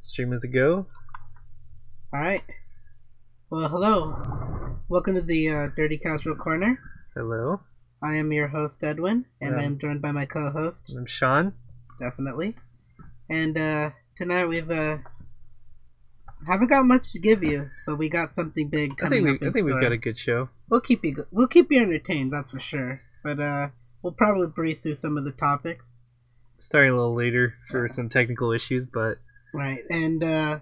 Stream as a go. Alright. Well, hello. Welcome to the Dirty Casual Corner. Hello. I am your host, Edwin, and I'm joined by my co-host. I'm Sean. Definitely. And tonight we've haven't got much to give you, but we got something big coming up in store. I think we've got a good show. We'll keep you entertained, that's for sure. But we'll probably breeze through some of the topics. Starting a little later for some technical issues, but... Right, and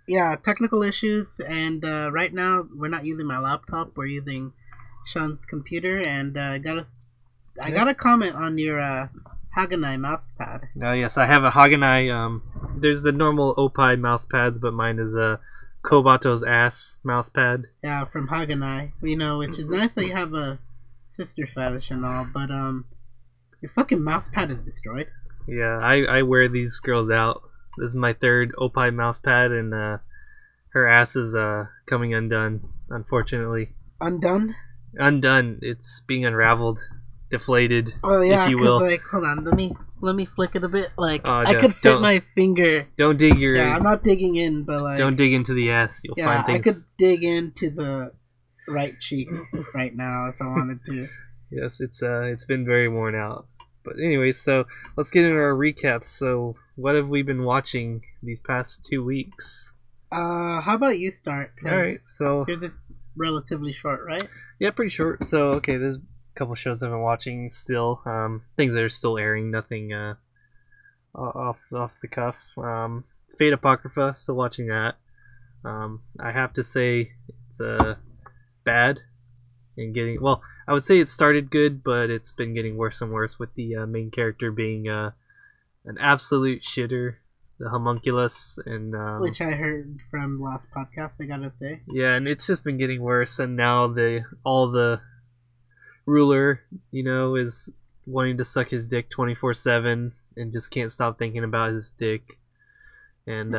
yeah, technical issues, and right now we're not using my laptop, we're using Sean's computer, and I got a comment on your Haganai mouse pad. Yes, I have a Haganai. There's the normal Opie mouse pads, but mine is a Kobato's ass mouse pad. Yeah, from Haganai, which is nice that you have a sister fetish and all, but your fucking mouse pad is destroyed. Yeah, I wear these girls out. This is my third Opie mouse pad, and her ass is coming undone, unfortunately. Undone? Undone. It's being unraveled, deflated, oh, yeah, if you will. Like, hold on, let me flick it a bit. Like, I could fit my finger. Don't dig your... Yeah, I'm not digging in, but like... Don't dig into the ass. You'll find things. I could dig into the right cheek right now if I wanted to. Yes, it's been very worn out. But anyway, so let's get into our recaps. So, what have we been watching these past 2 weeks? How about you start? Alright, so... Yours is relatively short, right? Yeah, pretty short. So, okay, there's a couple shows I've been watching still. Things that are still airing, nothing off the cuff. Fate Apocrypha, still watching that. I have to say, it's bad. And getting... Well, I would say it started good, but it's been getting worse and worse with the main character being an absolute shitter, the homunculus, and which I heard from last podcast, I gotta say. Yeah, and it's just been getting worse, and now the ruler, is wanting to suck his dick 24/7 and just can't stop thinking about his dick, and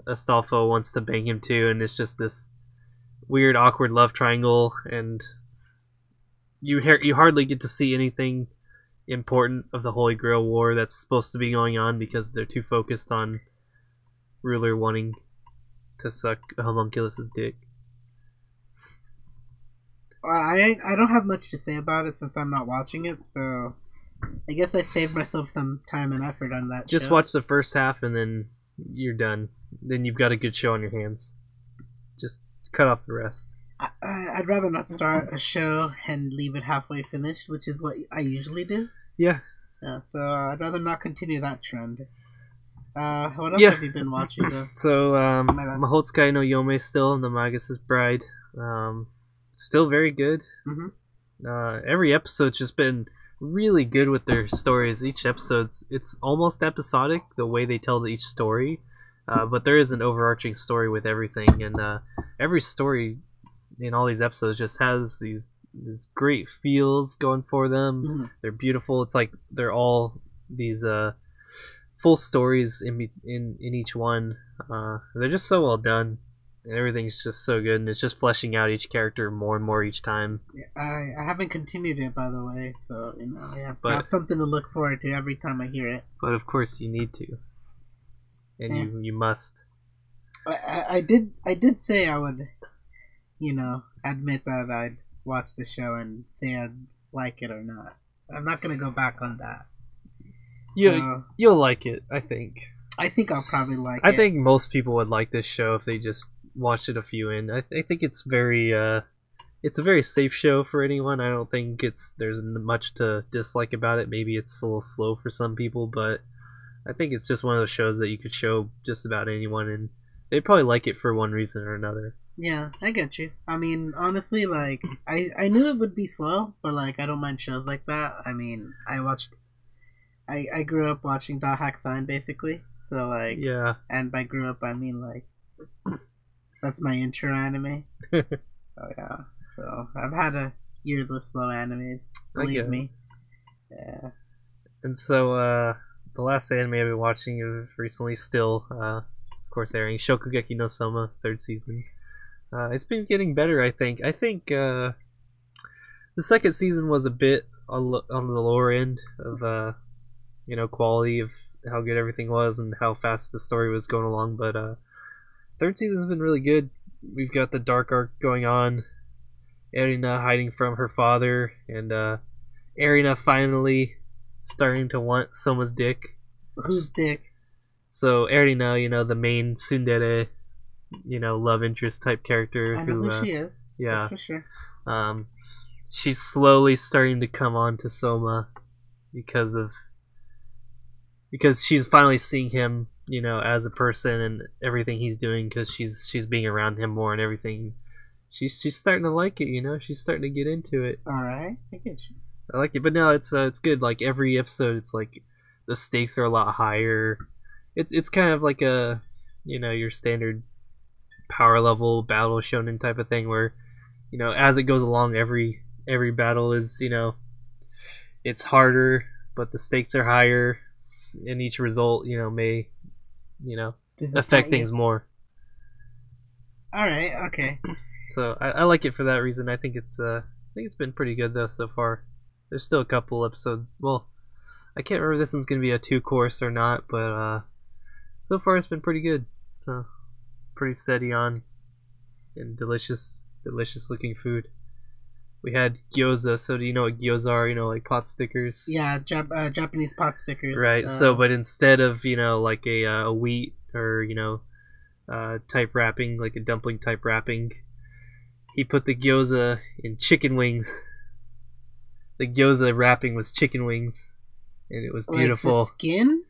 Astolfo wants to bang him too, and it's just this weird, awkward love triangle, and you hardly get to see anything important of the Holy Grail War that's supposed to be going on because they're too focused on ruler wanting to suck a homunculus's dick. I don't have much to say about it since I'm not watching it, so I guess I saved myself some time and effort on that. Just watch the first half and then you're done. Then you've got a good show on your hands. Just cut off the rest. I'd rather not start a show and leave it halfway finished, which is what I usually do. Yeah. So I'd rather not continue that trend. What else have you been watching, though? So, Mahotsukai no Yome still, the Magus' Bride. Still very good. Mm-hmm. Every episode's just been really good with their stories. Each episode's, it's almost episodic, the way they tell each story. But there is an overarching story with everything, and every story in all these episodes just has these great feels going for them. Mm-hmm. They're beautiful. It's like they're all these full stories in each one. They're just so well done, and everything's just so good, and it's just fleshing out each character more and more each time. I haven't continued it, by the way, so I have something to look forward to every time I hear it. But of course you need to, and you must. I did say I would, admit that I'd watch the show and say I'd like it or not. I'm not gonna go back on that. You'll like it, I think. I think I'll probably like it. I think most people would like this show if they just watched it a few in. I think it's it's a very safe show for anyone. I don't think there's much to dislike about it. Maybe it's a little slow for some people, but I think it's just one of those shows that you could show just about anyone, and they'd probably like it for one reason or another. Yeah, I get you. I mean, honestly, like, I knew it would be slow, but, like, I don't mind shows like that. I mean, I grew up watching Da Hack Sign, basically. So, like, yeah. And by grew up, I mean, like, that's my intro anime. Oh, yeah. So, I've had years with slow animes, believe me. Yeah. And so, the last anime I've been watching recently, still, of course, airing, Shokugeki no Soma, 3rd season. It's been getting better, I think. I think the second season was a bit on the lower end of quality of how good everything was and how fast the story was going along. But third season's been really good. We've got the dark arc going on. Erina hiding from her father, and Erina finally starting to want Soma's dick. Whose dick? So Erina, the main tsundere, love interest type character. I know who she is. Yeah, that's for sure. She's slowly starting to come on to Soma because she's finally seeing him, as a person and everything he's doing, because she's being around him more and everything. She's starting to like it, She's starting to get into it. All right, I get you. I like it, but no, it's good. Like every episode, it's like the stakes are a lot higher. It's kind of like a, your standard power level battle shonen type of thing where, as it goes along, every battle is, it's harder, but the stakes are higher, and each result, may, affect things more. All right, okay. So I like it for that reason. I think it's been pretty good though so far. There's still a couple episodes. Well, I can't remember if this one's gonna be a 2-course or not, but so far it's been pretty good. Pretty steady on, and delicious looking food. We had gyoza. So do you know what gyoza are? Like pot stickers. Yeah, Japanese pot stickers. Right. So, but instead of like a wheat or type wrapping, like a dumpling type wrapping, he put the gyoza in chicken wings. The gyoza wrapping was chicken wings, and it was beautiful. Like the skin?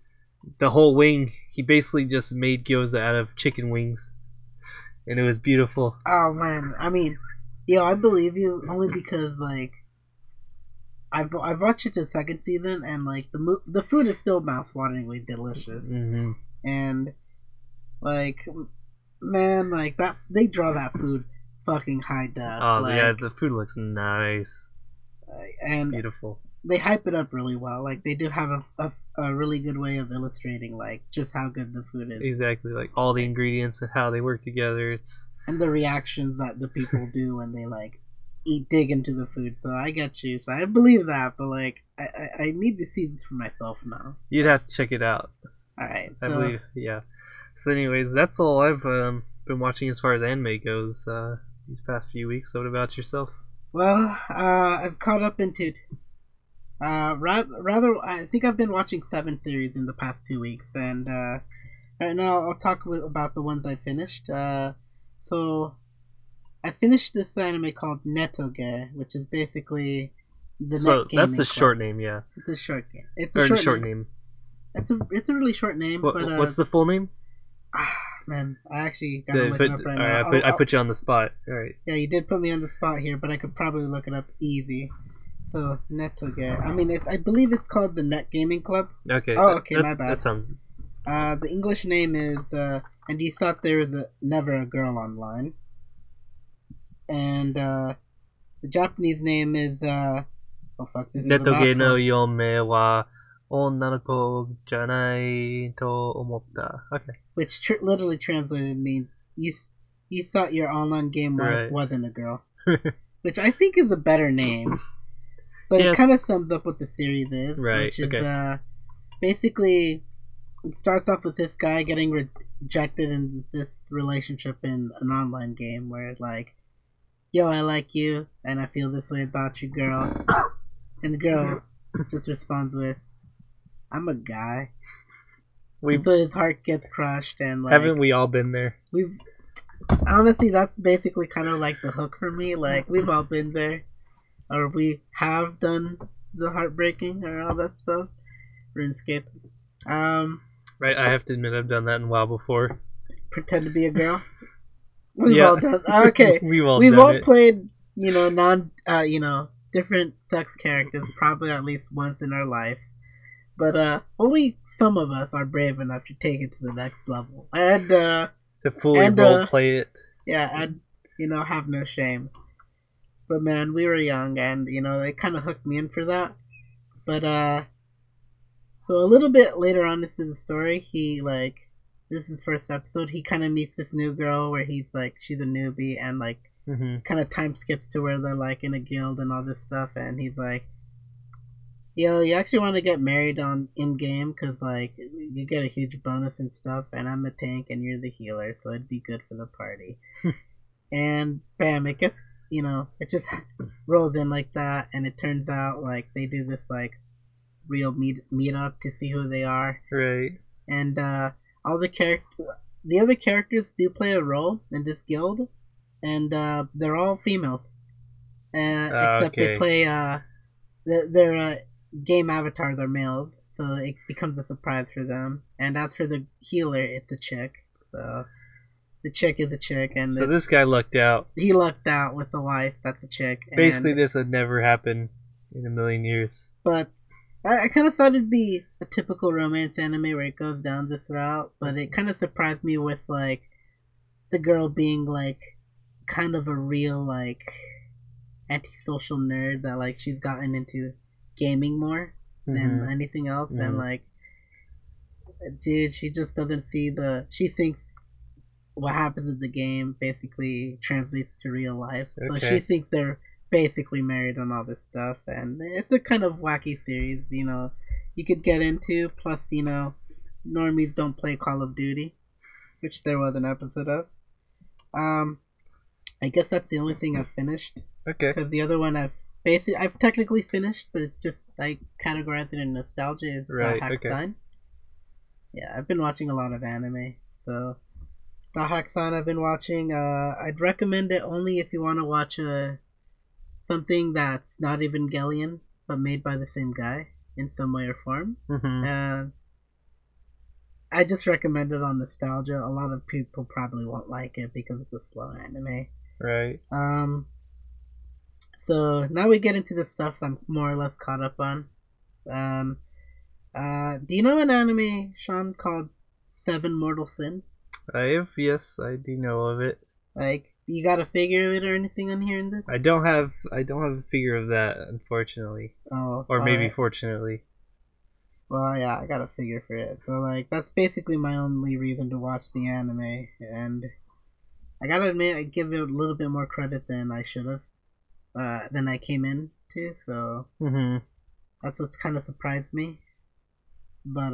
The whole wing. He basically just made gyoza out of chicken wings, and it was beautiful. Oh man, I mean, I believe you only because like I've watched it the second season, and like the food is still mouth-wateringly delicious, and like man, like that they draw that food fucking high def. Oh yeah, the food looks nice. And beautiful. They hype it up really well. Like they do have a really good way of illustrating like just how good the food is. Exactly, like all the ingredients and how they work together. And the reactions that the people do when they like dig into the food. So I get you. So I believe that, but like I need to see this for myself now. You'd have to check it out. All right, I believe, yeah. So anyways, that's all I've been watching as far as anime goes these past few weeks. So what about yourself? Well, I've caught up into rather I think I've been watching 7 series in the past 2 weeks, and right now I'll talk about the ones I finished. So I finished this anime called Netoge, which is basically the so net gaming that's the club. short name, yeah. It's a short game. It's a a short name. It's a really short name. But what's the full name? Man, I actually gotta look it up right now. I put you on the spot. All right. Yeah, you did put me on the spot here, but I could probably look it up easy. So Netoge. I mean, I believe it's called the Net Gaming Club. Okay. Oh, okay, my bad. That sounds. The English name is and you thought there was never a girl online. And the Japanese name is oh fuck, this is Netoge no yome wa onnanoko janai to omotta. Okay. Which literally translated means you thought your online game wife wasn't a girl. Which I think is a better name. But it kind of sums up what the series is. Right, which is basically it starts off with this guy getting rejected in this relationship in an online game where it's like, yo, I like you and I feel this way about you, girl. And the girl just responds with, I'm a guy. So his heart gets crushed, and like, haven't we all been there? Honestly, that's basically kind of like the hook for me. Like we've all been there, or we have done the heartbreaking or all that stuff. RuneScape. Right, I have to admit I've done that in WoW before. Pretend to be a girl. We've all done. Okay, we've all played. Different sex characters probably at least once in our life. But only some of us are brave enough to take it to the next level. And to fully roleplay it. Yeah, and have no shame. But man, we were young, and they kind of hooked me in for that. But so a little bit later on this is the story, this is first episode, he kind of meets this new girl where he's like, she's a newbie, and like kind of time skips to where they're like in a guild and all this stuff, and he's like, You actually want to get married on in game because like you get a huge bonus and stuff. And I'm a tank and you're the healer, so it'd be good for the party. And bam, it gets it just rolls in like that, and it turns out like they do this like real meet up to see who they are. Right. And all the other characters do play a role in this guild, and they're all females, except okay. they play their game avatars are males, so it becomes a surprise for them. And as for the healer, it's a chick. So the chick is a chick, and so this guy lucked out. He lucked out with the wife. That's a chick. Basically, this would never happen in a million years. But I kind of thought it'd be a typical romance anime where it goes down this route, but it kind of surprised me with like the girl being like kind of a real like antisocial nerd that like she's gotten into gaming more than anything else, and like dude, she just doesn't see she thinks what happens in the game basically translates to real life. Okay. So she thinks they're basically married and all this stuff, and it's a kind of wacky series, you could get into. Plus, normies don't play Call of Duty, which there was an episode of. I guess that's the only thing I've finished. Okay. Because the other one I've technically finished, but it's just I categorize it in nostalgia. It's right. Okay. Sign. Yeah, I've been watching a lot of anime, so Dahack-san I've been watching. I'd recommend it only if you want to watch something that's not Evangelion, but made by the same guy in some way or form. I just recommend it on nostalgia. A lot of people probably won't like it because it's a slow anime. Right. So now we get into the stuff I'm more or less caught up on. Do you know an anime, Sean, called Seven Mortal Sins? Yes, I do know of it. Like, you got a figure of it or anything on here in this? I don't have a figure of that, unfortunately. Oh, or maybe fortunately. Well, yeah, I got a figure for it. So like that's basically my only reason to watch the anime, and I gotta admit I give it a little bit more credit than I should have, than I came in to. So that's what's kind of surprised me. But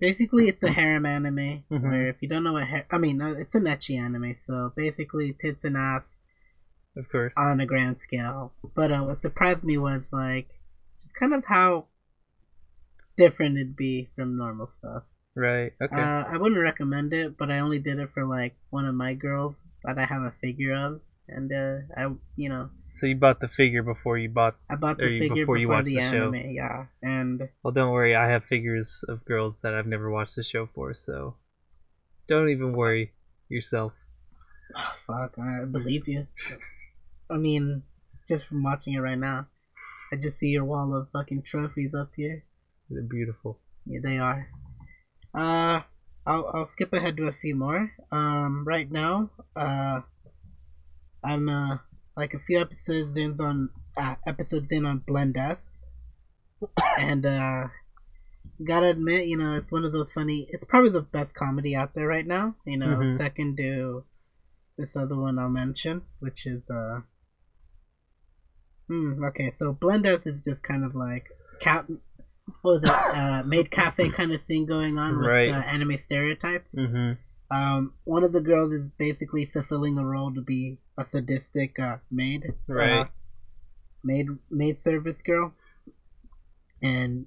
basically, it's a harem anime where if you don't know what it's an ecchi anime, so basically tits and ass, of course, on a grand scale. But what surprised me was like just kind of how different it'd be from normal stuff. Right. Okay. I wouldn't recommend it, but I only did it for like one of my girls that I have a figure of, and So you bought the figure before you bought. I bought the figure before you watched the anime, show. Yeah, and well, don't worry. I have figures of girls that I've never watched the show for, so don't even worry yourself. Oh, fuck, I believe you. I mean, just from watching it right now, I just see your wall of fucking trophies up here. They're beautiful. Yeah, they are. I'll skip ahead to a few more. Right now, I'm like a few episodes in on Blend S, and gotta admit, it's one of those funny. It's probably the best comedy out there right now. Second to this other one I'll mention, which is okay. So Blend S is just kind of like maid cafe kind of thing going on with anime stereotypes. One of the girls is basically fulfilling a role to be a sadistic maid, maid service girl, and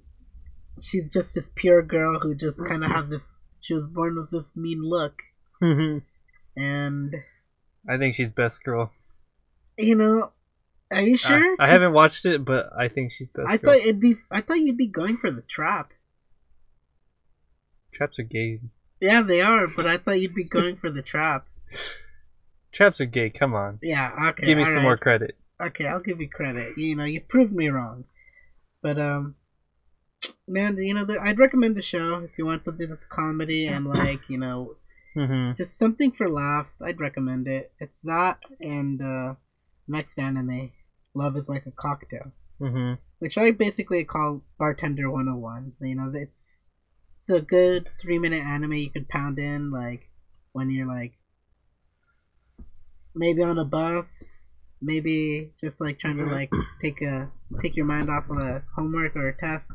she's just this pure girl who just kind of has this. She was born with this mean look, and I think she's best girl. Are you sure? I haven't watched it, but I think she's best girl. I thought you'd be going for the trap. Traps are gay. Yeah, they are, but I thought you'd be going for the trap. Traps are gay, come on. Yeah, okay. Give me some more credit. Okay, I'll give you credit. You proved me wrong. But, man, I'd recommend the show if you want something that's comedy and, like, just something for laughs. I'd recommend it. It's that and, next anime, Love is Like a Cocktail. Which I basically call Bartender 101. It's a good 3-minute anime you could pound in, like, when you're, like, maybe on a bus, maybe just like trying to like take your mind off of a homework or a test,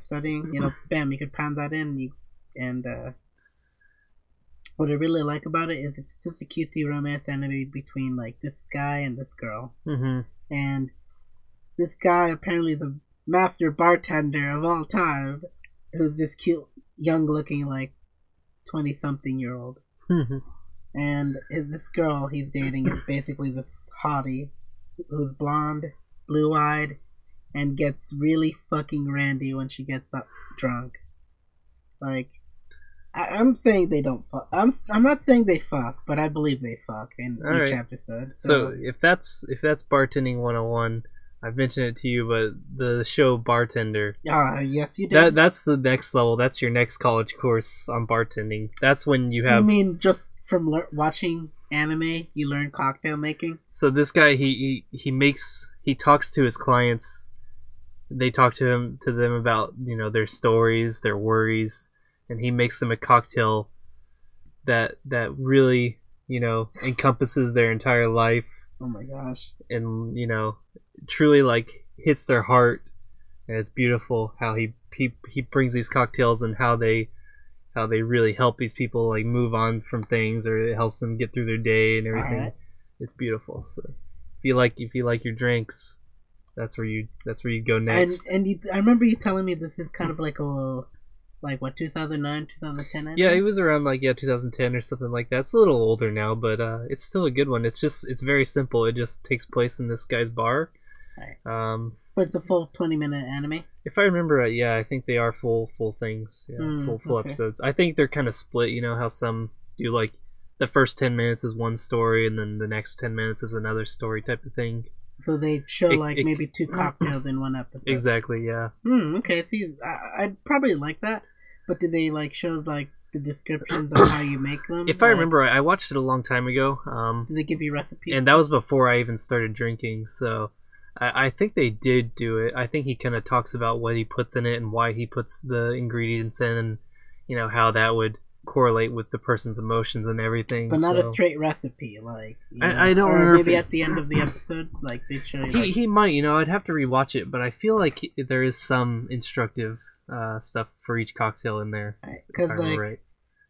studying. You know, bam, you could pound that in. And what I really like about it is it's just a cutesy romance anime between like this guy and this girl. And this guy apparently the master bartender of all time, who's just cute, young looking, like 20-something-year-old. And this girl he's dating is basically this hottie who's blonde, blue-eyed, and gets really fucking randy when she gets up drunk. Like, I'm saying they don't fuck. I'm not saying they fuck, but I believe they fuck in each episode. So if that's bartending 101, I've mentioned it to you, but the show Bartender. Yes, you did. That's the next level. That's your next college course on bartending. That's when you have. You mean just from watching anime, you learn cocktail making? So this guy, he talks to his clients. They talk to them about, you know, their stories, their worries, and he makes them a cocktail that really, you know, encompasses their entire life. Oh my gosh. And, you know, truly like hits their heart. And it's beautiful how he brings these cocktails and how they really help these people like move on from things, or it helps them get through their day and everything. Right. It's beautiful. So if you like your drinks, that's where you go next. And I remember you telling me this is kind of like a 2009, 2010? Yeah, it was around 2010 or something like that. It's a little older now, but it's still a good one. It's very simple. It just takes place in this guy's bar. Right. But it's a full 20-minute anime. If I remember right, yeah, I think they are full things. Yeah, full okay. episodes. I think they're kind of split. You know how some do like the first 10 minutes is one story, and then the next 10 minutes is another story type of thing. So they show maybe 2 cocktails in one episode. Exactly. Yeah. Okay. See, I'd probably like that. But do they show the descriptions of how you make them? If I remember, I watched it a long time ago. Do they give you recipes? And that was before I even started drinking, so I think they did do it. I think he kind of talks about what he puts in it and why he puts the ingredients in, and you know how that would correlate with the person's emotions and everything. But not a straight recipe, I don't remember. Maybe at the end of the episode, they show you. He might, you know, I'd have to rewatch it, but I feel like there is some instructive stuff for each cocktail in there. Because right.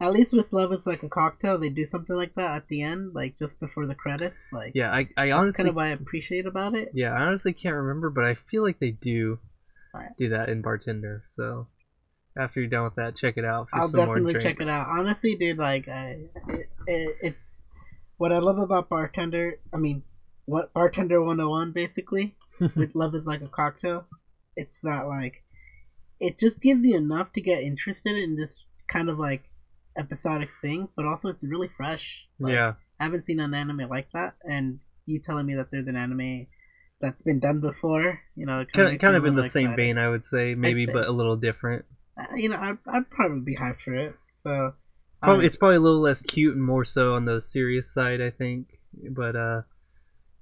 At least with Love Is Like a Cocktail, they do something like that at the end, just before the credits. Yeah, I honestly, that's kind of what I appreciate about it. Yeah, I honestly can't remember, but I feel like they do do that in Bartender. So after you're done with that, check it out. I'll definitely check it out. Honestly, dude, it's what I love about Bartender. I mean, what Bartender 101 basically with Love Is Like a Cocktail. It's that it just gives you enough to get interested in this kind of episodic thing, but also it's really fresh. Yeah, I haven't seen an anime like that, and you telling me that there's an anime that's been done before, you know, kind of in the same vein, I would say, maybe, but a little different. You know, I'd probably be hyped for it. So it's probably a little less cute and more so on the serious side, I think. But I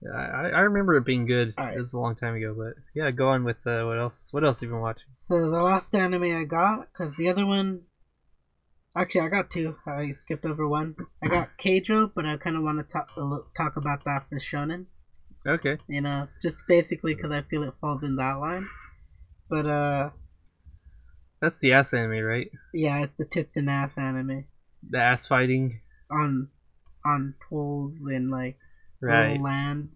remember it being good. Right. It was a long time ago, but yeah, go on with what else? What else have you been watching? So the last anime I got, because the other one. Actually, I got 2. I skipped over 1. I got Keijo, but I kind of want to talk about that for shounen. Okay. You know, just basically because I feel it falls in that line. But that's the ass anime, right? Yeah, it's the tits and ass anime. The ass fighting on pools in right. rural lands.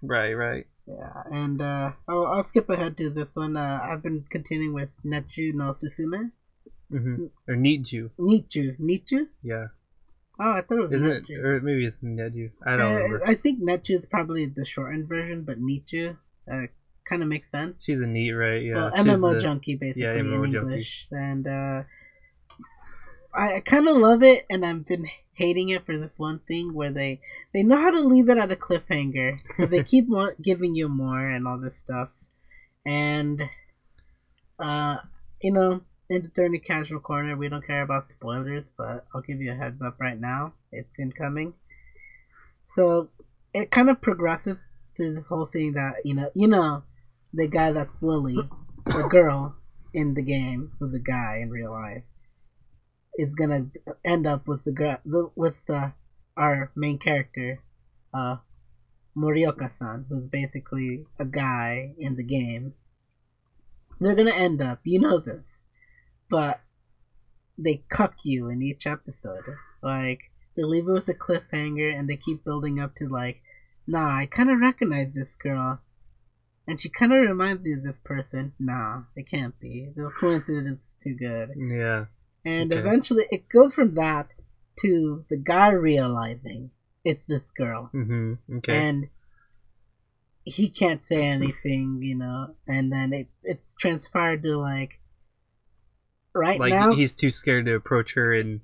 Right. Yeah, and I'll skip ahead to this one. I've been continuing with Netju no Susume. Mm-hmm. Or Nichu. Yeah. Oh, I thought it was Isn't Netju. It, or maybe it's Netju. I don't remember. I think Netju is probably the shortened version, but Nichu kind of makes sense. She's a neat, right? Yeah. Well, MMO junkie, basically, in English. Junkie. And I kind of love it, and I've been hating it for this one thing where they know how to leave it at a cliffhanger. They keep giving you more and all this stuff. And, you know, in the 30 casual corner, we don't care about spoilers, but I'll give you a heads up right now. It's incoming. So it kind of progresses through this whole scene that, you know, the guy that's Lily, the girl in the game, who's a guy in real life, is gonna end up with our main character, Morioka-san, who's basically a guy in the game, they're gonna end up, you know this, but they cuck you in each episode. Like, they leave it with a cliffhanger and they keep building up to like, nah, I kind of recognize this girl. And she kind of reminds me of this person. Nah, it can't be. The coincidence is too good. Yeah. And eventually it goes from that to the guy realizing it's this girl. Mm-hmm. Okay. And he can't say anything, you know. And then it's transpired to like, like now, he's too scared to approach her and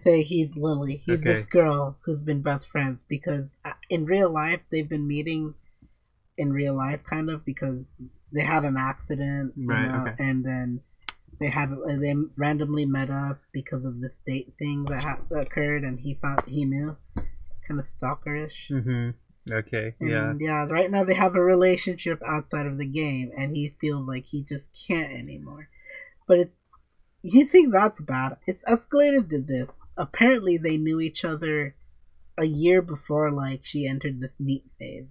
say he's Lily. He's this girl who's been best friends because in real life they've been meeting in real life kind of because they had an accident, right? You know, and then they randomly met up because of this date thing that occurred, and he knew, kind of stalkerish. Mm-hmm. Okay. And yeah. Right now they have a relationship outside of the game, and he feels like he just can't anymore. But you think that's bad? It's escalated to this. Apparently, they knew each other a year before, like, she entered this meet phase.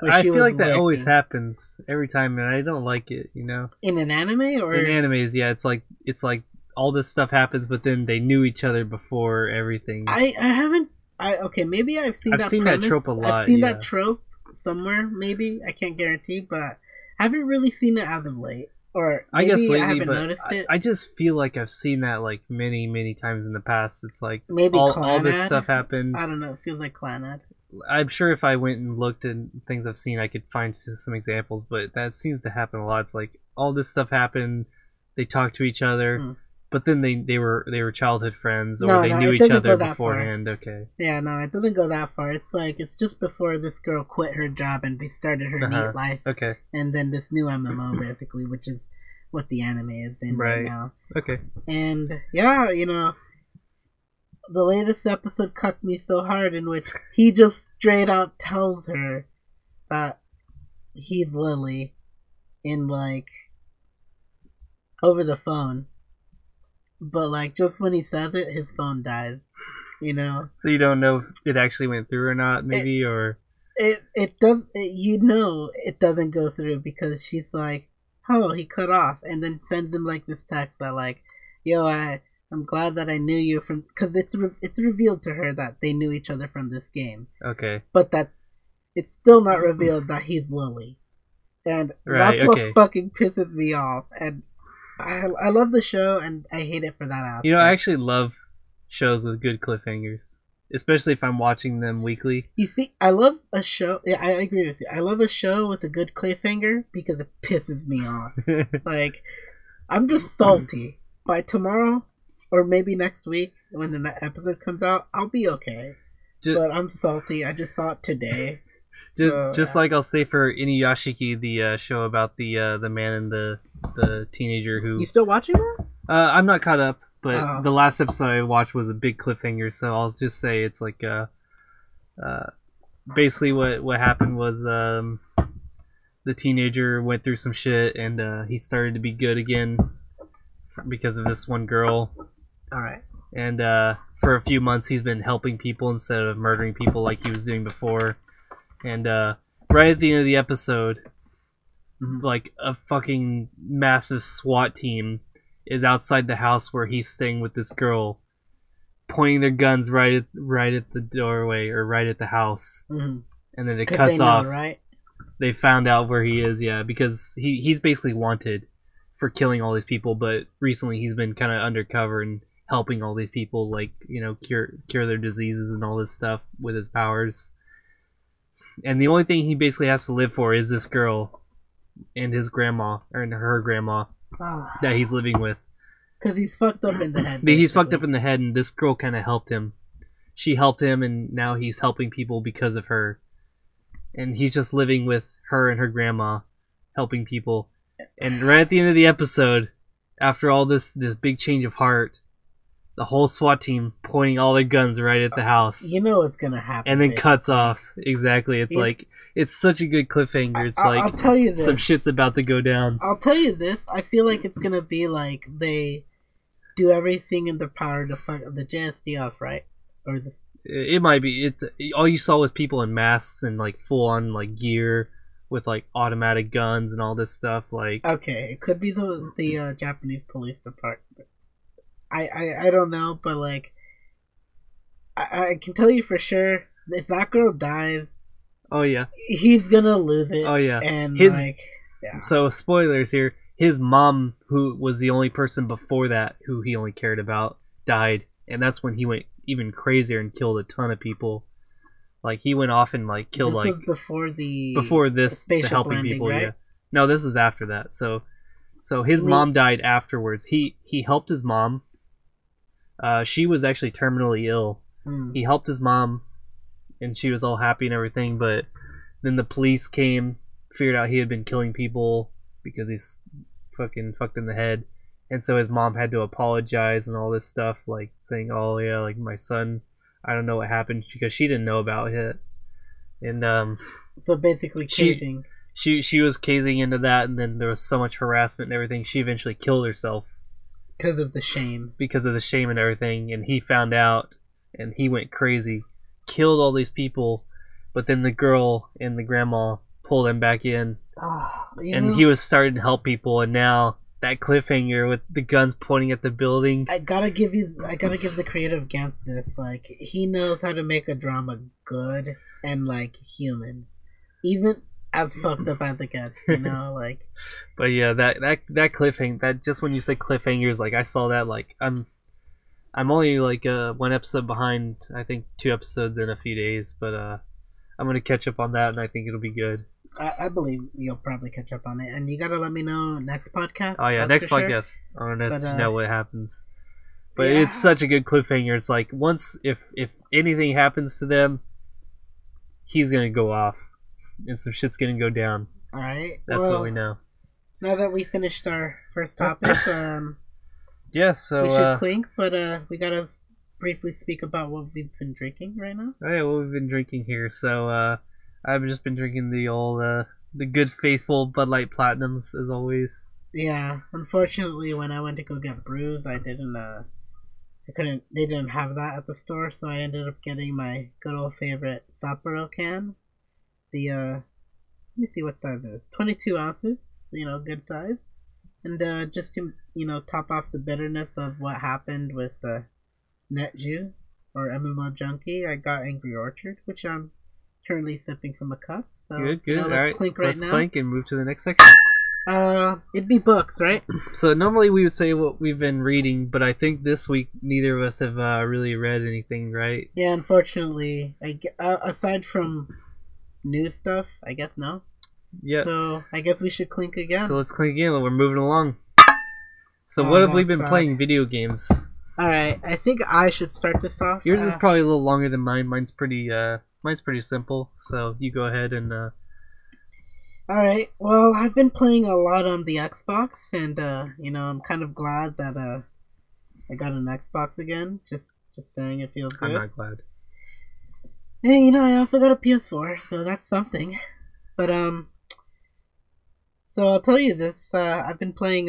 I feel like that always happens every time, and I don't like it, you know? In an anime? Or in animes, yeah, it's like all this stuff happens, but then they knew each other before everything. I haven't... Okay, maybe I've seen that trope a lot. I've seen that trope somewhere, maybe. I can't guarantee, but I haven't really seen it as of late. Or maybe I guess lately, I haven't but noticed it. I just feel like I've seen that like many, many times in the past. It's like maybe all this stuff happened. I don't know. It feels like Clanad. I'm sure if I went and looked at things I've seen, I could find some examples, but that seems to happen a lot. It's like all this stuff happened, they talked to each other, but then they were childhood friends, or they knew each other beforehand. Okay. Yeah, no, it doesn't go that far. It's like it's just before this girl quit her job and started her neat life. Okay. And then this new MMO, basically, which is what the anime is in right now. Okay. And yeah, you know, the latest episode cut me so hard, in which he just straight out tells her that he's Lily in like over the phone. But like just when he says it, his phone dies. You know? So you don't know if it actually went through or not, maybe, or it does. You know, it doesn't go through because she's like, "Oh, he cut off," and then sends him like this text that like, "Yo, I'm glad that I knew you from," because it's revealed to her that they knew each other from this game. Okay. But that it's still not revealed that he's Lily, and that's what fucking pisses me off. And I love the show, and I hate it for that aspect. You know, I actually love shows with good cliffhangers, especially if I'm watching them weekly. You see, I love a show. Yeah, I agree with you. I love a show with a good cliffhanger because it pisses me off. Like, I'm just salty. By tomorrow, or maybe next week, when the episode comes out, I'll be okay. But I'm salty. I just saw it today. Just like I'll say for Inuyashiki, the show about the man and the teenager who... You still watching that? I'm not caught up, but the last episode I watched was a big cliffhanger, so I'll just say it's like basically what happened was the teenager went through some shit and he started to be good again because of this one girl. Alright. And for a few months he's been helping people instead of murdering people like he was doing before. And right at the end of the episode, like a fucking massive SWAT team is outside the house where he's staying with this girl, pointing their guns right at the doorway or right at the house. And then it cuts off. Right? They found out where he is, yeah, because he's basically wanted for killing all these people, but recently he's been kind of undercover and helping all these people, like, you know, cure their diseases and all this stuff with his powers. And the only thing he basically has to live for is this girl and his grandma, or her grandma, that he's living with. Because he's fucked up in the head. But he's fucked up in the head, and this girl kind of helped him. She helped him, and now he's helping people because of her. And he's just living with her and her grandma, helping people. And right at the end of the episode, after all this big change of heart, the whole SWAT team pointing all their guns right at the house. You know what's gonna happen. And then cuts off. Exactly. It's like, it's such a good cliffhanger. It's like, I'll tell you this. Some shit's about to go down. I'll tell you this. I feel like it's gonna be like they do everything in their power to fuck the JSD off, right? Or is this? It might be. It all you saw was people in masks and like full on like gear with like automatic guns and all this stuff. Like Okay, it could be the Japanese police department. I don't know, but like I can tell you for sure if that girl dies, oh yeah, he's gonna lose it. Oh yeah, and yeah. So spoilers here. His mom, who was the only person before that who he only cared about, died, and that's when he went even crazier and killed a ton of people. Like he went off and like killed this like was before the helping landing, people. right? Yeah, no, this is after that. So his mom died afterwards. He helped his mom. She was actually terminally ill. He helped his mom, and she was all happy and everything. But then the police came, figured out he had been killing people because he's fucking fucked in the head, and so his mom had to apologize and all this stuff, like saying, "Oh yeah, like my son, I don't know what happened," because she didn't know about it. And so basically, caving. She was caving into that, and then there was so much harassment and everything. She eventually killed herself because of the shame. Because of the shame and everything, and he found out, and he went crazy, killed all these people, but then the girl and the grandma pulled him back in, and he was starting to help people, and now that cliffhanger with the guns pointing at the building. I gotta give the creative against this. Like, he knows how to make a drama good and like human, even as fucked up as it gets. You know, like. But yeah, that cliffhanger. That just when you say cliffhangers, like I saw that. Like I'm only like one episode behind. I think 2 episodes in a few days, but I'm gonna catch up on that, and I think it'll be good. I believe you'll probably catch up on it, and you gotta let me know next podcast. Oh yeah, next podcast. Sure. I want to know what happens. But yeah. It's such a good cliffhanger. It's like once if anything happens to them, he's gonna go off, and some shit's gonna go down. All right, that's what we know. Now that we finished our first topic, yeah, so we should clink, but we gotta briefly speak about what we've been drinking right now. Oh yeah, what we've been drinking here. So I've just been drinking the old, the good faithful Bud Light Platinums as always. Yeah, unfortunately, when I went to go get brews, they didn't have that at the store, so I ended up getting my good old favorite Sapporo can. The let me see what size it is. 22 ounces, good size, and just to top off the bitterness of what happened with Netju or MMO Junkie, I got Angry Orchard, which I'm currently sipping from a cup. So good. All right, clink let's now. Clink and move to the next section. It'd be books, right? So normally we would say what we've been reading, but I think this week neither of us have really read anything, right? Yeah, unfortunately, aside from new stuff, I guess no. Yeah. So I guess we should clink again. So let's clink again. We're moving along. So what have we been playing video games? All right, I think I should start this off. Yours is probably a little longer than mine. Mine's pretty simple. So you go ahead and. All right. Well, I've been playing a lot on the Xbox, and I'm kind of glad that I got an Xbox again. Just saying, it feels good. I'm not glad. And I also got a PS4, so that's something. But so I'll tell you this. I've been playing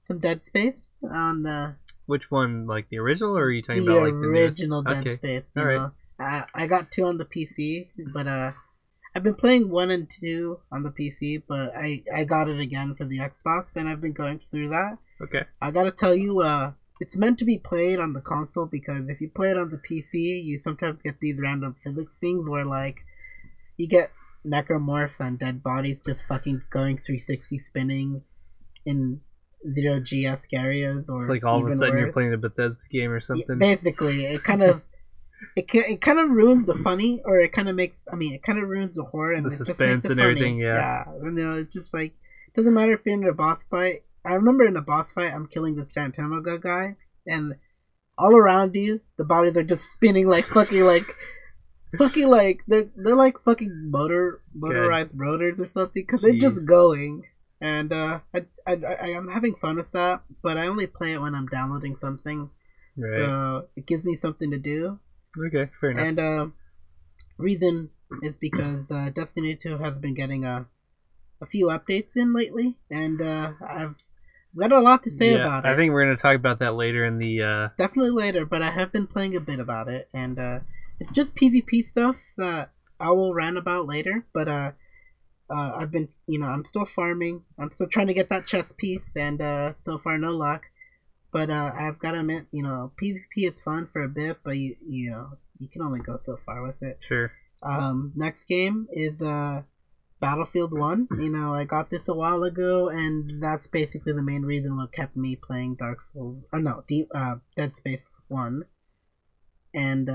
some Dead Space on. Which one, like the original, or are you talking about like the original Dead Space? All right. I got 2 on the PC, but I've been playing 1 and 2 on the PC, but I got it again for the Xbox, and I've been going through that. Okay. I gotta tell you, it's meant to be played on the console, because if you play it on the PC, you sometimes get these random physics things where, like, you get necromorphs and dead bodies just fucking going 360 spinning in 0G-esque areas, or it's like all of a sudden worse. You're playing a Bethesda game or something. Yeah, basically, it kind of it kind of ruins the funny, or it kind of ruins the horror and the suspense and funny. everything. Yeah, it's just like, it doesn't matter if you're in a boss fight. I remember in a boss fight, I'm killing this Shantamoga guy, and all around you, the bodies are just spinning like fucking like they're like fucking motorized rotors or something, because they're just going. And I'm having fun with that, but I only play it when I'm downloading something. Right. So it gives me something to do. Okay, fair enough. And reason is because Destiny 2 has been getting a few updates in lately, and I've got a lot to say Yeah, about it. I think we're gonna talk about that later in the. Definitely later, but I have been playing a bit about it, and it's just PvP stuff that I will rant about later. But I've been, I'm still farming. I'm still trying to get that chest piece, and so far no luck. But I've got to admit, PvP is fun for a bit, but you can only go so far with it. Sure. Next game is Battlefield 1. I got this a while ago, and that's basically the main reason what kept me playing Dark Souls. Dead Space 1. And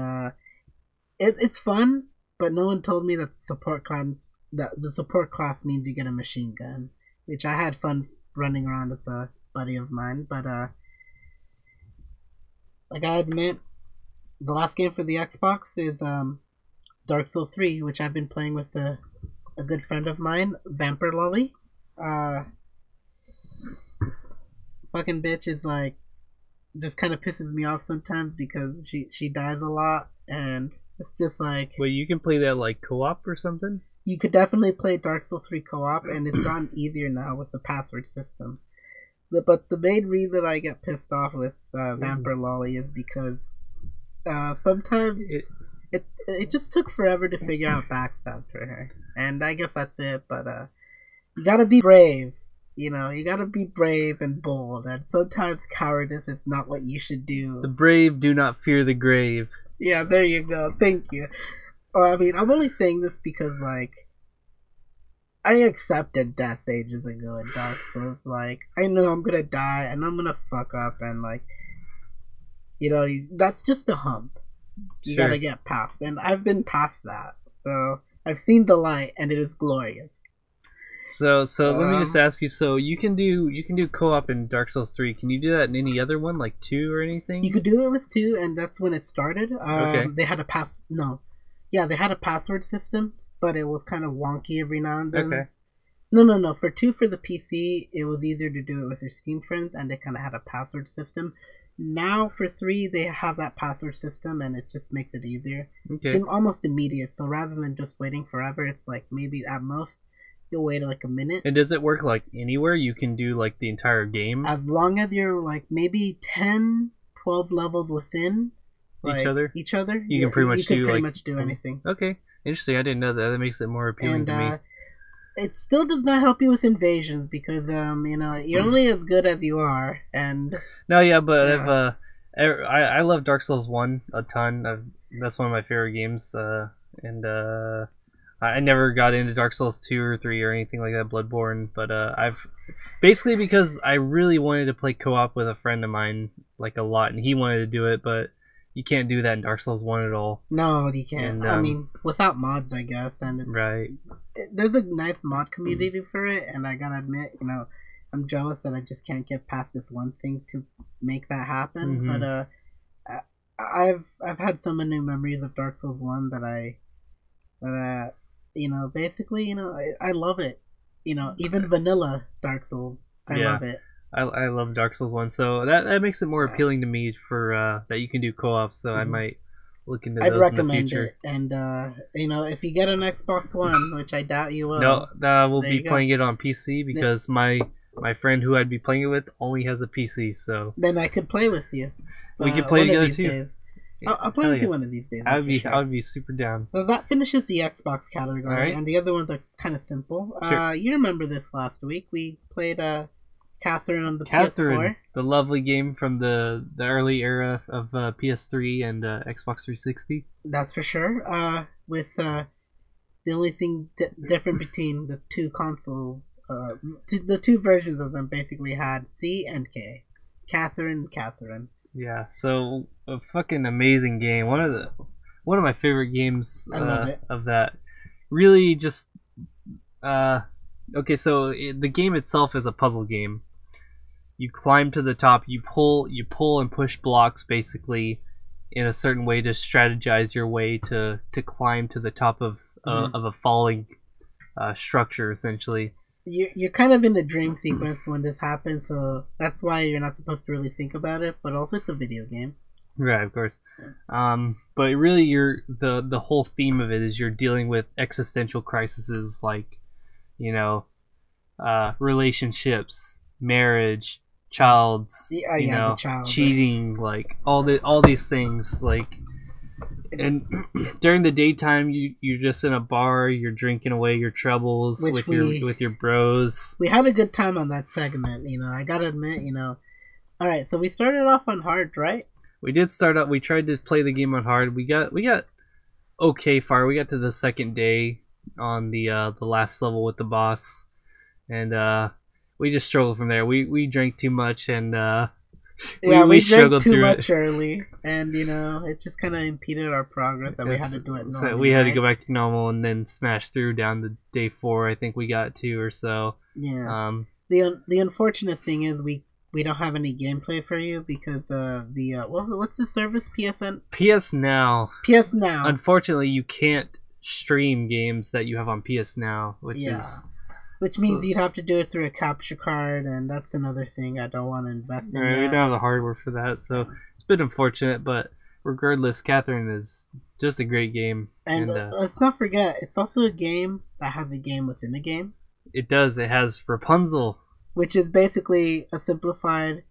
it's fun, but no one told me that the support class means you get a machine gun, which I had fun running around as a buddy of mine. But I gotta admit, the last game for the Xbox is Dark Souls 3, which I've been playing with a good friend of mine, Vampire Lolly. Fucking bitch is like, just kind of pisses me off sometimes because she dies a lot, and it's just like... Well, you can play that like co-op or something? You could definitely play Dark Souls 3 co-op, and it's gotten easier now with the password system. But the main reason I get pissed off with Vampire Lolly is because sometimes it just took forever to figure out backstab for her. And I guess that's it, but you gotta be brave. You gotta be brave and bold, and sometimes cowardice is not what you should do. The brave do not fear the grave. Yeah, there you go. Thank you. I mean, I'm only saying this because, like, I accepted death ages ago in Dark Souls. Like, I know I'm gonna die, and I'm gonna fuck up, and, like, that's just a hump. You gotta get past, and I've been past that. So, I've seen the light, and it is glorious. So let me just ask you. So you can do co-op in Dark Souls 3. Can you do that in any other one, like 2 or anything? You could do it with 2, and that's when it started. Okay. They had they had a password system, but it was kind of wonky every now and then. Okay. No. For 2 for the PC, it was easier to do it with your Steam friends, and they kind of had a password system. Now for 3, they have that password system, and it just makes it easier. Okay. It's almost immediate, so rather than just waiting forever, it's like maybe at most you'll wait like a minute. And does it work like anywhere? You can do like the entire game? As long as you're like maybe 10, 12 levels within each other? You can pretty much do anything. Okay. Interesting. I didn't know that. That makes it more appealing to me. It still does not help you with invasions because you're only as good as you are, and no, yeah, but I love Dark Souls 1 a ton. That's one of my favorite games, and I never got into Dark Souls 2 or 3 or anything like that, Bloodborne, but I've basically because I really wanted to play co-op with a friend of mine like a lot, and he wanted to do it, but you can't do that in Dark Souls 1 at all. No, you can't. And, I mean, without mods, I guess. And right. There's a nice mod community for it, and I gotta admit, I'm jealous that I just can't get past this one thing to make that happen. Mm-hmm. But I've had so many memories of Dark Souls 1 that basically, I love it. Even vanilla Dark Souls, I love it. I love Dark Souls 1, so that makes it more appealing to me for that you can do co-op, so I might look into those in the future. It. And, if you get an Xbox One, which I doubt you will. No, we'll be playing it on PC because my friend who I'd be playing it with only has a PC, so... Then I could play with you. We could play together, too. Days. I'll play with you one of these days. I would be super down. So that finishes the Xbox category, right. And the other ones are kind of simple. Sure. You remember this last week? We played Catherine on the Catherine, PS4. The lovely game from the early era of PS3 and Xbox 360. That's for sure. With the only thing different between the two consoles, the two versions of them basically had C and K. Catherine. Yeah, so a fucking amazing game. One of my favorite games of that. Really just okay, so the game itself is a puzzle game. You climb to the top, you pull and push blocks basically in a certain way to strategize your way to climb to the top of a falling structure essentially. You're kind of in the dream sequence when this happens, so that's why you're not supposed to really think about it, but also it's a video game. Right, of course. But really the whole theme of it is you're dealing with existential crises like, relationships, marriage, child's, the child, cheating, like all these things, like. And during the daytime, you're just in a bar, you're drinking away your troubles with your bros. We had a good time on that segment, I gotta admit, All right, so we started off on hard, right? We did start out. We tried to play the game on hard. We got okay far. We got to the second day on the last level with the boss, and we just struggled from there. We drank too much, and we drank too much early, and it just kind of impeded our progress. That we had to do it normally. So we had to go back to normal and then smash through down to day 4. I think we got 2 or so. Yeah. The unfortunate thing is we don't have any gameplay for you because what's the service? PS Now. PS Now. Unfortunately, you can't stream games that you have on PS Now, which means you'd have to do it through a capture card, and that's another thing I don't want to invest in. Right, we don't have the hardware for that, so it's a bit unfortunate, but regardless, Catherine is just a great game. And let's not forget, it's also a game that has a game within a game. It does. It has Rapunzel. Which is basically a simplified,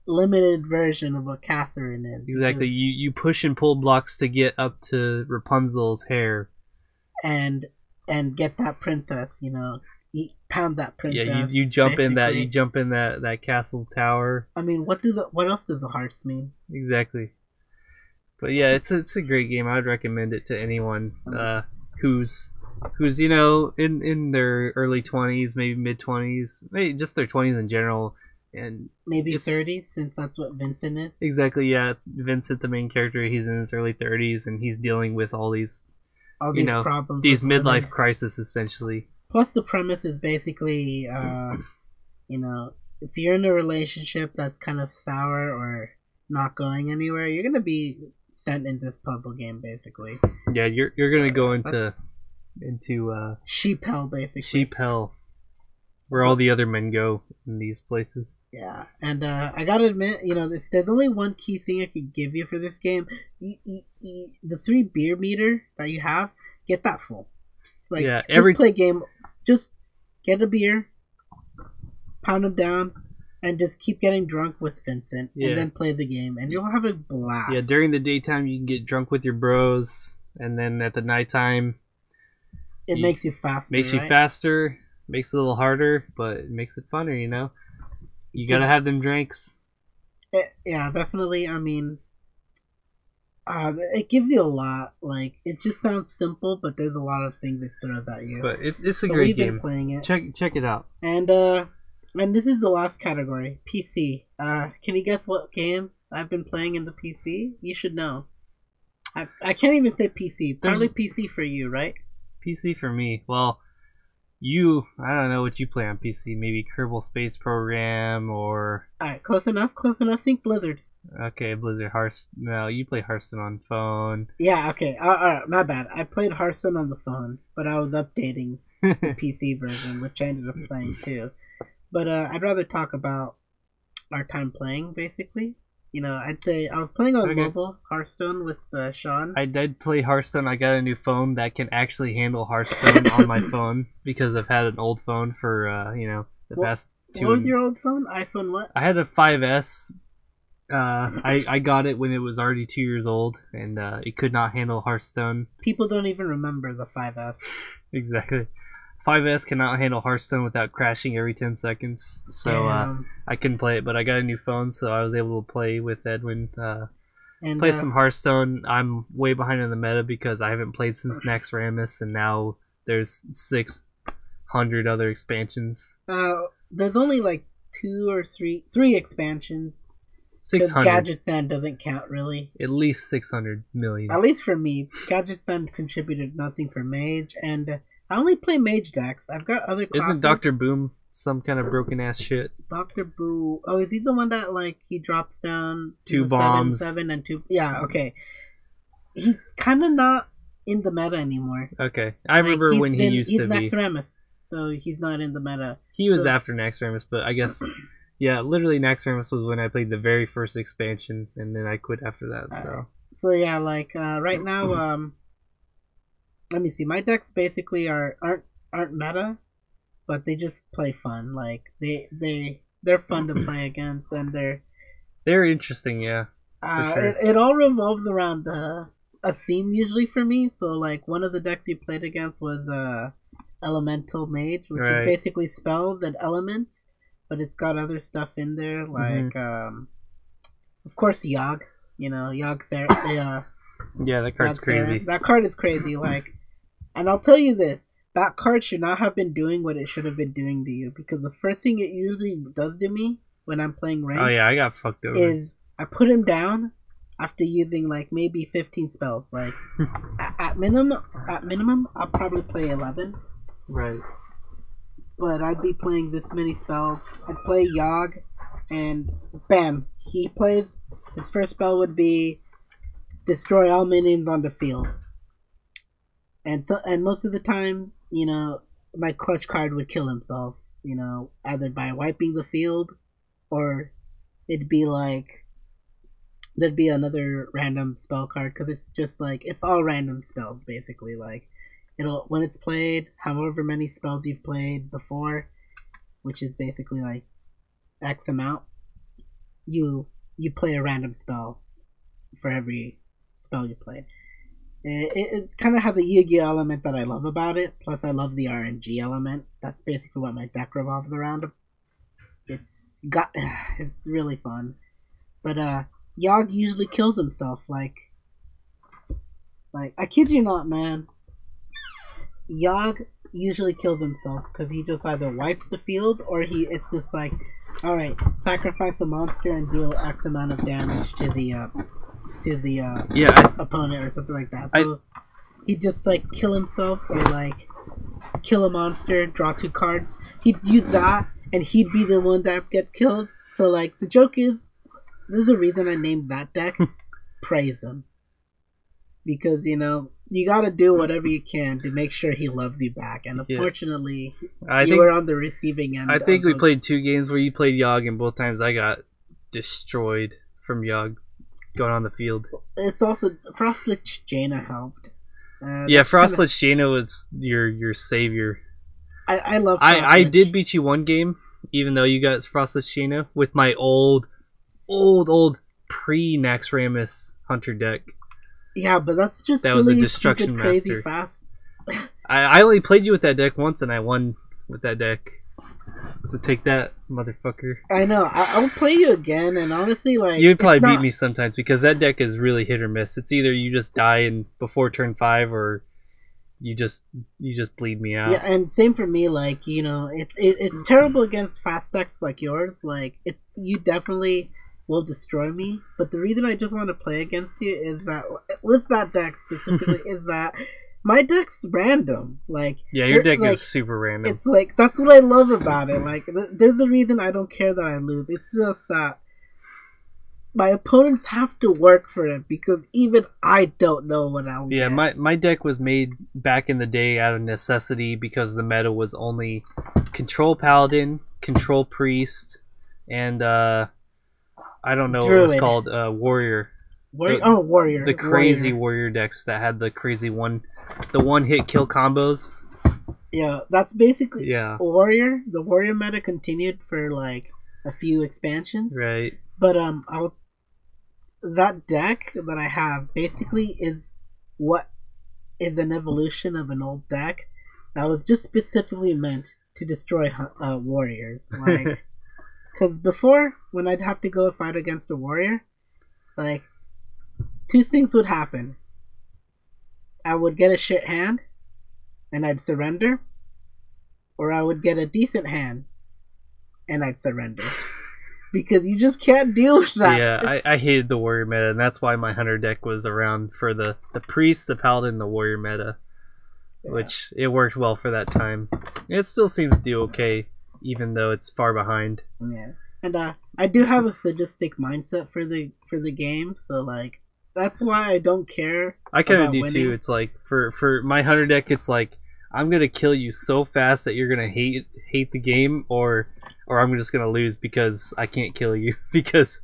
limited version of what Catherine is. Exactly. You push and pull blocks to get up to Rapunzel's hair. And get that princess, pound that princess. Yeah, you jump basically. In that castle tower. I mean, what else does the hearts mean? Exactly. But yeah, it's a great game. I would recommend it to anyone who's in their early 20s, maybe mid 20s, maybe just their 20s in general, and maybe 30s, since that's what Vincent is. Exactly. Yeah, Vincent, the main character, he's in his early 30s, and he's dealing with all these problems, these midlife crises, essentially. Plus, the premise is basically, if you're in a relationship that's kind of sour or not going anywhere, you're gonna be sent in this puzzle game, basically. Yeah, you're gonna go into sheep hell, basically. Sheep hell, where all the other men go in these places. Yeah, and I gotta admit, if there's only one key thing I could give you for this game, the 3 beer meter that you have, get that full. Play game. Just get a beer, pound them down, and just keep getting drunk with Vincent, and then play the game, and you'll have a blast. Yeah, during the daytime you can get drunk with your bros, and then at the nighttime, it makes you faster. Makes you faster. Makes it a little harder, but it makes it funner. You gotta have them drinks. Yeah, definitely. I mean, it gives you a lot. Like, it just sounds simple, but there's a lot of things it throws at you. But it's a great game. We've been playing it. Check it out. And this is the last category, PC. Can you guess what game I've been playing in the PC? You should know. I can't even say PC. Probably PC for you, right? PC for me. Well, I don't know what you play on PC. Maybe Kerbal Space Program or... Alright, close enough. Think Blizzard. Okay, Blizzard. Hearthstone. No, you play Hearthstone on phone. Yeah, okay. Alright, my bad. I played Hearthstone on the phone, but I was updating the PC version, which I ended up playing too. But I'd rather talk about our time playing, basically. I'd say I was playing on mobile Hearthstone with Sean. I did play Hearthstone. I got a new phone that can actually handle Hearthstone on my phone because I've had an old phone for the past 2. What was your old phone? iPhone what? I had a 5S. I got it when it was already 2 years old, and it could not handle Hearthstone. People don't even remember the 5S. Exactly. 5S cannot handle Hearthstone without crashing every 10 seconds, so I couldn't play it, but I got a new phone, so I was able to play with Edwin, play some Hearthstone. I'm way behind in the meta because I haven't played since Naxxramas, and now there's 600 other expansions. There's only like 2 or 3 expansions. 600. Gadget Sand doesn't count, really. At least 600 million. At least for me. Gadget Sand contributed nothing for Mage, and... I only play Mage decks. I've got other classes. Isn't Dr. Boom some kind of broken ass shit? Dr. Boo. Oh, is he the one that he drops down 2 bombs? 7 and 2. Yeah, okay. He's kind of not in the meta anymore. Okay, I remember when he used to be. He's Naxxramas, so he's not in the meta. He was after Naxxramas, but I guess yeah, literally Naxxramas was when I played the very first expansion, and then I quit after that. So yeah, right now, let me see. My decks basically aren't meta, but they just play fun. Like they they're fun to play against, and they're interesting. Yeah, for sure. it all revolves around a theme usually for me. So like one of the decks you played against was Elemental Mage, which is basically spells and elements, but it's got other stuff in there like of course Yogg. You know, Yogg's there. Yeah, that card's crazy. That card is crazy. Like, and I'll tell you this: that card should not have been doing what it should have been doing to you, because the first thing it usually does to me when I'm playing ranked, oh yeah, I got fucked over. Is I put him down after using like maybe 15 spells. Like at minimum, I'll probably play 11. Right. But I'd be playing this many spells. I'd play Yogg, and bam, he plays. His first spell would be destroy all minions on the field. And most of the time, you know, my clutch card would kill himself. You know, either by wiping the field, or it'd be like there'd be another random spell card, because it's just like it's all random spells basically. Like it'll when it's played, however many spells you've played before, which is basically like X amount, you play a random spell for every spell you played. It kind of has a Yu-Gi-Oh element that I love about it. Plus, I love the RNG element. That's basically what my deck revolves around. It's really fun. But Yogg usually kills himself. Like I kid you not, man. Yogg usually kills himself because he just either wipes the field, or it's just like, all right, sacrifice a monster and deal X amount of damage to the opponent or something like that. So he'd just like kill himself, or like kill a monster, draw 2 cards. He'd use that, and he'd be the one that get killed. So like the joke is, there's a reason I named that deck Praise Him, because you know you gotta do whatever you can to make sure he loves you back. And unfortunately, you were on the receiving end. I think we played 2 games where you played Yogg, and both times I got destroyed from Yogg going on the field. It's also Frostlich Jaina helped. Frostlich Jaina was your savior. I love. I did beat you 1 game, even though you got Frostlich Jaina with my old pre-Naxxramas Hunter deck. Yeah, but that's just that was a destruction crazy master. Fast. I only played you with that deck once, and I won with that deck. So take that, motherfucker. I know. I'll play you again, and honestly, like you'd probably beat me sometimes, because that deck is really hit or miss. It's either you just die before turn 5, or you just bleed me out. Yeah, and same for me. Like, you know, it's terrible against fast decks like yours. Like you definitely will destroy me. But the reason I just want to play against you is that with that deck specifically is that my deck's random. Like, yeah, your deck is super random. It's like, that's what I love about it. Like, there's a reason I don't care that I lose. It's just that my opponents have to work for it, because even I don't know what I'll get. Yeah, my deck was made back in the day out of necessity, because the meta was only Control Paladin, Control Priest, and I don't know Druid. what it was called, Warrior. Warrior. The crazy warrior decks that had the crazy one-hit kill combos. Yeah, that's basically Warrior. The Warrior meta continued for like a few expansions. Right. But that deck that I have basically is an evolution of an old deck that was just specifically meant to destroy warriors. Like, because before, when I'd have to go fight against a warrior, like, 2 things would happen. I would get a shit hand, and I'd surrender, or I would get a decent hand, and I'd surrender. Because you just can't deal with that. Yeah, I hated the warrior meta, and that's why my hunter deck was around for the priest, the paladin, the warrior meta. Yeah. Which, it worked well for that time. It still seems to do okay, even though it's far behind. Yeah. And I do have a sadistic mindset for the game, so like, that's why I don't care. I kind of do winning. Too. It's like, for my hunter deck, it's like, I'm gonna kill you so fast that you're gonna hate the game, or I'm just gonna lose because I can't kill you because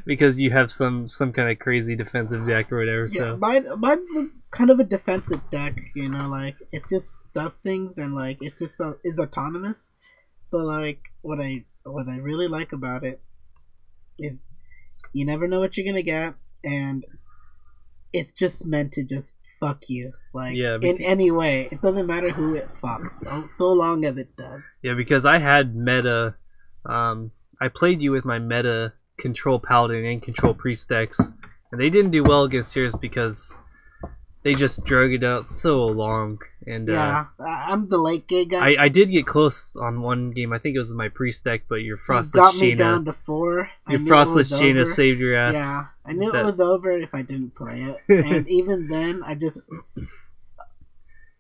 you have some kind of crazy defensive deck or whatever. Yeah, so mine's kind of a defensive deck, you know, like it just does things, and like it just is autonomous. But like what I what I really like about it is you never know what you're gonna get, and it's just meant to just fuck you, like in any way. It doesn't matter who it fucks, so long as it does. Yeah, because I had meta. I played you with my meta control paladin and control priest decks, and they didn't do well against yours because they just drug it out so long. And yeah, I'm the late game guy. I did get close on one game. I think it was my priest deck, but your Frostlich got me Jaina down to 4. Your Frostlich Jaina saved your ass. Yeah, I knew it was over if I didn't play it, and even then, I just.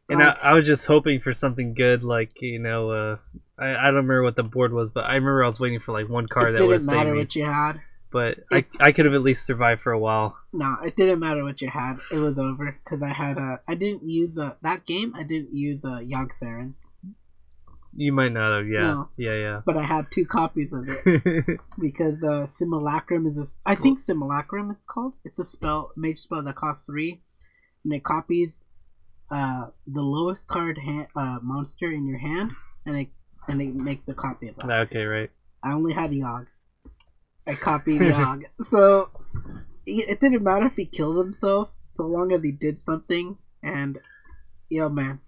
And I was just hoping for something good, like I don't remember what the board was, but I remember I was waiting for like one card that would save me. It didn't matter what you had. But I could have at least survived for a while. No, it didn't matter what you had. It was over because I didn't use that game. I didn't use Yogg Saron. You might not have, yeah, no, yeah. But I had 2 copies of it because Simulacrum is I think Simulacrum it's called. It's a mage spell that costs 3, and it copies the lowest card monster in your hand, and it makes a copy of that. Okay, right. I only had Yogg. I copied Yogg. So it didn't matter if he killed himself, so long as he did something. And man,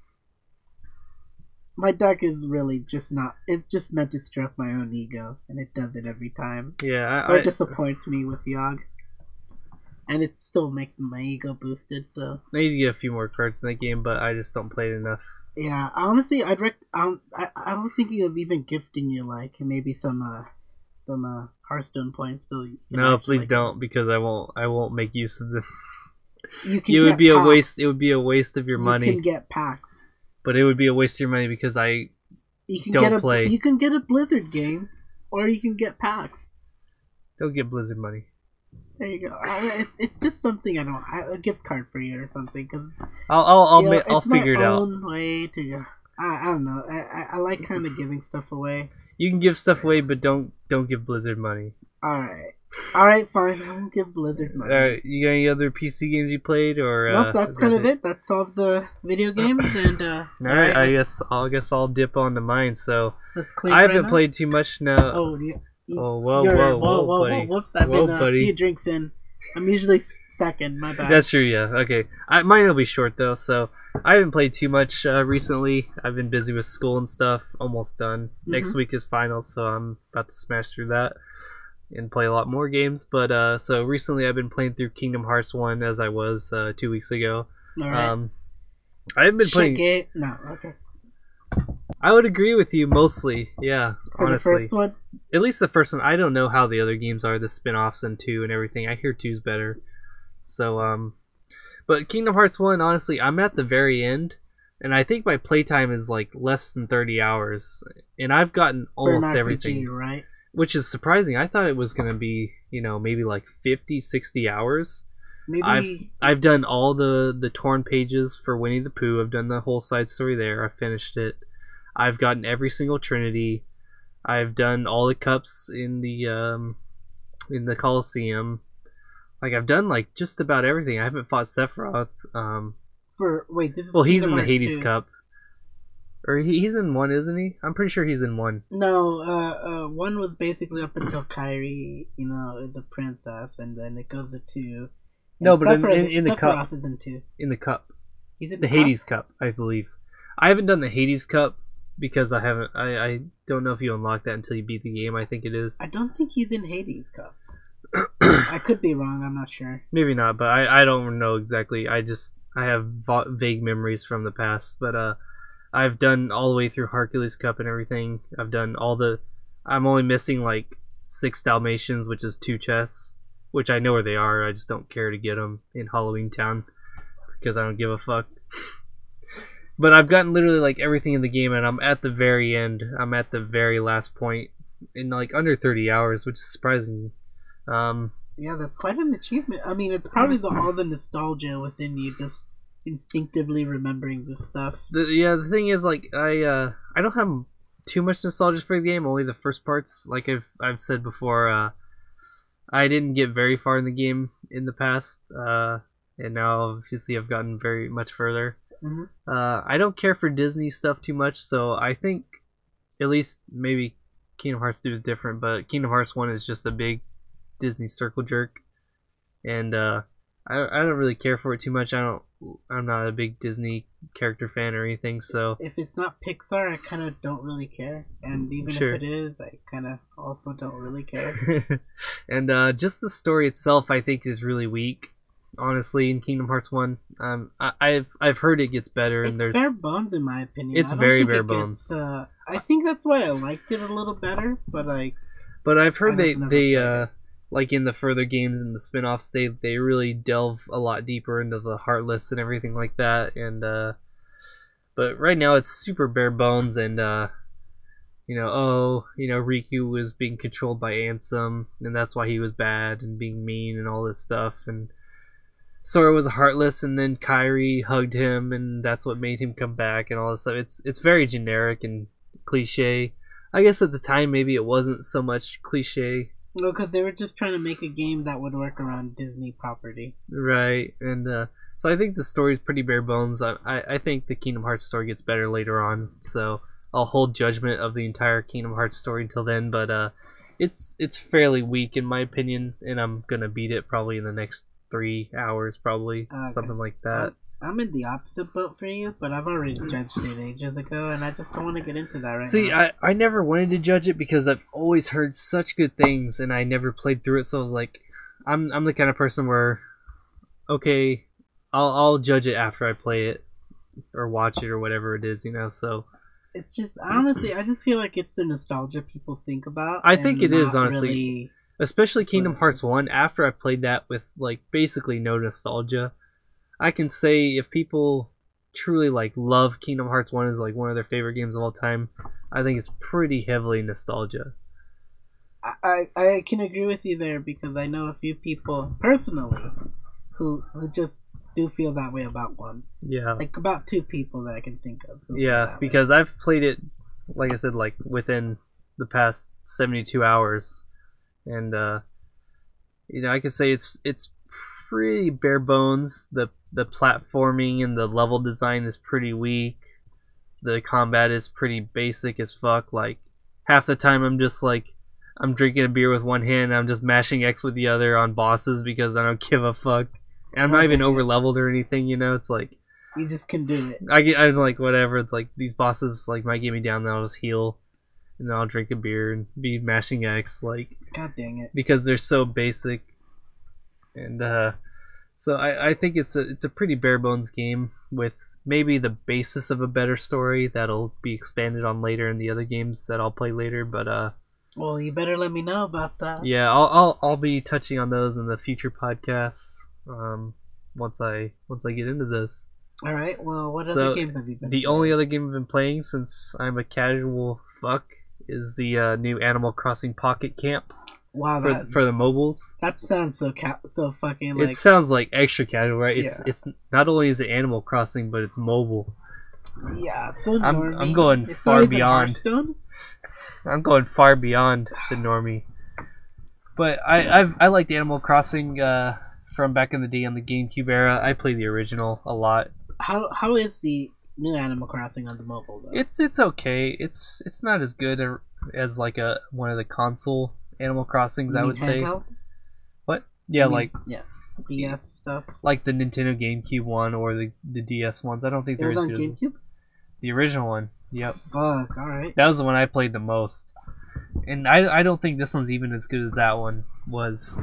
my deck is really just not. It's just meant to stroke my own ego, and it does it every time. Yeah, it disappoints me with Yogg, and it still makes my ego boosted. So I need to get a few more cards in that game, but I just don't play it enough. Yeah, honestly, I was thinking of even gifting you like maybe some Hearthstone points. No, please don't, because I won't make use of them. It would be a waste. It would be a waste of your money. You can get packs, but it would be a waste of your money because I don't play. You can get a Blizzard game, or you can get packs. Don't get Blizzard money. There you go. It's just something a gift card for you or something. Cause, I'll figure it out. It's my own way to. I don't know. I like kind of giving stuff away. You can give stuff away, but don't give Blizzard money. All right, fine. I won't give Blizzard money. You got any other PC games you played, or? Nope, that's kind of it. That solves the video games, and. All right, I guess I'll dip onto mine. So let's clean. I haven't played too much now. Oh yeah. Whoa, buddy. Whoops, I've been a few drinks in. I'm usually second, my bad. That's true, yeah. Okay. Mine will be short, though, so I haven't played too much recently. I've been busy with school and stuff. Almost done. Next week is finals, so I'm about to smash through that and play a lot more games. But, so recently I've been playing through Kingdom Hearts 1 as I was 2 weeks ago. All right. I haven't been playing... No, okay. I would agree with you mostly, yeah. For honestly. the first one? At least the first one. I don't know how the other games are, the spin-offs and 2 and everything. I hear 2's better. So, but Kingdom Hearts 1, honestly, I'm at the very end, and I think my playtime is like less than 30 hours, and I've gotten almost for an RPG, everything. Right? Which is surprising. I thought it was going to be, maybe like 50, 60 hours. Maybe I've done all the torn pages for Winnie the Pooh. I've done the whole side story there. I finished it. I've gotten every single Trinity. I've done all the cups in the Coliseum. Like, I've done like just about everything. I haven't fought Sephiroth. This is he's in the Hades Cup. Or he's in 1, isn't he? I'm pretty sure he's in 1. No, 1 was basically up until Kairi, is a princess, and then it goes to 2. No, but in the cup. Sephiroth is in 2. In the cup. He's in the Hades Cup, I believe. I haven't done the Hades Cup because I haven't. I don't know if you unlock that until you beat the game. I think it is. I don't think he's in Hades Cup. I could be wrong. I'm not sure. Maybe not, but I don't know exactly. I have vague memories from the past, but I've done all the way through Hercules Cup and everything. I've done all the. I'm only missing like 6 Dalmatians, which is 2 chests, which I know where they are. I just don't care to get them in Halloween Town because I don't give a fuck. But I've gotten literally like everything in the game, and I'm at the very end. I'm at the very last point in like under 30 hours, which is surprising. Yeah, that's quite an achievement. I mean, it's probably all the nostalgia within you, just instinctively remembering this stuff. The thing is, like, I don't have too much nostalgia for the game. Only the first parts. Like I've said before, I didn't get very far in the game in the past, and now obviously I've gotten very much further. I don't care for Disney stuff too much, so I think at least maybe Kingdom Hearts 2 is different, but Kingdom Hearts 1 is just a big Disney circle jerk, and I don't really care for it too much. I'm not a big Disney character fan or anything, so if it's not Pixar, I kind of don't really care, and even if it is, I kind of also don't really care. And just the story itself, I think, is really weak. Honestly, in Kingdom Hearts 1, I've heard it gets better, and it's bare bones in my opinion. It's very bare bones. I think that's why I liked it a little better, but I've heard they like in the further games and the spin-offs, they really delve a lot deeper into the Heartless and everything like that, and but right now it's super bare bones, and Riku was being controlled by Ansem, and that's why he was bad and being mean and all this stuff, and Sora was heartless, and then Kairi hugged him, and that's what made him come back, and all this stuff. It's very generic and cliche. I guess at the time maybe it wasn't so much cliche. No, because they were just trying to make a game that would work around Disney property. Right, and so I think the story's pretty bare bones. I think the Kingdom Hearts story gets better later on, so I'll hold judgment of the entire Kingdom Hearts story until then, but it's fairly weak in my opinion, and I'm gonna beat it probably in the next 3 hours, probably. Okay. Something like that. I'm in the opposite boat for you, but I've already judged it ages ago, and I just don't want to get into that right now. See, I never wanted to judge it because I've always heard such good things, and I never played through it, so I was like, I'm the kind of person where, okay, I'll judge it after I play it, or watch it, or whatever it is, so... It's just, honestly, I just feel like it's the nostalgia people think about. I think it is, honestly. Really... Especially Kingdom Hearts 1, after I played that with, basically no nostalgia, I can say if people truly, love Kingdom Hearts 1 as, one of their favorite games of all time, I think it's pretty heavily nostalgia. I can agree with you there, because I know a few people, personally, who just do feel that way about 1. Yeah. About 2 people that I can think of. Yeah, because I've played it, like I said, within the past 72 hours. And I could say it's pretty bare bones. The platforming and the level design is pretty weak. The combat is pretty basic as fuck. Half the time I'm just I'm drinking a beer with one hand and I'm just mashing X with the other on bosses because I don't give a fuck. And I'm not even over leveled or anything, it's you just can do it. I'm whatever. It's these bosses might get me down, then I'll just heal. And then I'll drink a beer and be mashing X, God dang it. Because they're so basic. And so I think it's a pretty bare bones game with maybe the basis of a better story that'll be expanded on later in the other games that I'll play later. But well, you better let me know about that. Yeah, I'll be touching on those in the future podcasts. Once I get into this. All right. Well, what other games have you been? The only other game I've been playing since I'm a casual fuck is the new Animal Crossing Pocket Camp. Wow, for the mobiles. That sounds so fucking. It sounds extra casual, right? Yeah. It's not only is it Animal Crossing, but it's mobile. Yeah, so I'm going far beyond. I'm going far beyond the normie. But I liked Animal Crossing from back in the day on the GameCube era. I played the original a lot. How is the new Animal Crossing on the mobile though? It's okay. It's not as good as one of the console Animal Crossings, I would handheld? say. What? Yeah, DS stuff. Like the Nintendo GameCube one or the DS ones. I don't think they're as good. GameCube? The original one. Yep. Fuck. All right. That was the one I played the most, and I don't think this one's even as good as that one was.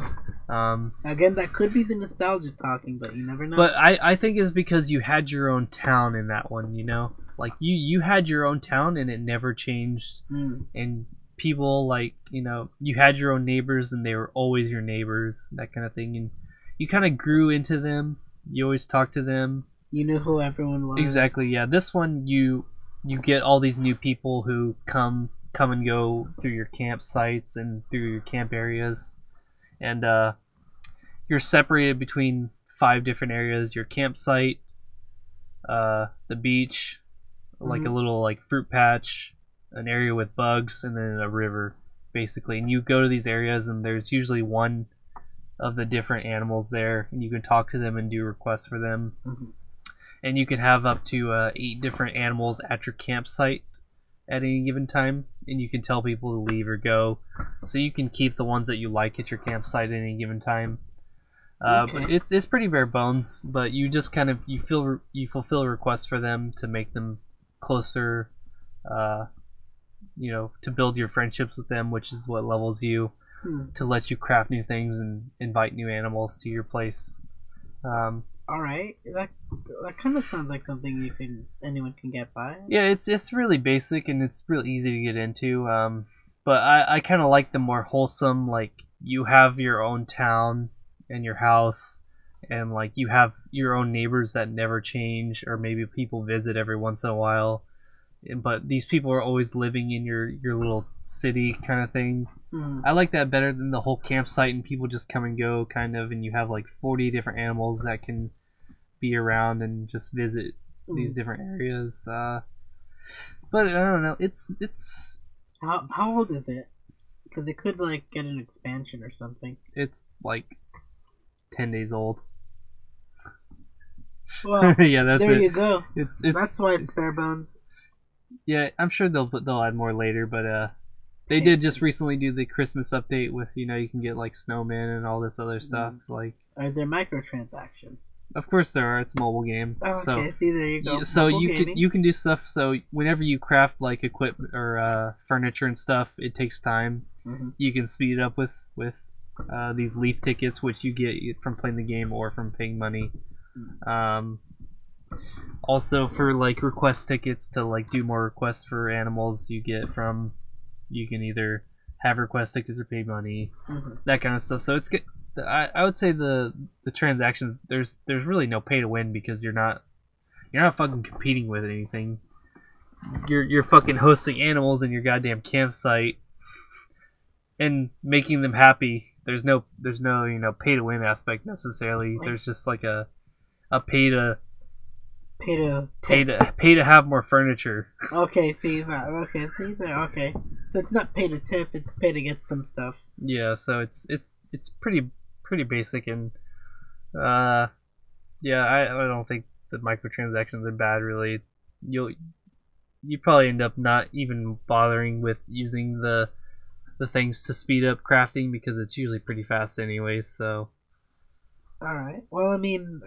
Again, that could be the nostalgia talking, but you never know. But I think it's because you had your own town in that one. You had your own town and it never changed. And people you had your own neighbors and they were always your neighbors, that kind of thing, and you kind of grew into them. You always talked to them. You knew who everyone was. Exactly. Yeah. This one you get all these new people who come and go through your campsites and through your camp areas, and you're separated between 5 different areas: your campsite, the beach, a little fruit patch, an area with bugs, and then a river, basically. And you go to these areas and there's usually one of the different animals there, and you can talk to them and do requests for them. And you can have up to 8 different animals at your campsite at any given time. and you can tell people to leave or go, so you can keep the ones that you like at your campsite at any given time. But it's pretty bare bones. But you just kind of you fulfill requests for them to make them closer. To build your friendships with them, which is what levels you, to let you craft new things and invite new animals to your place. All right, that kind of sounds like something anyone can get by. Yeah, it's really basic and it's real easy to get into. But I kind of like the more wholesome, like you have your own town and your house, and like you have your own neighbors that never change, or maybe people visit every once in a while. But these people are always living in your little city kind of thing. I like that better than the whole campsite and people just come and go kind of, and you have like 40 different animals that can be around and just visit these different areas. But I don't know. It's how old is it? Because it could like get an expansion or something. It's like 10 days old. Well, yeah, that's there it. you go. It's that's why it's bare bones. Yeah, I'm sure they'll add more later, but they did just recently do the Christmas update with you can get like snowmen and all this other stuff. Like, are there microtransactions? Of course there are. It's a mobile game. Oh, so, okay. See, there you go. So you can do stuff. So whenever you craft like equipment or furniture and stuff, it takes time. You can speed it up with these leaf tickets, which you get from playing the game or from paying money. Also, for like request tickets to like do more requests for animals, you can either have request tickets or pay money, that kind of stuff. So it's good. I would say the transactions, there's really no pay to win, because you're not fucking competing with anything. You're fucking hosting animals in your goddamn campsite and making them happy. There's no pay to win aspect necessarily. There's just like a pay to have more furniture. Okay, see that. Okay. So it's not pay to tip; it's pay to get some stuff. Yeah, so it's pretty basic, and I don't think the microtransactions are bad. Really, you probably end up not even bothering with using the things to speed up crafting, because it's usually pretty fast anyways. So. All right. Well, I mean.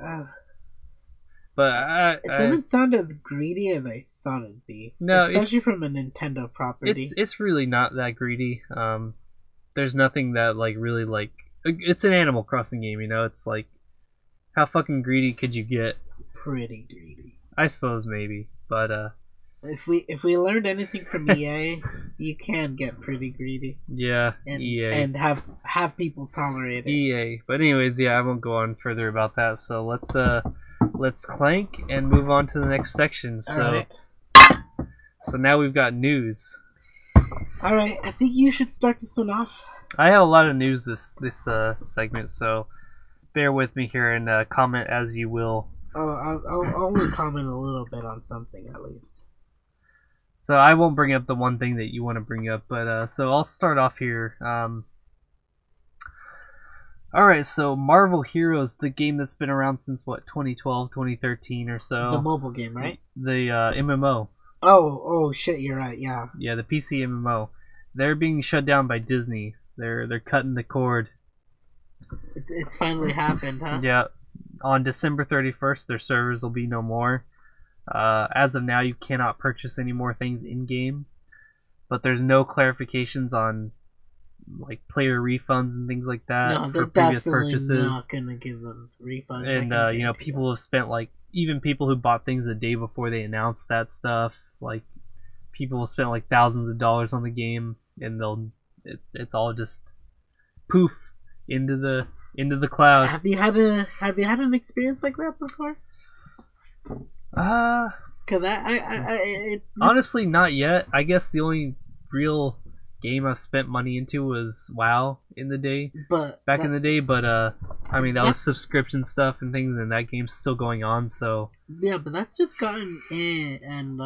But it doesn't sound as greedy as I thought it'd be. No, especially from a Nintendo property. It's really not that greedy. There's nothing that like really like. It's an Animal Crossing game, It's like, how fucking greedy could you get? Pretty greedy, I suppose, maybe. But if we learned anything from EA, you can get pretty greedy. Yeah, EA, and have people tolerate it. EA. But anyways, yeah, I won't go on further about that. So let's clank and move on to the next section. So now we've got news. All right, I think you should start this one off. I have a lot of news this segment, so bear with me here and comment as you will. Oh, I'll only comment a little bit on something at least. So I won't bring up the one thing that you want to bring up, but so I'll start off here. Alright, so Marvel Heroes, the game that's been around since, 2012, 2013 or so. The mobile game, right? The MMO. Oh shit, you're right, yeah. Yeah, the PC MMO. They're being shut down by Disney. They're cutting the cord. It's finally happened, huh? Yeah. On December 31st, their servers will be no more. As of now, you cannot purchase any more things in-game. But there's no clarifications on like player refunds and things like that for previous purchases. Not gonna give them refunds. And people have spent even people who bought things a day before they announced that stuff, people have spent thousands of dollars on the game, and it's all just poof into the cloud. Have you had an experience like that before? Because honestly not yet. I guess the only real game I've spent money into was WoW in the day. But that was subscription stuff and things, and that game's still going on. So yeah, but that's just gotten in and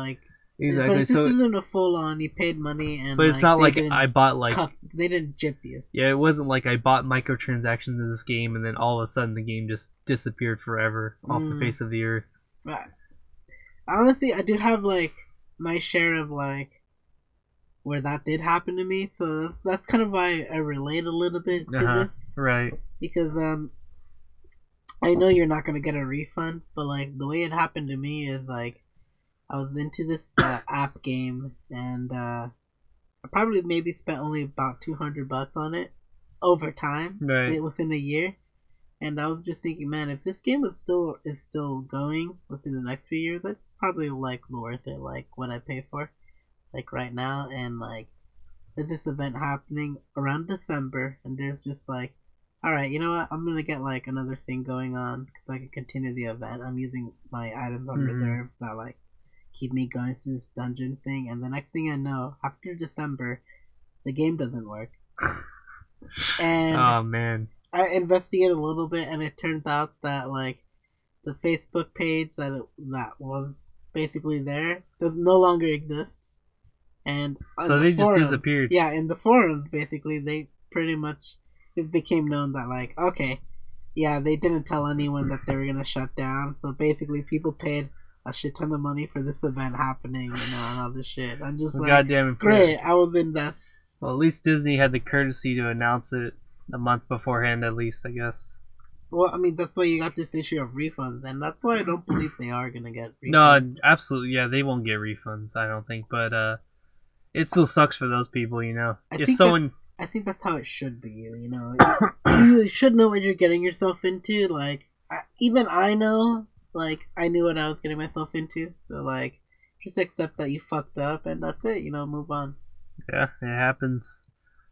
exactly. But this isn't a full on. You paid money and. But it's not like I bought they didn't jip you. Yeah, it wasn't like I bought microtransactions in this game and then all of a sudden the game just disappeared forever off the face of the earth. Right. Honestly, I do have my share of where that did happen to me. So that's kind of why I relate a little bit to this. Right. Because I know you're not gonna get a refund, but like the way it happened to me is like I was into this app game, and I probably maybe spent only about $200 on it over time, right, within a year. And I was just thinking, man, if this game is still going within the next few years, that's probably like worth it, like what I pay for, like right now. And like there's this event happening around December, and there's just like, all right, you know what? I'm gonna get like another thing going on because I can continue the event. I'm using my items on reserve that like keep me going through this dungeon thing. And the next thing I know, after December, the game doesn't work. And oh man. I investigated a little bit, and it turns out that like the Facebook page that was basically there does no longer exist, and so they just disappeared. Yeah, in the forums, basically, they pretty much it became known that like, okay, yeah, they didn't tell anyone that they were gonna shut down. So basically, people paid a shit ton of money for this event happening, and all this shit. I'm just like, goddamn, great, I was in that. Well, at least Disney had the courtesy to announce it a month beforehand, at least, I guess. Well, I mean, that's why you got this issue of refunds, and that's why I don't believe they are gonna get refunds. No, absolutely, yeah, they won't get refunds, I don't think, but it still sucks for those people, you know. I think that's how it should be, you know. You should know what you're getting yourself into. Like, even I know, like, I knew what I was getting myself into. So, like, just accept that you fucked up, and that's it, you know, move on. Yeah, it happens.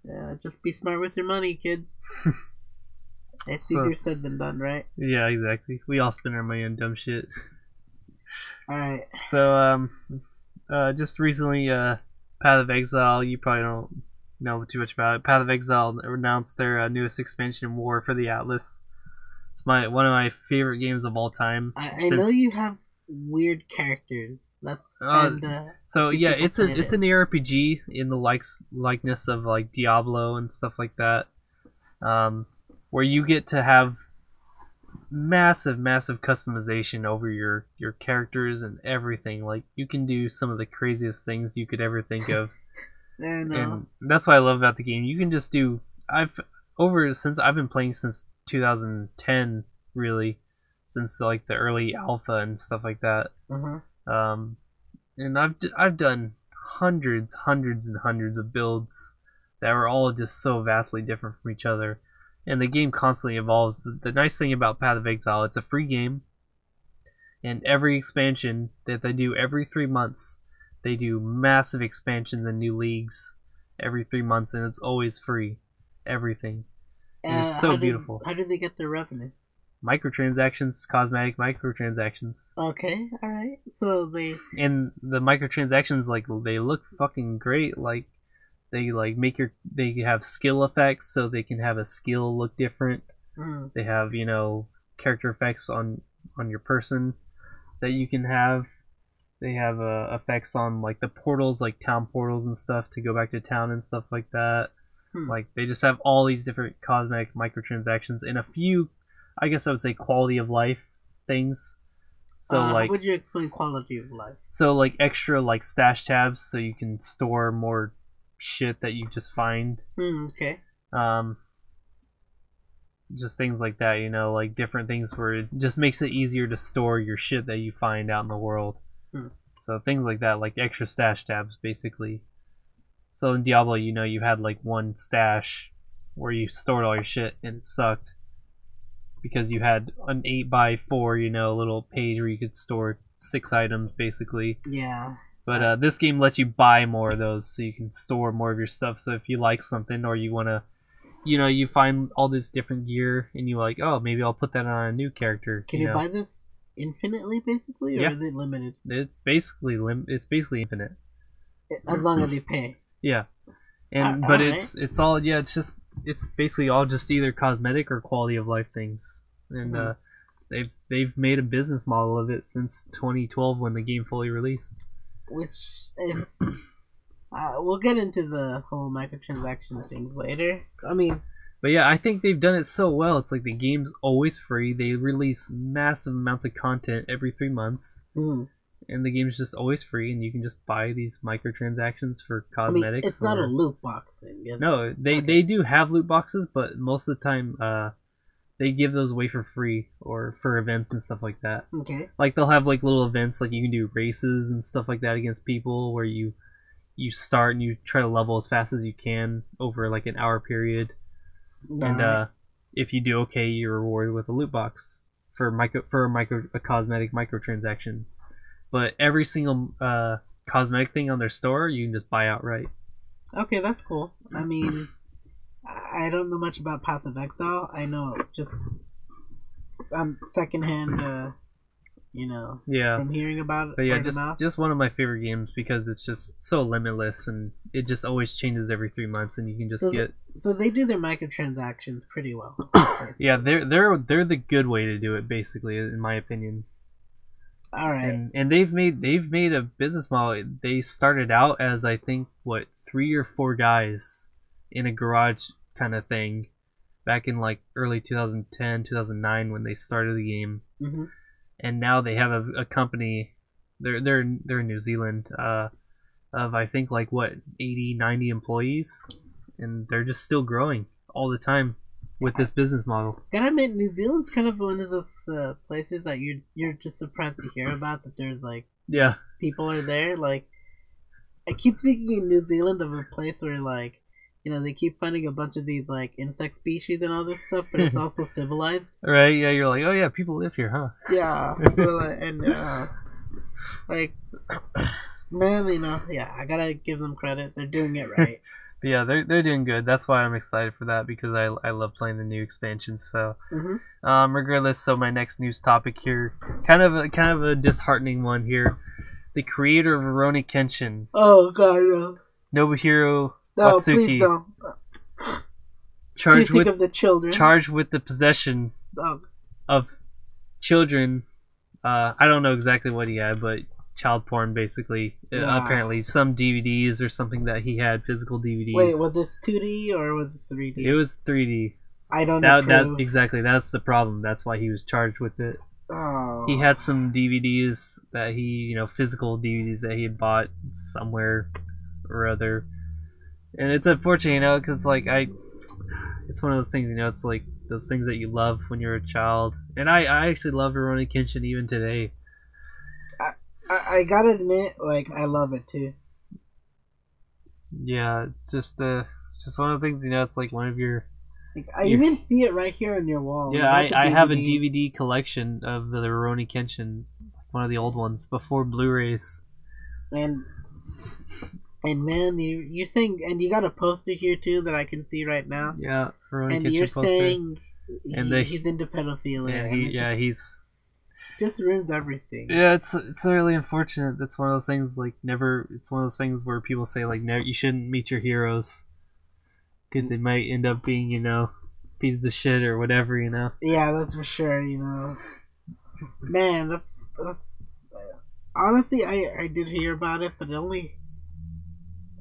Yeah, just be smart with your money, kids. It's easier said than done, right? Yeah, exactly. We all spend our money on dumb shit. Alright. So, just recently, Path of Exile, you probably don't know too much about it. Path of Exile announced their newest expansion, War for the Atlas. It's one of my favorite games of all time. I know you have weird characters. That's so yeah, it's an ARPG in the likeness of like Diablo and stuff like that, where you get to have massive customization over your characters and everything. Like you can do some of the craziest things you could ever think of. And that's what I love about the game. You can just do I've been playing since 2010, really, since like the early alpha and stuff like that. And I've done hundreds and hundreds of builds that were all just so vastly different from each other, and the game constantly evolves. The nice thing about Path of Exile, it's a free game, and every expansion that they do every 3 months, they do massive expansions and new leagues every 3 months, and it's always free, everything. And it's so beautiful. How do they get their revenue? Microtransactions, cosmetic microtransactions. Okay, alright. So and the microtransactions, like, they look fucking great. Like, they like they have skill effects, so they can have a skill look different. They have, you know, character effects on your person that you can have. They have effects on like the portals, like town portals and stuff, to go back to town and stuff like that. Like, they just have all these different cosmetic microtransactions and a few, I guess I would say, quality of life things. So like, how would you explain quality of life? So like extra like stash tabs, so you can store more shit that you just find. Okay. Just things like that, you know, like different things where it just makes it easier to store your shit that you find out in the world. So things like that, like extra stash tabs, basically. So in Diablo, you know, you had like one stash where you stored all your shit, and it sucked because you had an 8x4, you know, little page where you could store 6 items, basically. Yeah. But this game lets you buy more of those, so you can store more of your stuff. So if you like something, or you want to, you know, you find all this different gear, and you're like, oh, maybe I'll put that on a new character. Can you buy this infinitely, basically, or is it limited? It's basically infinite. As long as you pay. Yeah. And but it's all, yeah, it's basically all just either cosmetic or quality of life things. And they've made a business model of it since 2012 when the game fully released. Which, we'll get into the whole microtransaction things later. I mean, but yeah, I think they've done it so well. It's like the game's always free. They release massive amounts of content every 3 months, and the game's just always free, and you can just buy these microtransactions for I mean, cosmetics. it's not a loot box thing. No, they do have loot boxes, but most of the time, they give those away for free or for events and stuff like that. Okay. Like they'll have like little events, like you can do races and stuff like that against people where you start and you try to level as fast as you can over like an hour period, and if you do okay, you're rewarded with a loot box for a cosmetic microtransaction. But every single cosmetic thing on their store, you can just buy outright. Okay, that's cool. I mean, I don't know much about Passive Exile. I know just secondhand, from hearing about it. But yeah, just one of my favorite games because it's just so limitless and it just always changes every 3 months, and you can just get. So they do their microtransactions pretty well. Yeah, they're the good way to do it, basically, in my opinion. All right. And they've made a business model. They started out as, I think, 3 or 4 guys in a garage kind of thing back in like early 2010, 2009 when they started the game. Mm-hmm. And now they have a company. They're in New Zealand of, I think, like 80, 90 employees, and they're just still growing all the time with this business model. Gotta admit, New Zealand's kind of one of those places that you're just surprised to hear about, that there's like people are there. Like, I keep thinking in New Zealand of a place where like, they keep finding a bunch of these like insect species and all this stuff, but it's also civilized. Right? Yeah, you're like, oh yeah, people live here, huh? Yeah, like, man, I gotta give them credit. They're doing it right. But yeah, they're doing good. That's why I'm excited for that, because I love playing the new expansions. So, regardless, so my next news topic here, kind of a disheartening one here. The creator of Rurouni Kenshin. Oh God, no. Nobuhiro No, Watsuki. Please don't. Charged with the children. Charged with the possession of children. I don't know exactly what he had, but child porn, basically. Apparently, some DVDs or something that he had, physical DVDs. Wait, was this 2D or was this 3D? It was 3D. I don't know. Exactly, that's the problem. That's why he was charged with it. Oh. He had some DVDs that he, physical DVDs that he had bought somewhere or other. And it's unfortunate, because it's one of those things, it's like those things that you love when you're a child. And I actually love Rurouni Kenshin even today. I gotta admit, I love it too. Yeah, it's just one of the things, it's like one of your... I even see it right here on your wall. Yeah, I have a DVD collection of the Rurouni Kenshin, one of the old ones, before Blu-rays. And man, you're saying, and you got a poster here too that I can see right now. Yeah, Rurouni Kenshin you're poster. Saying he's into pedophilia. Yeah, he's just ruins everything. Yeah, it's really unfortunate. That's one of those things it's one of those things where people say never, you shouldn't meet your heroes because they might end up being pieces of shit or whatever. Yeah, that's for sure. Man, honestly, I did hear about it, but it only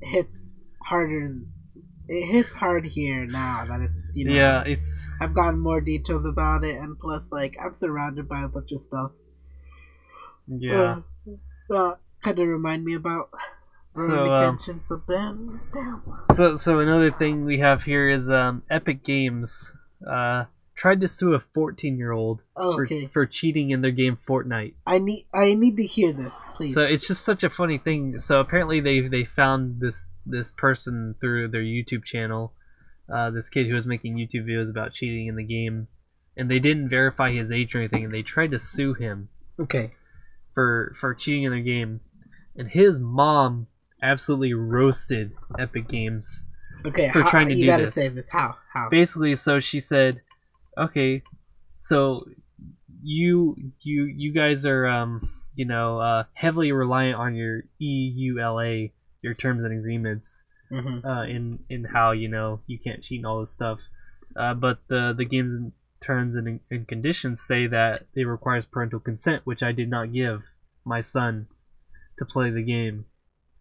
hits harder. It hits hard here now that it's yeah, I've gotten more details about it, and plus I'm surrounded by a bunch of stuff. Yeah, kind of remind me about so another thing we have here is Epic Games tried to sue a 14-year-old for cheating in their game Fortnite. I need to hear this, please. So it's just such a funny thing. So apparently they found this person through their YouTube channel, this kid who was making YouTube videos about cheating in the game, and they didn't verify his age or anything, and they tried to sue him. Okay. For cheating in their game, and his mom absolutely roasted Epic Games. Okay. For trying to do this. You gotta say this. How? Basically, so she said, okay, so you guys are heavily reliant on your EULA, your terms and agreements, in how you can't cheat and all this stuff, but the game's terms and conditions say that it requires parental consent, which I did not give my son to play the game.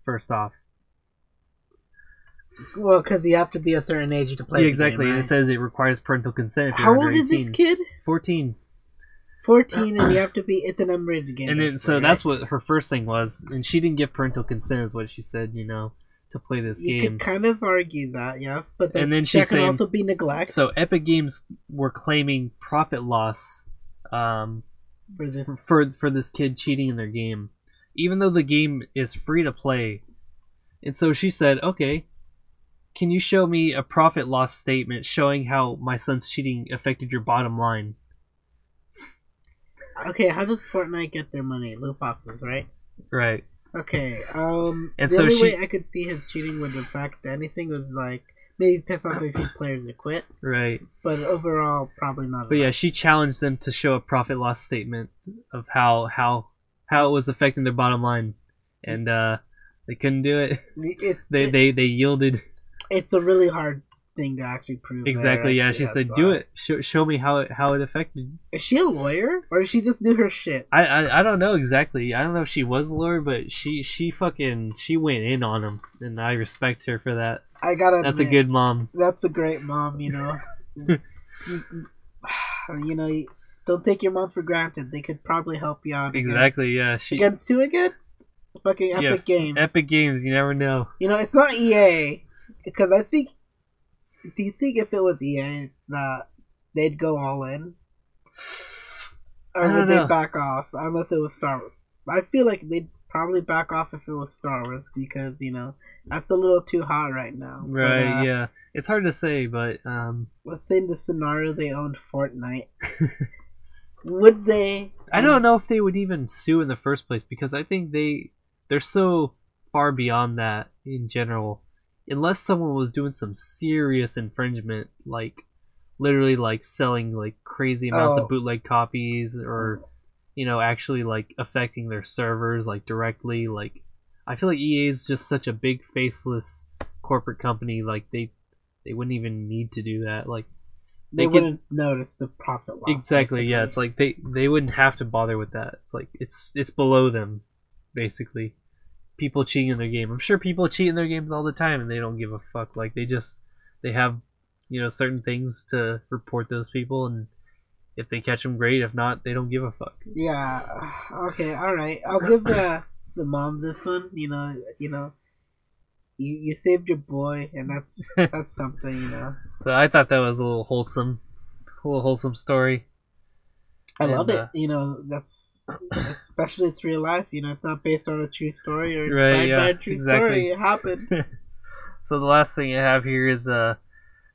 First off. Well, because you have to be a certain age to play. Yeah, exactly, the game, right? And it says it requires parental consent. If How you're old under is 18. this kid? 14. 14 and you have to be. It's an M-rated game. And then so right? that's what her first thing was, and she didn't give parental consent, is what she said. To play this game. You could kind of argue that, yes, but and then that can also be neglect. So Epic Games were claiming profit loss for this kid cheating in their game, even though the game is free to play. And so she said, "Okay, can you show me a profit loss statement showing how my son's cheating affected your bottom line?" Okay, how does Fortnite get their money? Loot boxes, right? Right. Okay, and the so only way I could see his cheating would affect anything was like maybe piss off a few players to quit. Right. But overall, probably not. But yeah, she challenged them to show a profit loss statement of how it was affecting their bottom line, and they couldn't do it. They yielded. It's a really hard thing to actually prove. Exactly. Yeah, she said, "Do it. Show me how it affected." Is she a lawyer, or does she just do her shit? I don't know exactly. I don't know if she was a lawyer, but she went in on him, and I respect her for that. I gotta. That's a good mom. That's a great mom. Don't take your mom for granted. They could probably help you out. Exactly. Against who again? Fucking Epic Games. Epic Games. You never know. It's not EA, because I think. Do you think if it was EA that they'd go all in, or would they back off unless it was Star Wars? I feel like they'd probably back off if it was Star Wars because that's a little too hot right now. Right? But, yeah, it's hard to say, but let's say in the scenario they owned Fortnite, would they? I don't know if they would even sue in the first place because I think they're so far beyond that in general. Unless someone was doing some serious infringement, like literally like selling like crazy amounts of bootleg copies, or actually like affecting their servers like directly. Like I feel like EA is just such a big faceless corporate company. Like they wouldn't even need to do that. Like they wouldn't notice the profit loss. Exactly. Basically. Yeah, it's like they wouldn't have to bother with that. It's like it's below them, basically. People cheating in their game. I'm sure people cheat in their games all the time and they don't give a fuck. Like they have certain things to report those people, and if they catch them, great. If not, they don't give a fuck. Yeah. Okay. All right. I'll give the mom this one. You saved your boy, and that's something. So I thought that was a little wholesome story. I love it. That's. Especially it's real life, it's not based on a true story or inspired by a true story. It happened. So the last thing I have here is the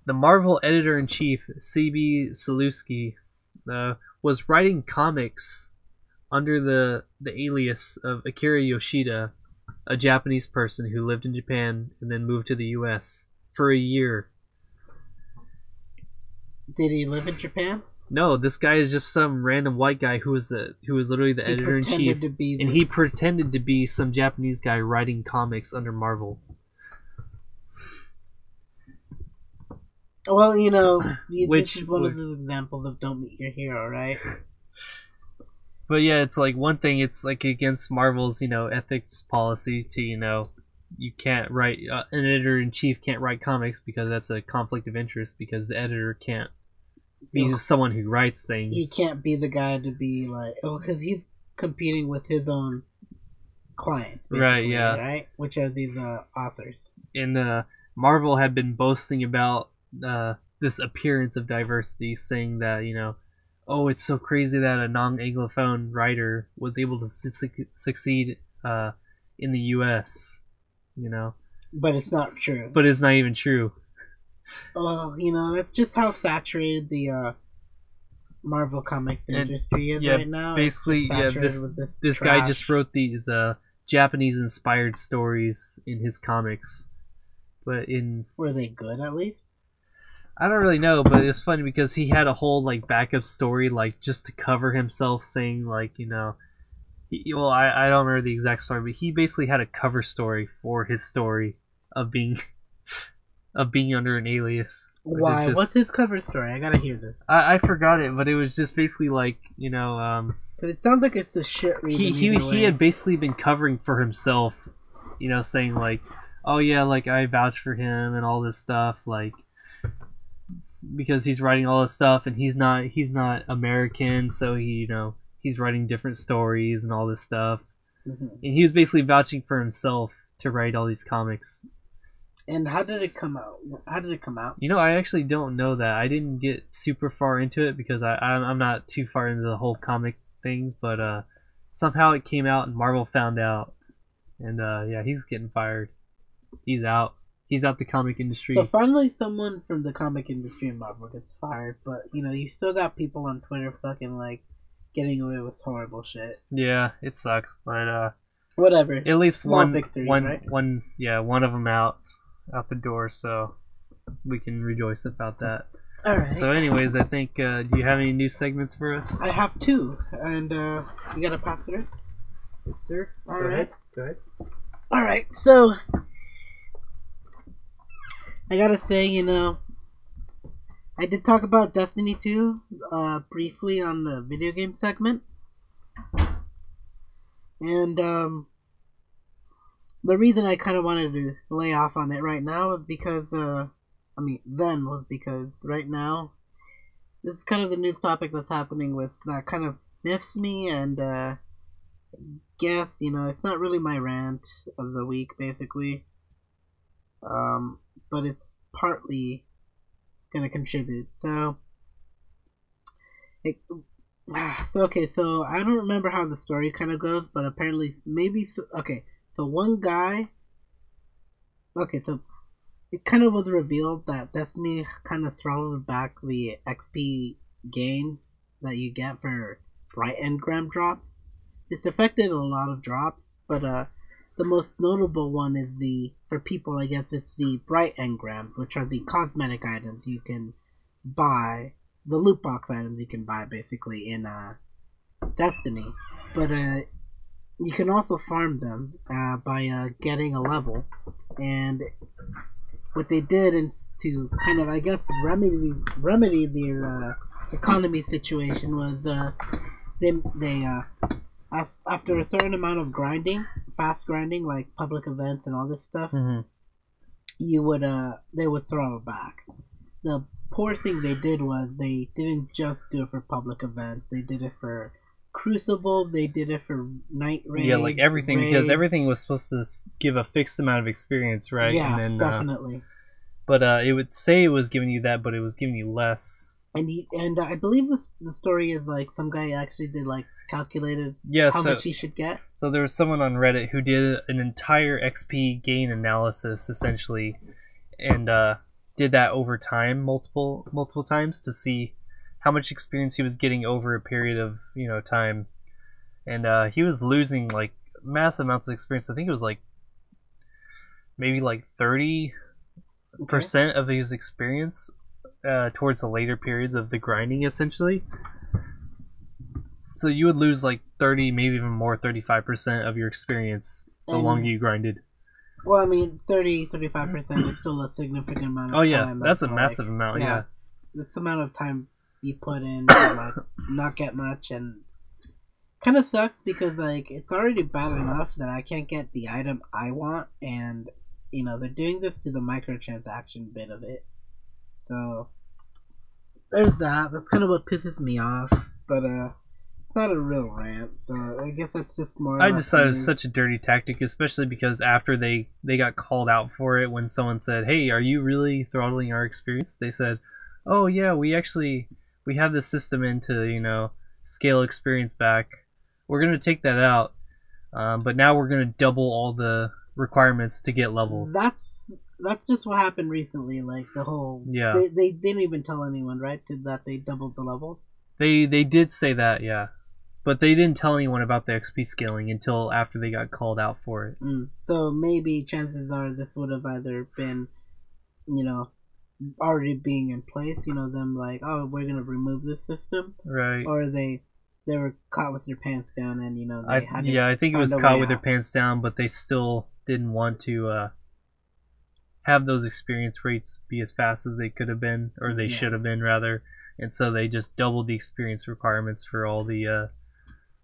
Marvel editor-in-chief CB Salusky was writing comics under the alias of Akira Yoshida, a Japanese person who lived in Japan and then moved to the US for a year. Did he live in Japan? No, this guy is just some random white guy who was literally the editor-in-chief, and he pretended to be some Japanese guy writing comics under Marvel. Well, this is one of those examples of don't meet your hero, right? But yeah, it's like one thing, it's like against Marvel's, ethics policy to, you can't write, an editor-in-chief can't write comics because that's a conflict of interest because the editor can't be someone who writes things. He can't be the guy to be like, because he's competing with his own clients, right? Yeah, right. Which are these authors. And Marvel had been boasting about this appearance of diversity, saying that it's so crazy that a non-Anglophone writer was able to succeed in the U.S. But it's not true. But it's not even true. Well, that's just how saturated the Marvel comics industry is right now. Basically, this guy just wrote these Japanese-inspired stories in his comics. But were they good at least? I don't really know, but it's funny because he had a whole like backup story, like just to cover himself, saying like I don't remember the exact story, but he basically had a cover story for his story of being under an alias. Why? What's his cover story? I gotta hear this. I forgot it, but it was just basically like Cause it sounds like it's a shit read. He had basically been covering for himself, saying like, oh yeah, like I vouch for him and all this stuff, like because he's writing all this stuff, and he's not American, so he's writing different stories and all this stuff. Mm-hmm. And he was basically vouching for himself to write all these comics. And how did it come out? I actually don't know that. I didn't get super far into it because I'm not too far into the whole comic things, but somehow it came out and Marvel found out, and yeah, he's getting fired. He's out. He's out the comic industry. So finally, someone from the comic industry in Marvel gets fired, but you still got people on Twitter fucking like getting away with horrible shit. Yeah, it sucks, but whatever. At least Small victories, right? one of them out the door, so we can rejoice about that. All right. So, anyways, I think do you have any new segments for us? I have two, and you gotta pass through. Yes, sir. All right. Go ahead. All right. So I gotta say, I did talk about Destiny 2 briefly on the video game segment. And the reason I kind of wanted to lay off on it right now was because, right now, this is kind of the news topic that's happening with that kind of miffs me, and guess, it's not really my rant of the week, basically. But it's partly gonna contribute. So I don't remember how the story kind of goes, but apparently so one guy. So it kind of was revealed that Destiny kind of throttled back the XP gains that you get for bright engram drops. This affected a lot of drops, but the most notable one is for people, I guess it's the bright engrams, which are the cosmetic items you can buy, the loot box items you can buy basically in Destiny. But you can also farm them by getting a level. And what they did is to kind of, I guess, remedy their economy situation was they after a certain amount of fast grinding, like public events and all this stuff, mm-hmm. They would throttle back. The poor thing they did was they didn't just do it for public events. They did it for crucibles. They did it for night raids. Yeah, like everything, because everything was supposed to give a fixed amount of experience, right? Yeah, and then, definitely. But it would say it was giving you that, but it was giving you less. And I believe the story is like some guy actually did like calculated how much he should get. So there was someone on Reddit who did an entire XP gain analysis essentially, and did that over time, multiple times, to see how much experience he was getting over a period of time, and he was losing like mass amounts of experience. I think it was like maybe like 30% of his experience towards the later periods of the grinding, essentially. So you would lose like 30, maybe even more, 35% of your experience the longer you grinded. Well, I mean, 35% is still a significant amount of time. Oh yeah, that's a massive amount, yeah. That's the amount of time you put in to like not get much, and kind of sucks because like it's already bad enough that I can't get the item I want, and they're doing this to the microtransaction bit of it. So there's that. That's kind of what pisses me off, but it's not a real rant, so I guess that's just more. I just thought it was such a dirty tactic, especially because after they got called out for it, when someone said, "Hey, are you really throttling our experience?" They said, "Oh yeah, we have this system in to scale experience back. We're gonna take that out, but now we're gonna double all the requirements to get levels." That's just what happened recently. Like the whole they didn't even tell anyone, right? That they doubled the levels. They did say that, yeah. But they didn't tell anyone about the XP scaling until after they got called out for it. So maybe chances are this would have either been, already being in place. Them like, oh, we're gonna remove this system, right? Or they were caught with their pants down, and I think it was caught with their pants down, but they still didn't want to have those experience rates be as fast as they could have been, or they should have been rather. And so they just doubled the experience requirements for all the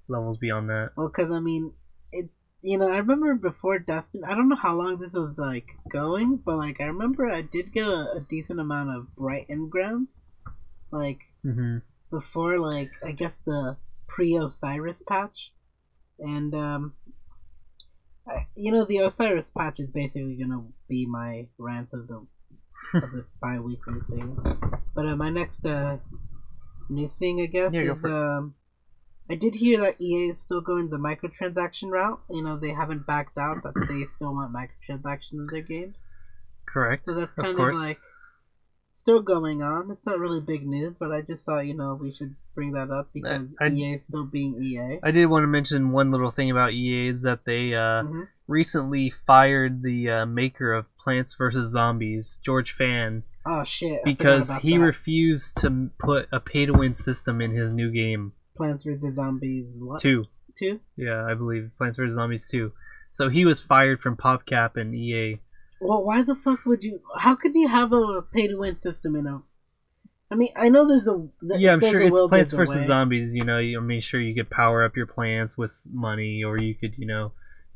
levels beyond that. Well, because I mean, I remember before Destiny. I don't know how long this was like going, but like I remember I did get a decent amount of bright engrams, like before, like I guess the pre-Osiris patch, and the Osiris patch is basically gonna be my rants of the bi-weekly thing. But my next news thing, I guess, is I did hear that EA is still going the microtransaction route. They haven't backed out, but they still want microtransactions in their games. Correct. So that's kind of like still going on. It's not really big news, but I just thought, we should bring that up because EA is still being EA. I did want to mention one little thing about EA is that they recently fired the maker of Plants vs. Zombies, George Fan. Oh, shit. Because he refused to put a pay-to-win system in his new game. Plants vs. Zombies what? 2. 2? Yeah, I believe. Plants vs. Zombies 2. So he was fired from PopCap and EA. Well, why the fuck would you... How could you have a pay-to-win system in a... I mean, I know there's a... Yeah, I'm sure it's Plants vs. Zombies, sure you could power up your plants with money, or you could,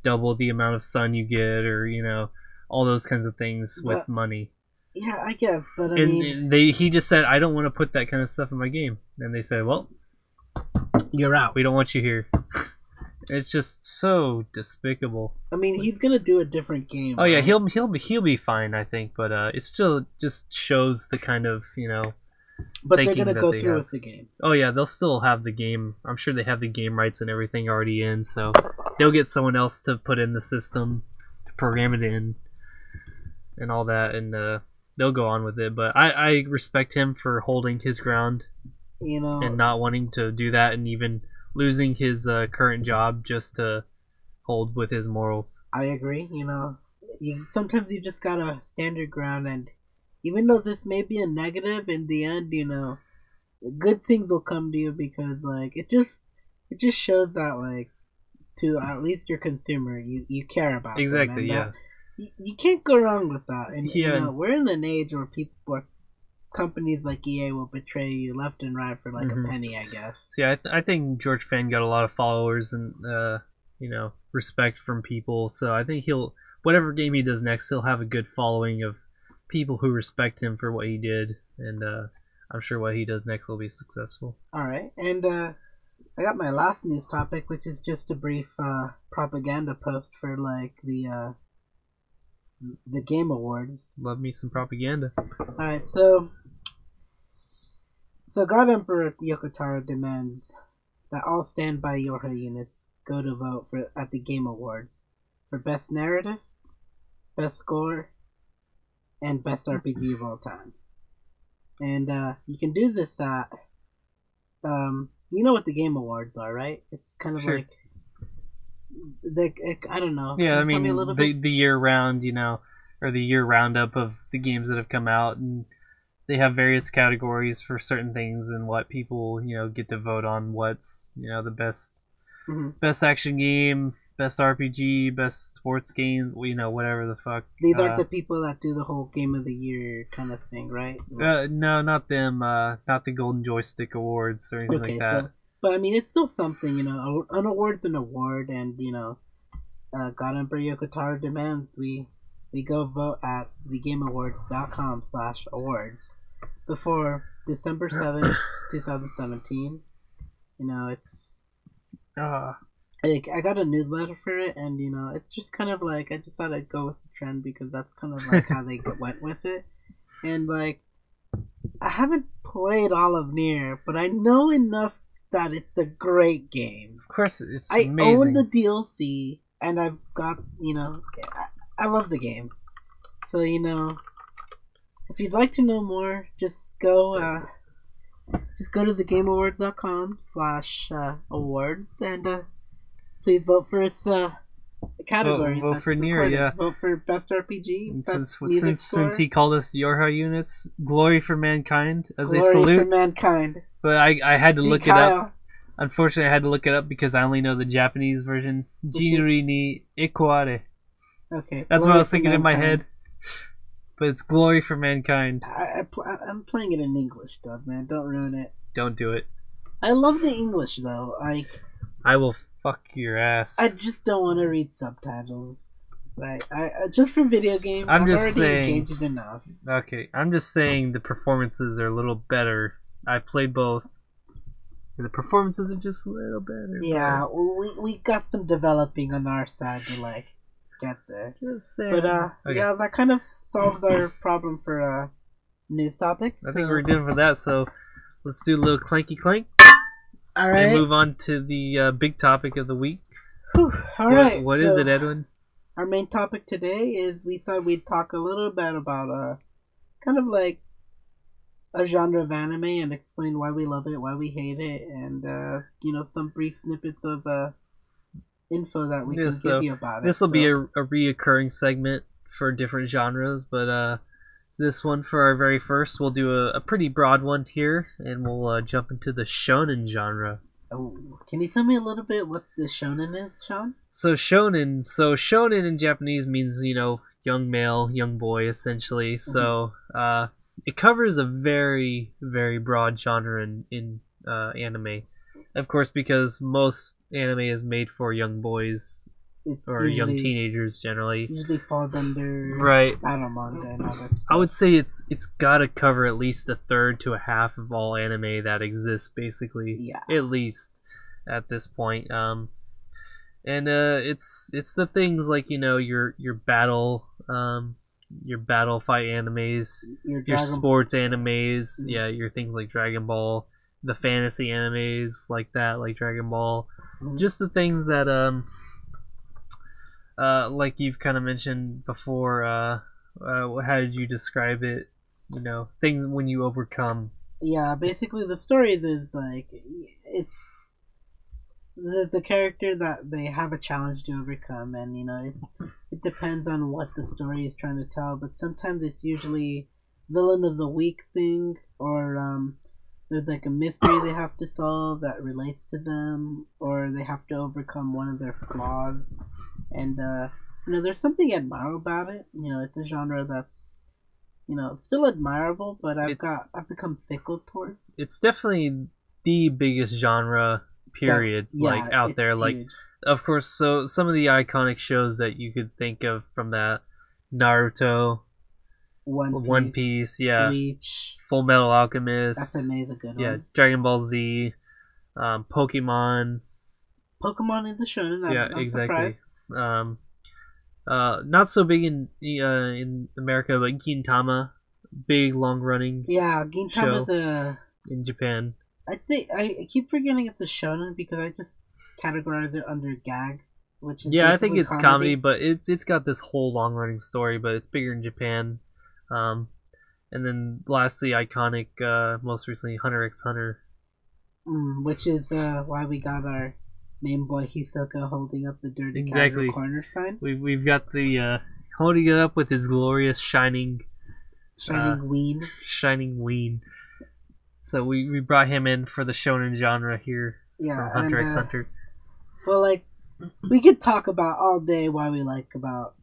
double the amount of sun you get, or, all those kinds of things with money. Yeah, I guess, but I mean... he just said, I don't want to put that kind of stuff in my game. And they said, well... You're out. We don't want you here. It's just so despicable. I mean, he's gonna do a different game. Oh yeah, he'll be fine, I think. But it still just shows the kind of But they're gonna go through with the game. Oh yeah, they'll still have the game. I'm sure they have the game rights and everything already in, so they'll get someone else to put in the system, to program it in, and all that, and they'll go on with it. But I respect him for holding his ground. And not wanting to do that, and even losing his current job just to hold with his morals. I agree. Sometimes you just gotta stand your ground, and even though this may be a negative, in the end, good things will come to you because, like, it just shows that, like, to at least your consumer, you care about exactly. Them, you can't go wrong with that. And we're in an age where companies like EA will betray you left and right for like a penny, I guess. See, I think George Fan got a lot of followers and respect from people. So I think whatever game he does next, he'll have a good following of people who respect him for what he did, and I'm sure what he does next will be successful. All right, and I got my last news topic, which is just a brief propaganda post for like the Game Awards. Love me some propaganda. Alright, so God Emperor Yokotaro demands that all standby Yorha units go to vote at the Game Awards for Best Narrative, Best Score, and Best RPG of all time. And you can do this at you know what the Game Awards are, right? It's kind of like I don't know. Yeah, I mean the year round, or the year roundup of the games that have come out, and they have various categories for certain things and what people get to vote on. What's the best action game, best RPG, best sports game, whatever the fuck. These aren't the people that do the whole Game of the Year kind of thing, right? No, not them. Not the Golden Joystick Awards or anything like that. But I mean, it's still something, an award's an award, and God Emperor Yokotaro demands we go vote at thegameawards.com/awards before December 7th, 2017. It's I got a newsletter for it, and it's just kind of like I just thought I'd go with the trend because that's kind of like how they went with it, and like I haven't played all of Nier, but I know enough that it's a great game. Of course, it's amazing. I own the DLC, and I've got, I love the game. So, if you'd like to know more, just go to thegameawards.com/awards, and please vote for its category. Vote for Nier, yeah. Vote for Best RPG, Best Music Score. Since he called us Yorha units, glory for mankind, as they salute. Glory for mankind. But I had to look it up. Unfortunately, I had to look it up because I only know the Japanese version. Jinri ni ikuare. Okay. That's what I was thinking in my head. But it's glory for mankind. I'm playing it in English, Doug, man. Don't ruin it. Don't do it. I love the English, though. I will Fuck your ass. I just don't want to read subtitles. Like, just for video games, I'm I've just already saying, engaged enough. Okay, I'm just saying the performances are a little better. I've played both. And the performances are just a little better. Yeah, we got some developing on our side to, like, get there. Just saying. But, Okay. yeah, that kind of solves our problem for, news topics. I think we're done for that, so let's do a little clanky clank. Alright. And move on to the big topic of the week. Alright. What is it, Edwin? Our main topic today is we thought we'd talk a little bit about kind of like a genre of anime and explain why we love it, why we hate it, and some brief snippets of info that we can give you about it. This will be a reoccurring segment for different genres, but this one for our very first, we'll do a pretty broad one here, and we'll jump into the shounen genre. Oh, can you tell me a little bit what the shounen is, Sean? So shounen in Japanese means, young male, young boy, essentially. Mm-hmm. So it covers a very, very broad genre in anime. Of course, because most anime is made for young boys or young teenagers generally. Usually falls under battle manga and all that stuff. I would say it's got to cover at least a third to a half of all anime that exists, basically. Yeah. At least at this point. And it's the things like your battle fight animes, your sports animes, your things like Dragon Ball, the fantasy animes like that, like Dragon Ball, just the things that like you've kind of mentioned before. How did you describe it? Things when you overcome. Yeah, basically the story is like there's a character that they have a challenge to overcome, and it depends on what the story is trying to tell, but sometimes it's usually villain of the week thing, or there's like a mystery they have to solve that relates to them, or they have to overcome one of their flaws, and there's something admirable about it. It's a genre that's still admirable, but I've become fickle towards. It's definitely the biggest genre period out there, huge. Like, of course, so some of the iconic shows that you could think of from that: Naruto, One Piece, Bleach, Full Metal Alchemist, FMA is a good one, Dragon Ball Z, Pokemon is a shonen. I'm exactly surprised. Not so big in America, but Gintama, big long running Gintama is in Japan. I think I keep forgetting it's a shonen because I just categorize it under gag, which is I think it's comedy, but it's got this whole long running story, but it's bigger in Japan. And then lastly, iconic, most recently, Hunter x Hunter, which is why we got our main boy Hisoka holding up the dirty casual corner sign. We've got the holding it up with his glorious shining ween. So we brought him in for the shonen genre here from Hunter x Hunter. Well, like, we could talk about all day why we like about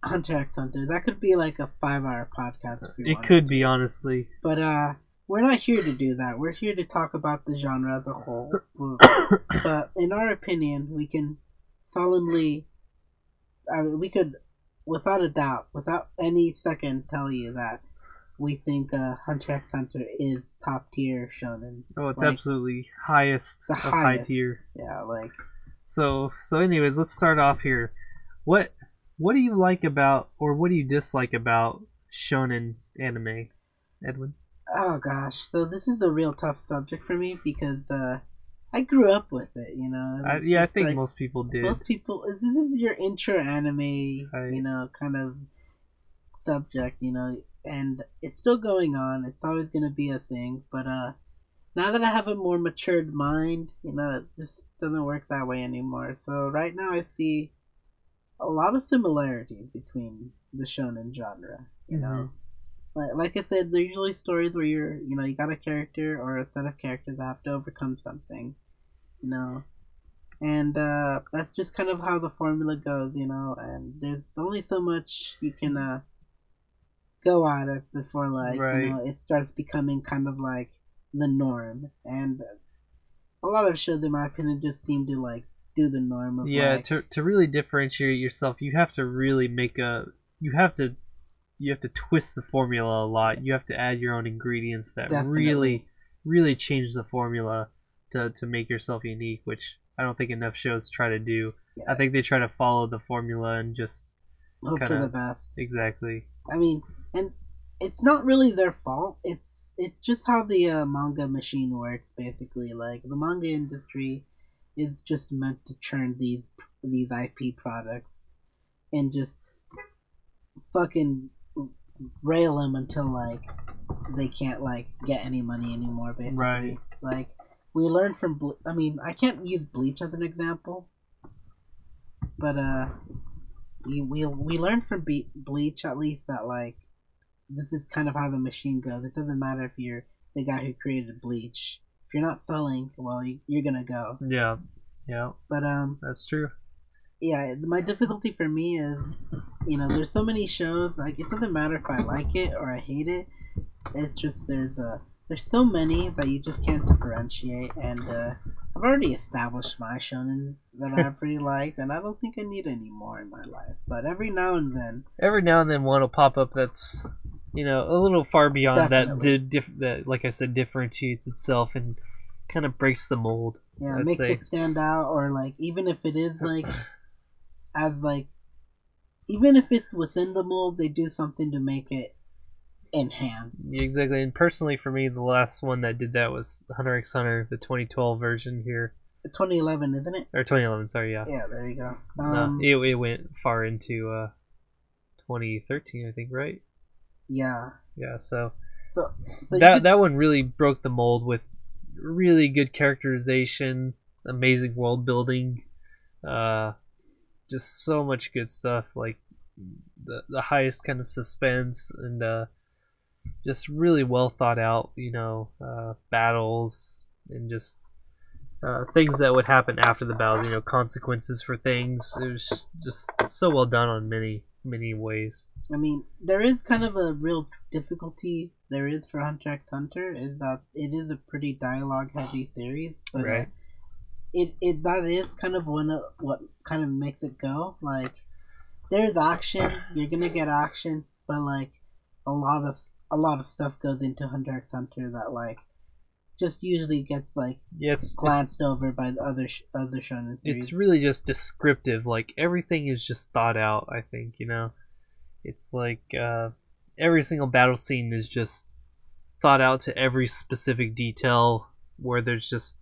Hunter x Hunter. That could be like a 5-hour podcast if we wanted. It could be, honestly. But we're not here to do that. We're here to talk about the genre as a whole. But in our opinion, we can solemnly, we could, without a doubt, without any second, tell you that we think Hunter x Hunter is top tier shonen. Oh, it's absolutely highest of high tier. Yeah, like. So anyways, let's start off here. What do you like about, or what do you dislike about shonen anime, Edwin? Oh gosh, so this is a real tough subject for me because I grew up with it, I think like, most people did. Most people, this is your intro anime, kind of subject, and it's still going on. It's always going to be a thing, but now that I have a more matured mind, it just doesn't work that way anymore. So right now I see a lot of similarities between the shonen genre, Like I said, they're usually stories where you got a character or a set of characters that have to overcome something, and that's just kind of how the formula goes, and there's only so much you can go at it before it starts becoming kind of like the norm, and a lot of shows in my opinion just seem to like do the norm of like, to really differentiate yourself, you have to really make a you have to twist the formula a lot. You have to add your own ingredients that Definitely. really change the formula to make yourself unique, which I don't think enough shows try to do. Yeah. I think they try to follow the formula and just hope for the best. Exactly. I mean, and it's not really their fault. It's just how the manga machine works. Basically, like the manga industry is just meant to churn these IP products and just fucking rail them until like they can't like get any money anymore. Basically, Right. Like we learned from. I mean, I can't use Bleach as an example, but we learned from Bleach at least that like this is kind of how the machine goes. It doesn't matter if you're the guy who created Bleach. If you're not selling, well, you're gonna go. Yeah. But that's true. Yeah, my difficulty for me is, there's so many shows. Like it doesn't matter if I like it or I hate it. It's just there's so many that you just can't differentiate. And I've already established my shonen that I pretty liked, and I don't think I need any more in my life. But every now and then one will pop up that's a little far beyond Definitely. that like I said, differentiates itself and kind of breaks the mold. Yeah, I'd makes say. it stand out, or like even if it is like even if it's within the mold, they do something to make it enhance. Yeah, exactly. And personally, for me, the last one that did that was Hunter x Hunter, the 2012 version here, 2011, isn't it? or 2011. Sorry, yeah. Yeah, there you go. No, it went far into 2013, I think, right? Yeah. Yeah. So So that one really broke the mold with really good characterization, amazing world building, just so much good stuff, like the highest kind of suspense and just really well thought out, battles and just things that would happen after the battles, consequences for things. It was just so well done on many ways. I mean, there is kind of a real difficulty there is for Hunter x Hunter is that it is a pretty dialogue heavy series, but Right. It that is kind of one of what kind of makes it go. Like there's action, you're gonna get action, but like a lot of stuff goes into Hunter x Hunter that like just usually gets like It's glanced over by the other shonen series. It's really just descriptive. Like everything is just thought out. I think it's like every single battle scene is just thought out to every specific detail, where there's just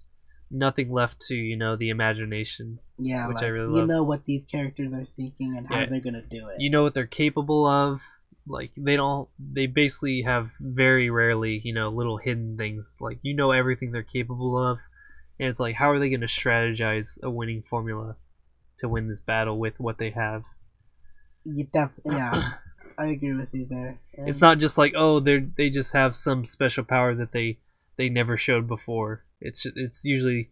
nothing left to the imagination. Yeah, which like, I really love. You know what these characters are thinking and how Yeah. they're gonna do it. You know what they're capable of. Like they basically have very rarely little hidden things. Like everything they're capable of, and it's like, how are they going to strategize a winning formula to win this battle with what they have? Yeah, I agree with you there. It's not just like, oh, they just have some special power that they never showed before. It's usually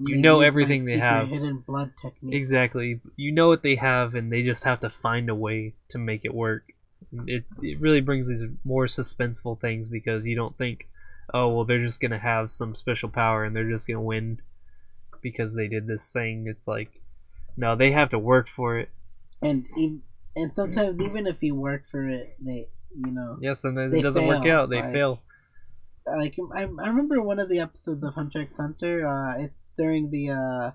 everything they have. Hidden blood technique. Exactly. You know what they have, and they just have to find a way to make it work. It really brings these more suspenseful things, because you don't think, oh, well, they're just gonna have some special power and they're just gonna win because they did this thing. It's like, no, they have to work for it. And sometimes even if you work for it, Yeah, sometimes they it doesn't work fail, out. They fail. Like I remember one of the episodes of Hunter x Hunter. It's during the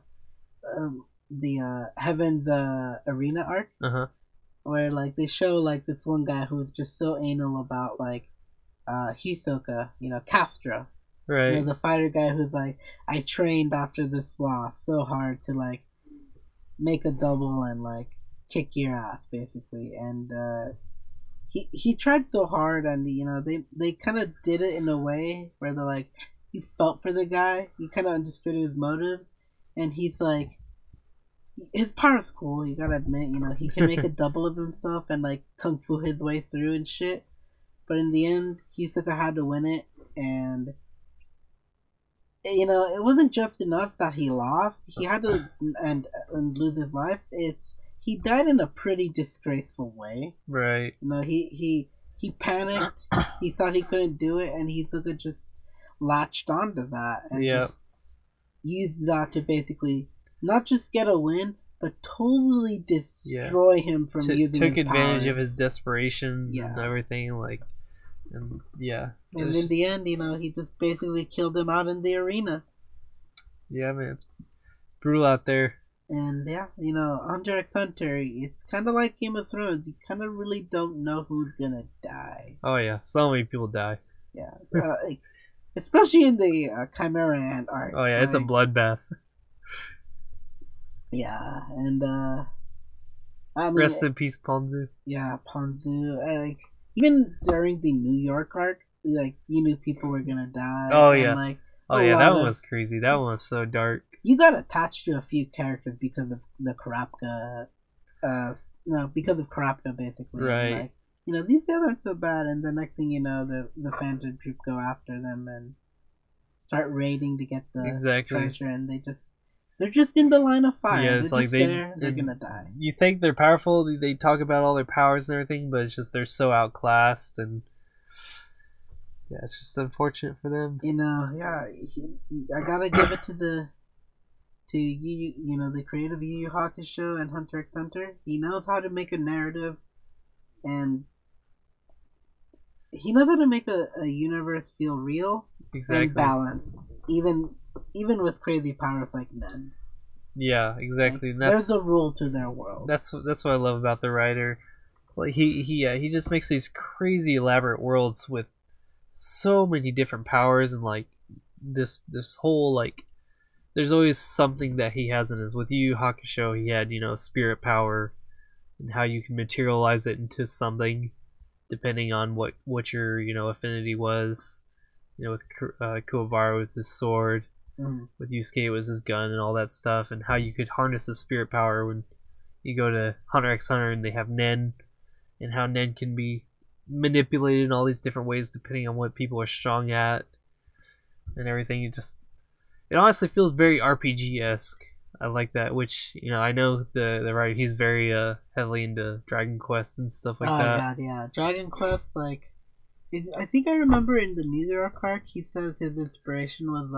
Heaven's Arena arc. Where like they show like this one guy who's just so anal about like Hisoka, Castro. Right. The fighter guy who's like, I trained after this loss so hard to like make a double and like kick your ass basically, and he tried so hard, and they kind of did it in a way where they're like, you felt for the guy, you kind of understood his motives, and he's like, his power's cool, you gotta admit, he can make a double of himself and like kung fu his way through and shit, but in the end Hisoka had to win it, and it wasn't just enough that he lost, he had to and lose his life. He died in a pretty disgraceful way. Right. He panicked, he thought he couldn't do it, and Hisoka just latched onto that and just used that to basically not just get a win, but totally destroy him from using took his advantage powers. of his desperation and everything, like, and And in the end, he just basically killed him out in the arena. Yeah, man, it's brutal out there. And Hunter x Hunter, it's kind of like Game of Thrones. You kind of really don't know who's gonna die. Oh yeah, so many people die. Yeah, especially in the Chimera Ant arc. Oh yeah, it's a bloodbath. Yeah, and I mean, rest in peace, Ponzu. Yeah, Ponzu. Even during the New York arc, you knew people were gonna die. Oh yeah, that one was crazy. That one was so dark. You got attached to a few characters because of the Karapka. Because of Karapka, basically. Right. And, these guys aren't so bad, and the next thing you know, the Phantom Troop go after them and start raiding to get the treasure, and they're just in the line of fire. Yeah, it's they're gonna die. You think they're powerful? They talk about all their powers and everything, but it's just they're so outclassed, and yeah, it's just unfortunate for them. I gotta give it to the creator of Yu Yu Hakusho and Hunter x Hunter. He knows how to make a narrative, and he knows how to make a universe feel real and balanced, even with crazy powers like Nen. Yeah, exactly. There's a rule to their world. That's what I love about the writer. Like he just makes these crazy elaborate worlds with so many different powers, and like this whole like there's always something that he has in his. With Yu Yu Hakusho, he had spirit power, and how you can materialize it into something depending on what your affinity was. With Kuwabara was his sword. With Yusuke it was his gun and all that stuff, and how you could harness the spirit power when you go to Hunter x Hunter and they have Nen, and how Nen can be manipulated in all these different ways depending on what people are strong at and everything. It honestly feels very RPG-esque. I like that, which I know the writer, he's very heavily into Dragon Quest and stuff like that. Oh god, yeah, Dragon Quest. I think I remember in the New York arc, he says his inspiration was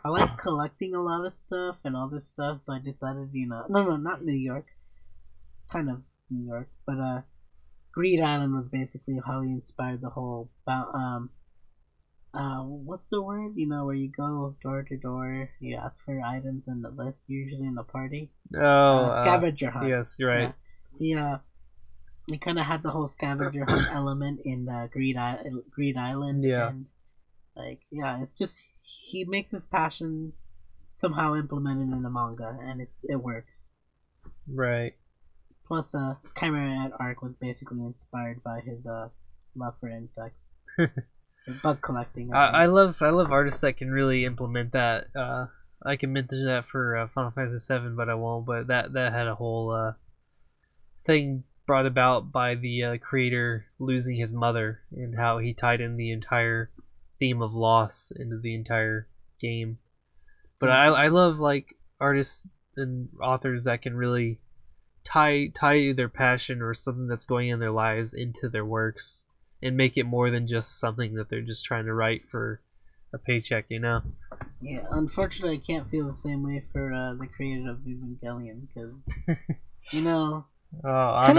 I like collecting a lot of stuff and all this stuff, so I decided, no, not New York, kind of New York, but Greed Island was basically how he inspired the whole what's the word? Where you go door to door, you ask for items in the list, usually in the party. Scavenger hunt. Yes, you're right. Yeah. He kind of had the whole scavenger hunt element in Greed Island. Yeah. And, it's just he makes his passion somehow implemented in the manga, and it works. Right. Plus, Chimera Ant arc was basically inspired by his love for insects. Bug collecting. I love artists that can really implement that. I can mention that for Final Fantasy VII, but I won't. But that had a whole thing brought about by the creator losing his mother, and how he tied in the entire theme of loss into the entire game. But I love artists and authors that can really tie their passion or something that's going on in their lives into their works, and make it more than just something that they're just trying to write for a paycheck, Yeah, unfortunately, I can't feel the same way for the creator of Evangelion, because, kind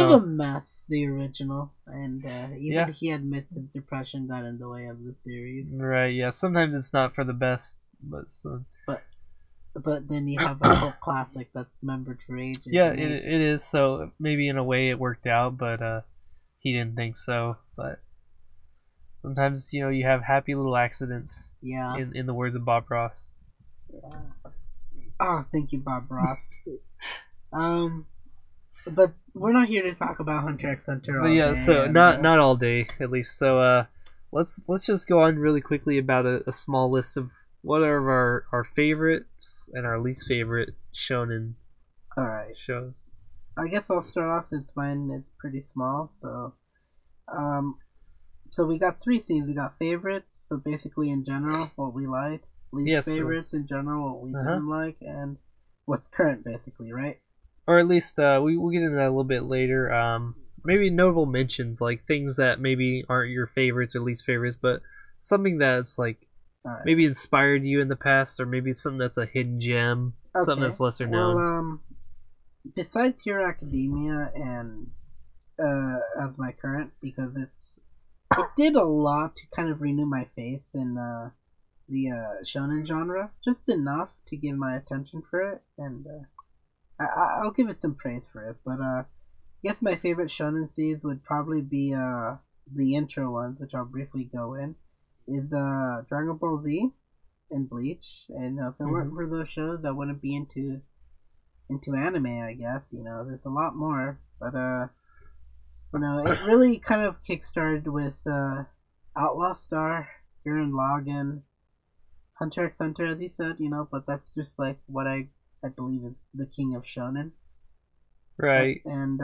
of a mess, the original, and he admits his depression got in the way of the series. Right, yeah, sometimes it's not for the best, but then you have a whole classic that's remembered for ages. Yeah, it is, so maybe in a way it worked out, but he didn't think so, but sometimes, you have happy little accidents. Yeah. In the words of Bob Ross. Yeah. Oh, thank you, Bob Ross. But we're not here to talk about Hunter x Hunter all day. So not all day, at least. So let's just go on really quickly about a small list of what are our favorites and our least favorite shonen shows. I guess I'll start off since mine is pretty small. So we got three things. We got favorites, so basically in general what we like. Least favorites in general what we didn't like, and what's current basically, right? Or at least we'll get into that a little bit later. Maybe notable mentions, like things that maybe aren't your favorites or least favorites, but something that's All right. maybe inspired you in the past, or maybe something that's a hidden gem, something that's lesser known. Well, besides Hero Academia and as my current, because it did a lot to kind of renew my faith in the shonen genre, just enough to give my attention for it, and I'll give it some praise for it. But I guess my favorite shonen series would probably be the intro ones, which I'll briefly go in. Is Dragon Ball Z and Bleach, and if it weren't for those shows, I wouldn't be into anime. I guess there's a lot more, but it really kind of kickstarted with Outlaw Star, Gurren Lagann, Hunter x Hunter, as you said, but that's just like what I believe is the king of shonen. Right. And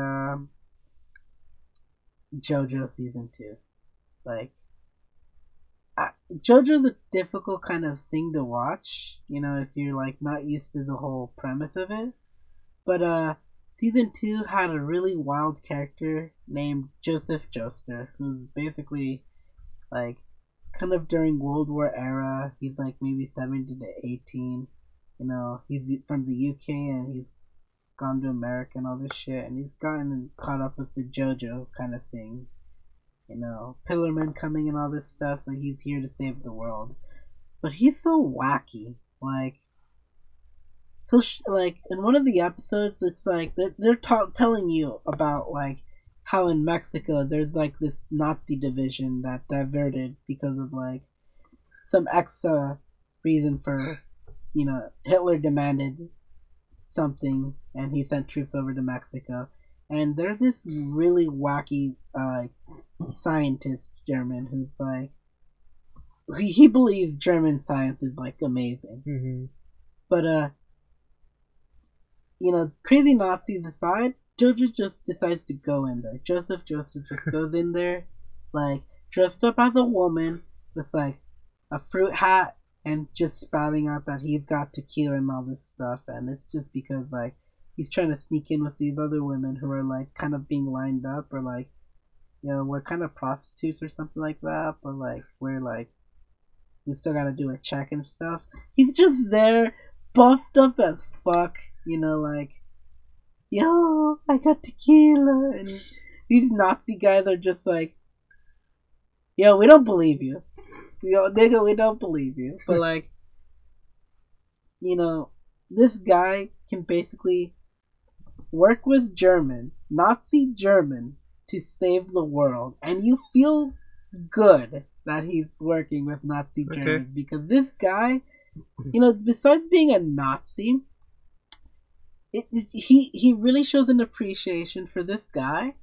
JoJo season 2. Like, JoJo's a difficult kind of thing to watch, if you're like not used to the whole premise of it. But season 2 had a really wild character named Joseph Joestar, who's basically like kind of during World War era. He's like maybe 17 to 18. He's from the UK and he's gone to America and all this shit, and he's gotten caught up with the JoJo kind of thing. Pillarman coming and all this stuff, so he's here to save the world. But he's so wacky. Like, he'll like in one of the episodes, it's like they're telling you about like how in Mexico there's like this Nazi division that diverted because of like some extra reason for Hitler demanded something and he sent troops over to Mexico. And there's this really wacky scientist German who's like he believes German science is like amazing. Mm-hmm. But crazy Nazis aside, Jojo just decides to go in there. Joseph Joestar just goes in there, like dressed up as a woman with like a fruit hat and just spouting out that he's got tequila and all this stuff, and it's just because like he's trying to sneak in with these other women who are like kind of being lined up, or like we're kind of prostitutes or something like that, but like we're like we still gotta do a check and stuff. He's just there, buffed up as fuck, like, yo, I got tequila, and these Nazi guys are just like, yo, we don't believe you. Yo, nigga, we don't believe you. But like, this guy can basically work with Nazi German, to save the world, and you feel good that he's working with Nazi Germans, because this guy, besides being a Nazi, he really shows an appreciation for this guy,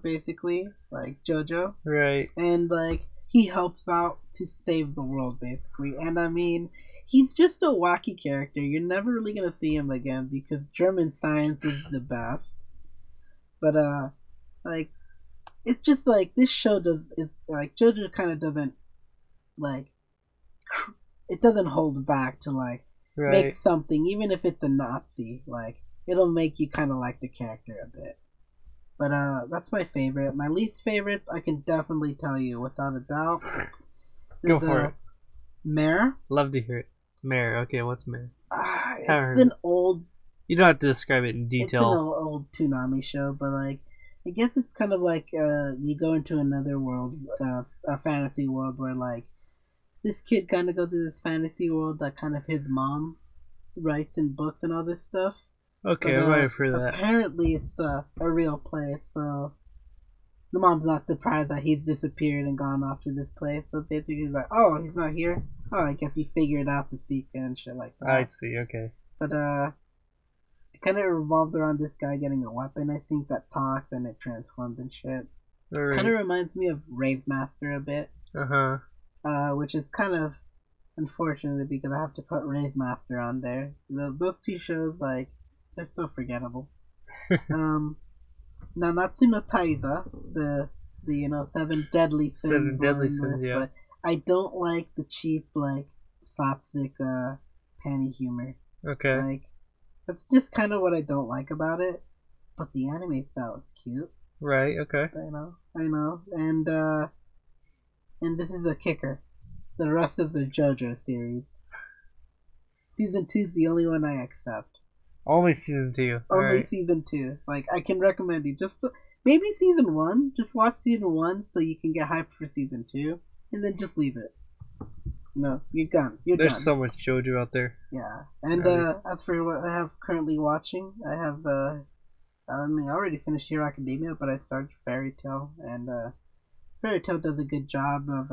basically, like JoJo. Right. And like he helps out to save the world, basically. And I mean, he's just a wacky character. You're never really gonna see him again because German science is the best. But like, it's just like this show it's like JoJo kind of doesn't like it doesn't hold back to like make something, even if it's a Nazi. Like, it'll make you kind of like the character a bit. But that's my favorite. My least favorite, I can definitely tell you without a doubt. Go for it. Mare. Love to hear it. Mare. Okay, what's Mare? It's an old. You don't have to describe it in detail. It's an old Toonami show, but like, I guess it's kind of like you go into another world, a fantasy world where like this kid kind of goes to this fantasy world that kind of his mom writes in books and all this stuff. Okay, I might have heard that. Apparently, it's a real place, so the mom's not surprised that he's disappeared and gone off to this place. So basically, he's like, "Oh, he's not here. Oh, I guess he figured out the secret and shit like that." I see. Okay. But it kind of revolves around this guy getting a weapon, I think, that talks and it transforms and shit. Right. Kind of reminds me of Rave Master a bit. Which is kind of unfortunate because I have to put Rave Master on there. Those two shows, like, they're so forgettable. Nanatsu no Taiza, the 7 deadly sins. 7 deadly sins, yeah. But I don't like the cheap, like, slapstick panty humor. Okay. Like, that's just kind of what I don't like about it. But the anime style is cute. Right, okay. I know. And this is a kicker. the rest of the JoJo series. Season 2 is the only one I accept. Only season 2. Only season 2. Like, I can recommend you maybe season 1. Just watch season 1 so you can get hyped for season 2, and then just leave it. No, you're done. There's so much JoJo out there. Yeah, and as for what I have currently watching, I have I already finished Hero Academia, but I started Fairy Tail, and Fairy Tail does a good job of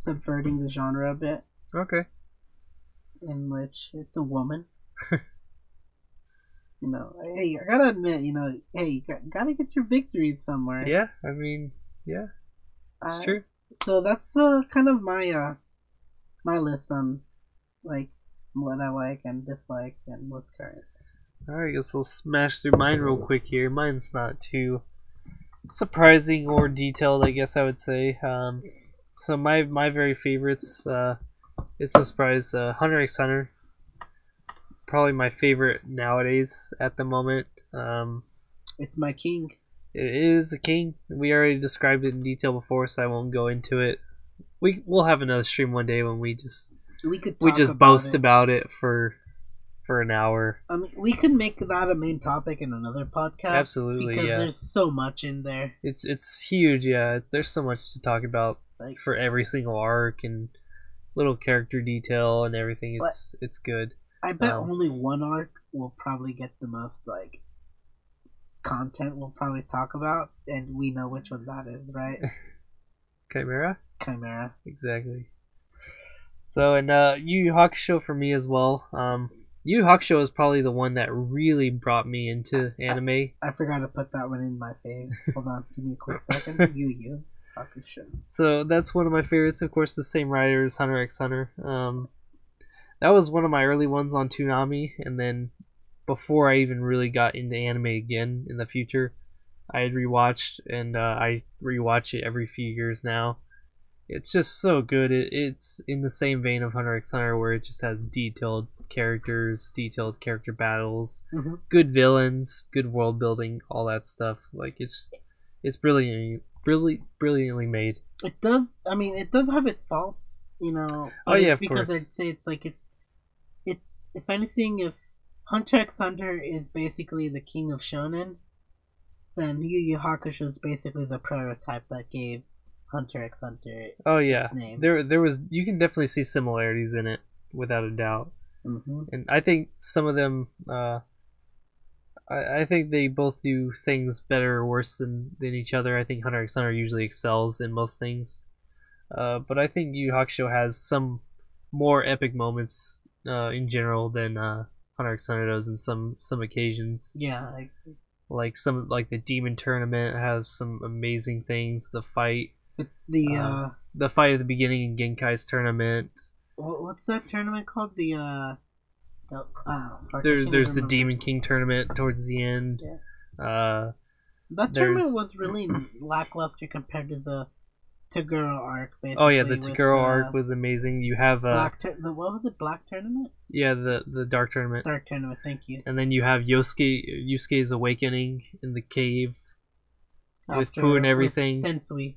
subverting the genre a bit. Okay. In which it's a woman. Hey, I gotta admit, hey, you gotta get your victories somewhere. Yeah, I mean, yeah, it's true. So that's kind of my my list on like what I like and dislike and what's current. Alright, guess I'll smash through mine real quick here. Mine's not too surprising or detailed, I guess I would say. So my very favorites, it's no surprise, Hunter x Hunter. Probably my favorite nowadays at the moment. It's my king. It is a king. We already described it in detail before, so I won't go into it. We'll have another stream one day when we just boast about it for an hour. I mean, we could make that a main topic in another podcast. Absolutely, because yeah. There's so much in there. It's huge, yeah. There's so much to talk about for every single arc and little character detail and everything. It's good. I bet only one arc will probably get the most content we'll probably talk about, and we know which one that is, right? Chimera? Chimera. Exactly. So, and Yu Yu Hakusho for me as well. Yu Yu Hakusho is probably the one that really brought me into anime. I forgot to put that one in my fave. Hold on, give me a quick second. Yu Yu Hakusho. So that's one of my favorites. Of course, the same writer as Hunter x Hunter. That was one of my early ones on Toonami, and then before I even really got into anime again in the future, I had rewatched, and I rewatch it every few years now. It's just so good. It's in the same vein of Hunter x Hunter, where it just has detailed characters, detailed character battles, good villains, good world building, all that stuff. Like it's brilliantly made. It does. I mean, it does have its faults, Oh yeah, of because course. I'd say it's like if anything, if Hunter x Hunter is basically the king of shonen, then Yu Yu Hakusho is basically the prototype that gave Hunter x Hunter its name. There was, you can definitely see similarities in it without a doubt. And I think some of them, I think they both do things better or worse than each other. I think Hunter x Hunter usually excels in most things, but I think Yu Yu Hakusho has some more epic moments in general than Hunter x Hunter does in some occasions. Yeah, like the demon tournament has some amazing things. The fight, the fight at the beginning in Genkai's tournament. What's that tournament called? There's the Demon King tournament towards the end. Yeah. That tournament was really lackluster compared to the Taguro arc. Basically, oh yeah, the Taguro arc was amazing. You have what was it? Black tournament? Yeah, the Dark tournament. Dark tournament. Thank you. And then you have Yusuke's awakening in the cave with Pooh and everything. With Sensui.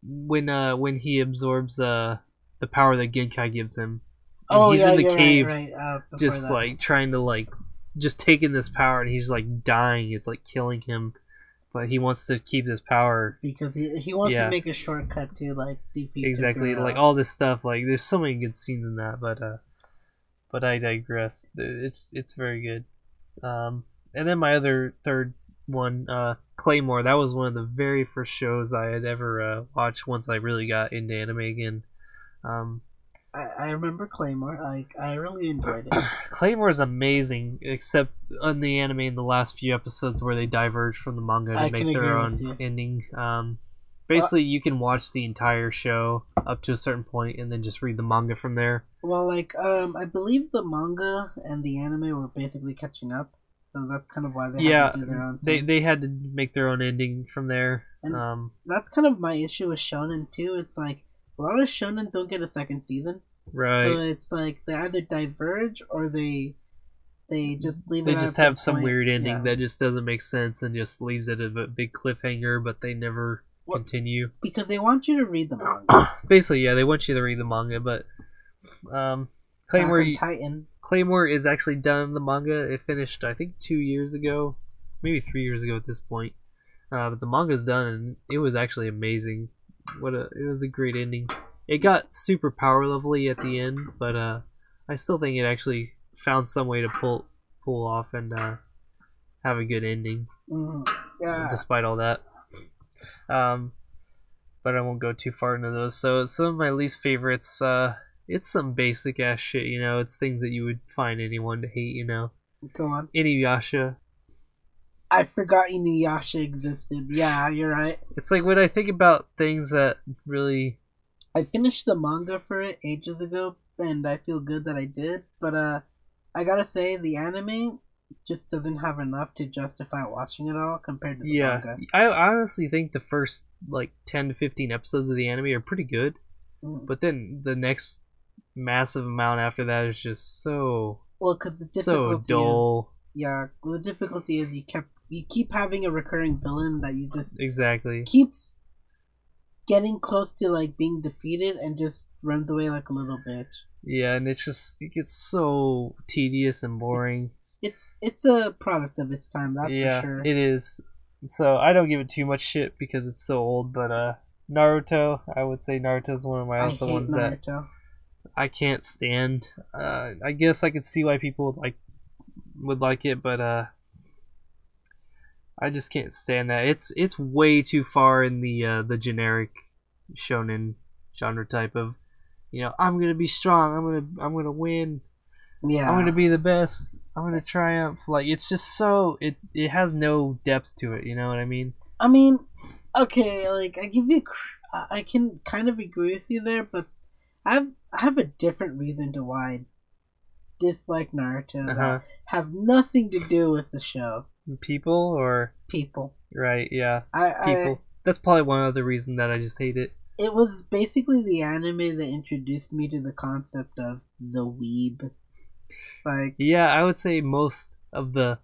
When he absorbs the power that Genkai gives him. And he's in the cave, right. just trying to just taking this power, and he's dying. It's killing him, but he wants to keep this power because he wants to make a shortcut to defeat. Exactly, Taguro. All this stuff. There's so many good scenes in that, but I digress. It's very good. And then my other third one, Claymore. That was one of the very first shows I had ever watched once I really got into anime again. I remember Claymore. I really enjoyed it. Claymore is amazing, except on the anime in the last few episodes where they diverge from the manga to make their own ending. Basically, you can watch the entire show up to a certain point and then just read the manga from there. Well, I believe the manga and the anime were basically catching up, so that's kind of why they had to do their own thing. They had to make their own ending from there. And that's kind of my issue with shonen too. It's a lot of shonen don't get a second season. Right. So it's they either diverge or they just leave it. They just have some weird ending that just doesn't make sense and just leaves it at a big cliffhanger, but they never continue. Because they want you to read the manga. Basically, yeah, they want you to read the manga, but Claymore is actually done the manga. It finished, I think, 2 years ago, maybe 3 years ago at this point. But the manga's done, and it was actually amazing. It was a great ending. It got super power levelly at the end, but I still think it actually found some way to pull off and have a good ending. Yeah. Despite all that. But I won't go too far into those. So some of my least favorites, it's some basic ass shit, you know. It's things that you would find anyone to hate, you know. Go on. Inuyasha. I forgot Inuyasha existed. Yeah, you're right. It's like when I think about things that really... I finished the manga for it ages ago, and I feel good that I did. But I gotta say, the anime just doesn't have enough to justify watching it all compared to the manga. I honestly think the first like 10 to 15 episodes of the anime are pretty good, but then the next massive amount after that is just so so dull. The difficulty is you keep having a recurring villain that you just exactly keeps getting close to like being defeated and just runs away like a little bitch. Yeah, and it gets so tedious and boring. It's a product of its time, that's for sure. It is. So I don't give it too much shit because it's so old, but Naruto, I would say Naruto's one of my also ones Naruto. That I can't stand. I guess I could see why people would like it, but I just can't stand that. It's way too far in the generic shounen genre type of, you know, I'm gonna be strong, I'm gonna win. Yeah. I'm gonna be the best. I'm gonna triumph. Like, it's just so it has no depth to it. You know what I mean? I mean, okay, like I can kind of agree with you there, but I have a different reason to why I dislike Naruto that have nothing to do with the show. People. Right? Yeah. People. That's probably one other reason that I just hate it. It was basically the anime that introduced me to the concept of the weeb. Yeah, I would say most of the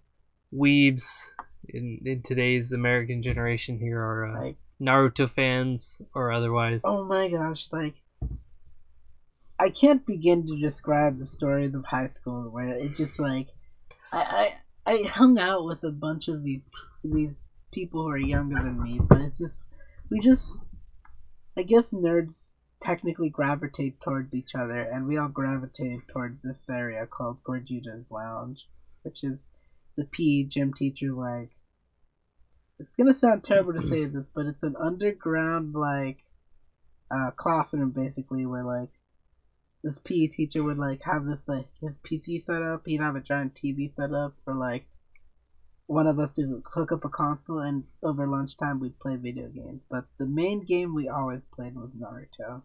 weebs in today's American generation here are Naruto fans or otherwise. Oh my gosh, I can't begin to describe the stories of high school where it's just I hung out with a bunch of these people who are younger than me, but it's just I guess nerds technically gravitate towards each other, and we all gravitated towards this area called Gorduta's Lounge, which is the PE gym teacher it's gonna sound terrible to say this, but it's an underground classroom basically where this PE teacher would have this his PC set up. He'd have a giant TV set up for one of us to hook up a console, and over lunchtime we'd play video games. But the main game we always played was Naruto.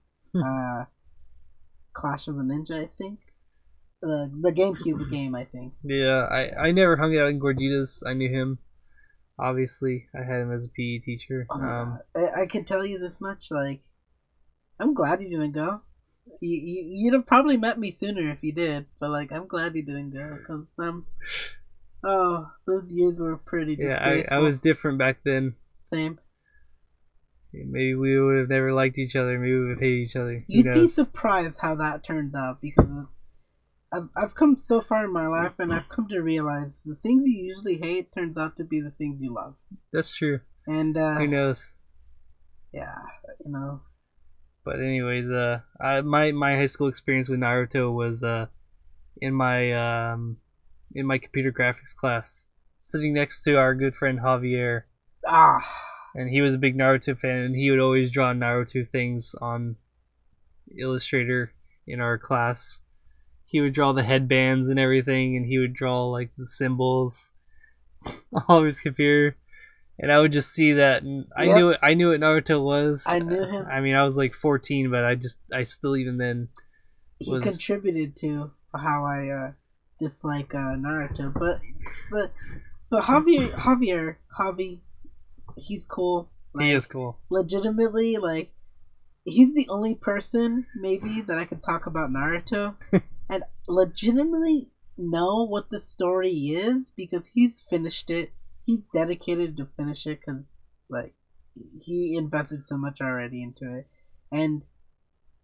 Clash of the Ninja, I think. The GameCube game, I think. Yeah, I never hung out in Gordita's. I knew him. Obviously, I had him as a PE teacher. I can tell you this much, I'm glad you didn't go. You'd have probably met me sooner if you did, but I'm glad you didn't go, because those years were pretty disgraceful. Yeah, I was different back then. Same. Maybe we would have never liked each other. Maybe we would have hated each other. You'd be surprised how that turned out, because I've come so far in my life, and I've come to realize the things you usually hate turns out to be the things you love. That's true. And who knows? Yeah, you know. But anyways, my high school experience with Naruto was in my computer graphics class, sitting next to our good friend Javier. And he was a big Naruto fan, and he would always draw Naruto things on Illustrator in our class. He would draw the headbands and everything, and he would draw the symbols all over his computer. And I would just see that, and I knew what Naruto was. I knew him. I mean, I was 14, but I still even then he contributed to how I dislike Naruto. But Javi, he's cool. He is cool. Legitimately, he's the only person maybe that I can talk about Naruto and legitimately know what the story is, because he's finished it. He's dedicated to finish it, because he invested so much already into it, and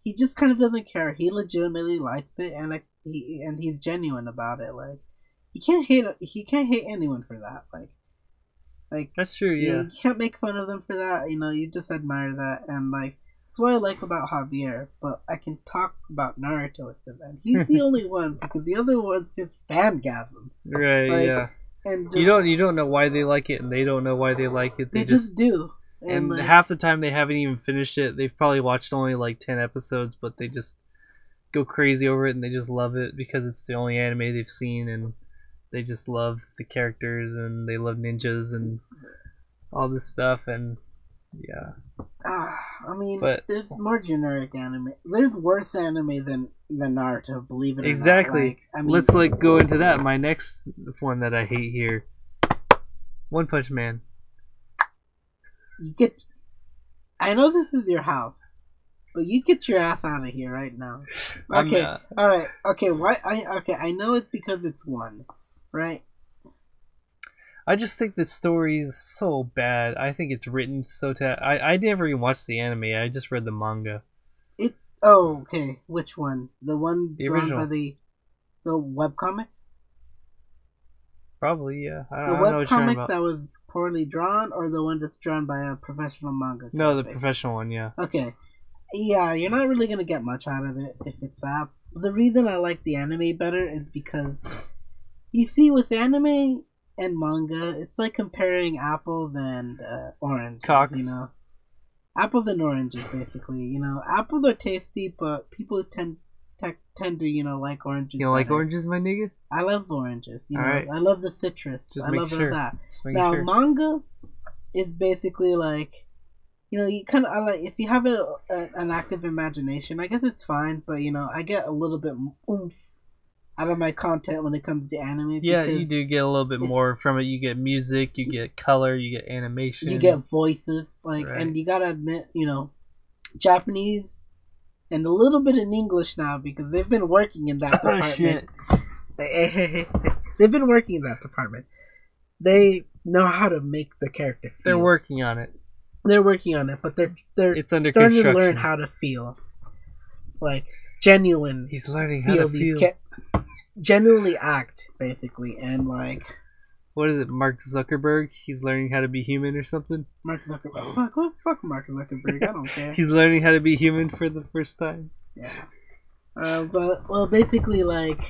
he just kind of doesn't care. He legitimately likes it, and like he's genuine about it. Like he can't hate anyone for that. Like That's true. Yeah. you can't make fun of them for that. You know, you just admire that, and like that's what I like about Javier. But I can talk about Naruto with him, and he's the only one because the other ones just fangasm. Right. Like, yeah. And just, You don't know why they like it, and they don't know why they like it. they just do. And like, half the time they haven't even finished it. They've probably watched only like 10 episodes, but they just go crazy over it and they just love it because it's the only anime they've seen, and they just love the characters and they love ninjas and all this stuff. And yeah. I mean, But there's more generic anime. There's worse anime than Naruto, believe it or exactly. not. Like, I mean, Let's like go into that. My next one that I hate here, One Punch Man. you get. I know this is your house, but you get your ass out of here right now. Okay, all right. Okay, why? I know it's because it's one, right? I just think the story is so bad. I think it's written so I never even watched the anime. I just read the manga. Oh, okay. Which one? The one The drawn original. by the webcomic? Probably, yeah. I The don't know what you're talking webcomic about. that was poorly drawn, or the one that's drawn by a professional manga? No, the professional one, yeah. Okay. Yeah, you're not really gonna get much out of it if it's that. The reason I like the anime better is because you see, with anime and manga, it's like comparing apples and oranges. Cocks. You know, apples and oranges, basically. You know, apples are tasty, but people tend to like oranges. You don't like better. oranges, my nigga? I love oranges. You know, Alright. I love the citrus. Just I make love sure. all that. Just make Now, sure. manga is basically like, you know, you kind of like, if you have an active imagination, I guess it's fine. But you know, I get a little bit oomph out of my content when it comes to anime. Yeah, you do get a little bit more from it. You get music, you get color, you get animation. You get voices, like, Right. and you gotta admit, you know, Japanese and a little bit in English now because they've been working in that department. Shit. They've been working in that department. They know how to make the character feel. They're working on it. They're working on it, but they're It's under starting construction. to learn how to feel, like genuine. He's learning how to feel. Genuinely act, basically, and like What is it, Mark Zuckerberg? He's learning how to be human or something? Mark Zuckerberg. Fuck Mark Zuckerberg. I don't care. He's learning how to be human for the first time. Yeah. But basically, like,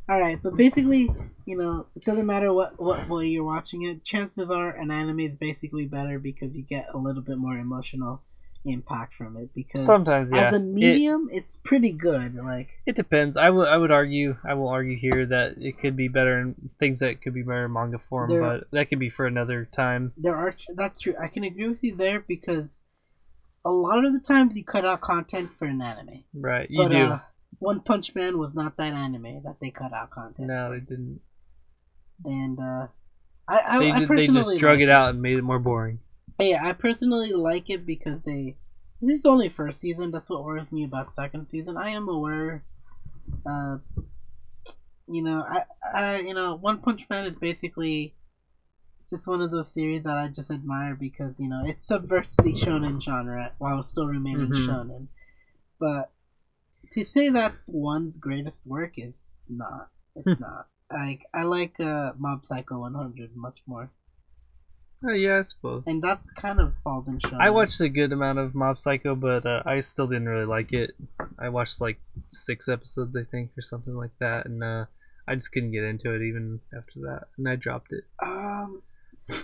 all right. But basically, you know, it doesn't matter what way you're watching it. Chances are, an anime is basically better because you get a little bit more emotional impact from it. Because Sometimes, yeah. as a medium, it's pretty good. Like, It depends. I will argue here that it could be better in things that could be better in manga form, but that could be for another time. that's true. I can agree with you there because a lot of the times you cut out content for an anime. Right, you do. One Punch Man was not that anime that they cut out content. No, they didn't. And They just drug it out and made it more boring. Yeah, I personally like it because this is only first season. That's what worries me about second season. I am aware, you know, One Punch Man is basically just one of those series that I just admire because, you know, it subverts the shounen genre while still remaining shounen. But to say that's one's greatest work is not. It's not. Like, I like Mob Psycho 100 much more. Oh, yeah, I suppose. And that kind of falls in shonen. I watched a good amount of Mob Psycho, but I still didn't really like it. I watched like 6 episodes, I think, or something like that, and I just couldn't get into it even after that, and I dropped it. I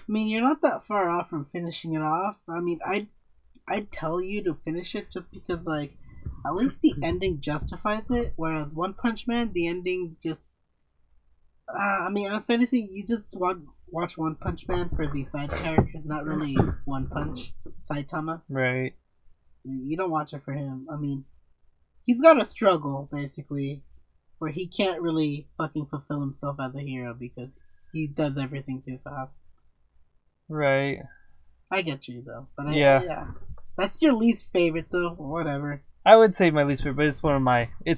mean, you're not that far off from finishing it off. I mean, I'd tell you to finish it just because, like, at least the ending justifies it, whereas One Punch Man, the ending just... I mean, on fantasy, you just watch One Punch Man for the side characters, not really One Punch, Saitama. Right. You don't watch it for him. I mean, he's got a struggle, basically, where he can't really fucking fulfill himself as a hero because he does everything too fast. Right. I get you, though. But yeah. That's your least favorite, though. Whatever. I would say my least favorite, but it's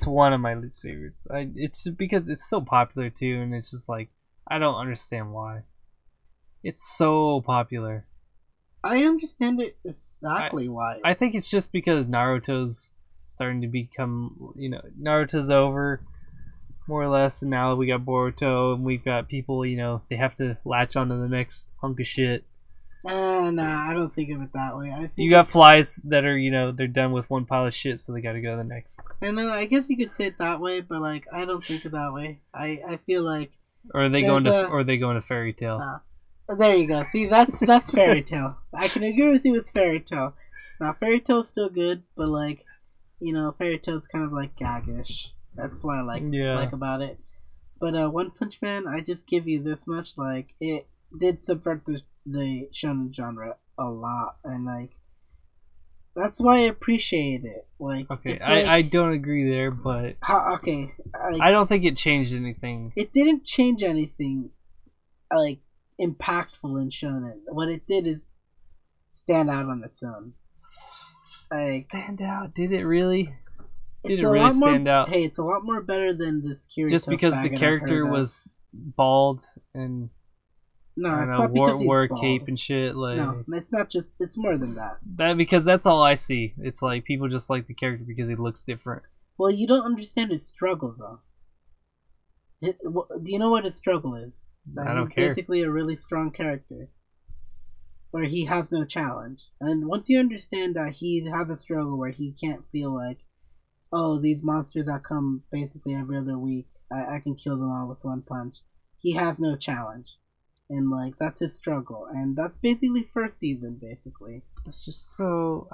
one of my least favorites. It's because it's so popular too, and it's just like I don't understand why. It's so popular. I understand it exactly why. I think it's just because Naruto's starting to become, Naruto's over, more or less, and now we got Boruto, and we've got people, they have to latch onto the next hunk of shit. Nah, I don't think of it that way. I think you got flies that are, they're done with one pile of shit, so they gotta go to the next. I know, I guess you could say it that way, but like, I don't think it that way. I feel like. Or are they going to Fairy Tail? There you go. See, that's Fairy Tail. I can agree with you with Fairy Tail. Now, Fairy Tail's still good, but like, Fairy Tail's kind of like gaggish. That's what I like about it. But One Punch Man, I just give you this much: like, it did subvert the shonen genre a lot, and like, that's why I appreciate it. Like, okay, I don't agree there, but I don't think it changed anything. It didn't change anything, like, impactful in shonen. What it did is stand out on its own. Like, stand out? Did it really? Did it really stand out? Hey, it's a lot more better than this Kirito. Just because the character was bald and wore a cape and shit. Like, no, it's not just. It's more than that. Because that's all I see. It's like people just like the character because he looks different. Well, you don't understand his struggle, though. Do you know what his struggle is? I don't care. Basically, a really strong character, where he has no challenge. And once you understand that he has a struggle where he can't feel like, oh, these monsters that come basically every other week, I can kill them all with one punch. He has no challenge. And, like, that's his struggle. And that's basically first season, basically. That's just so...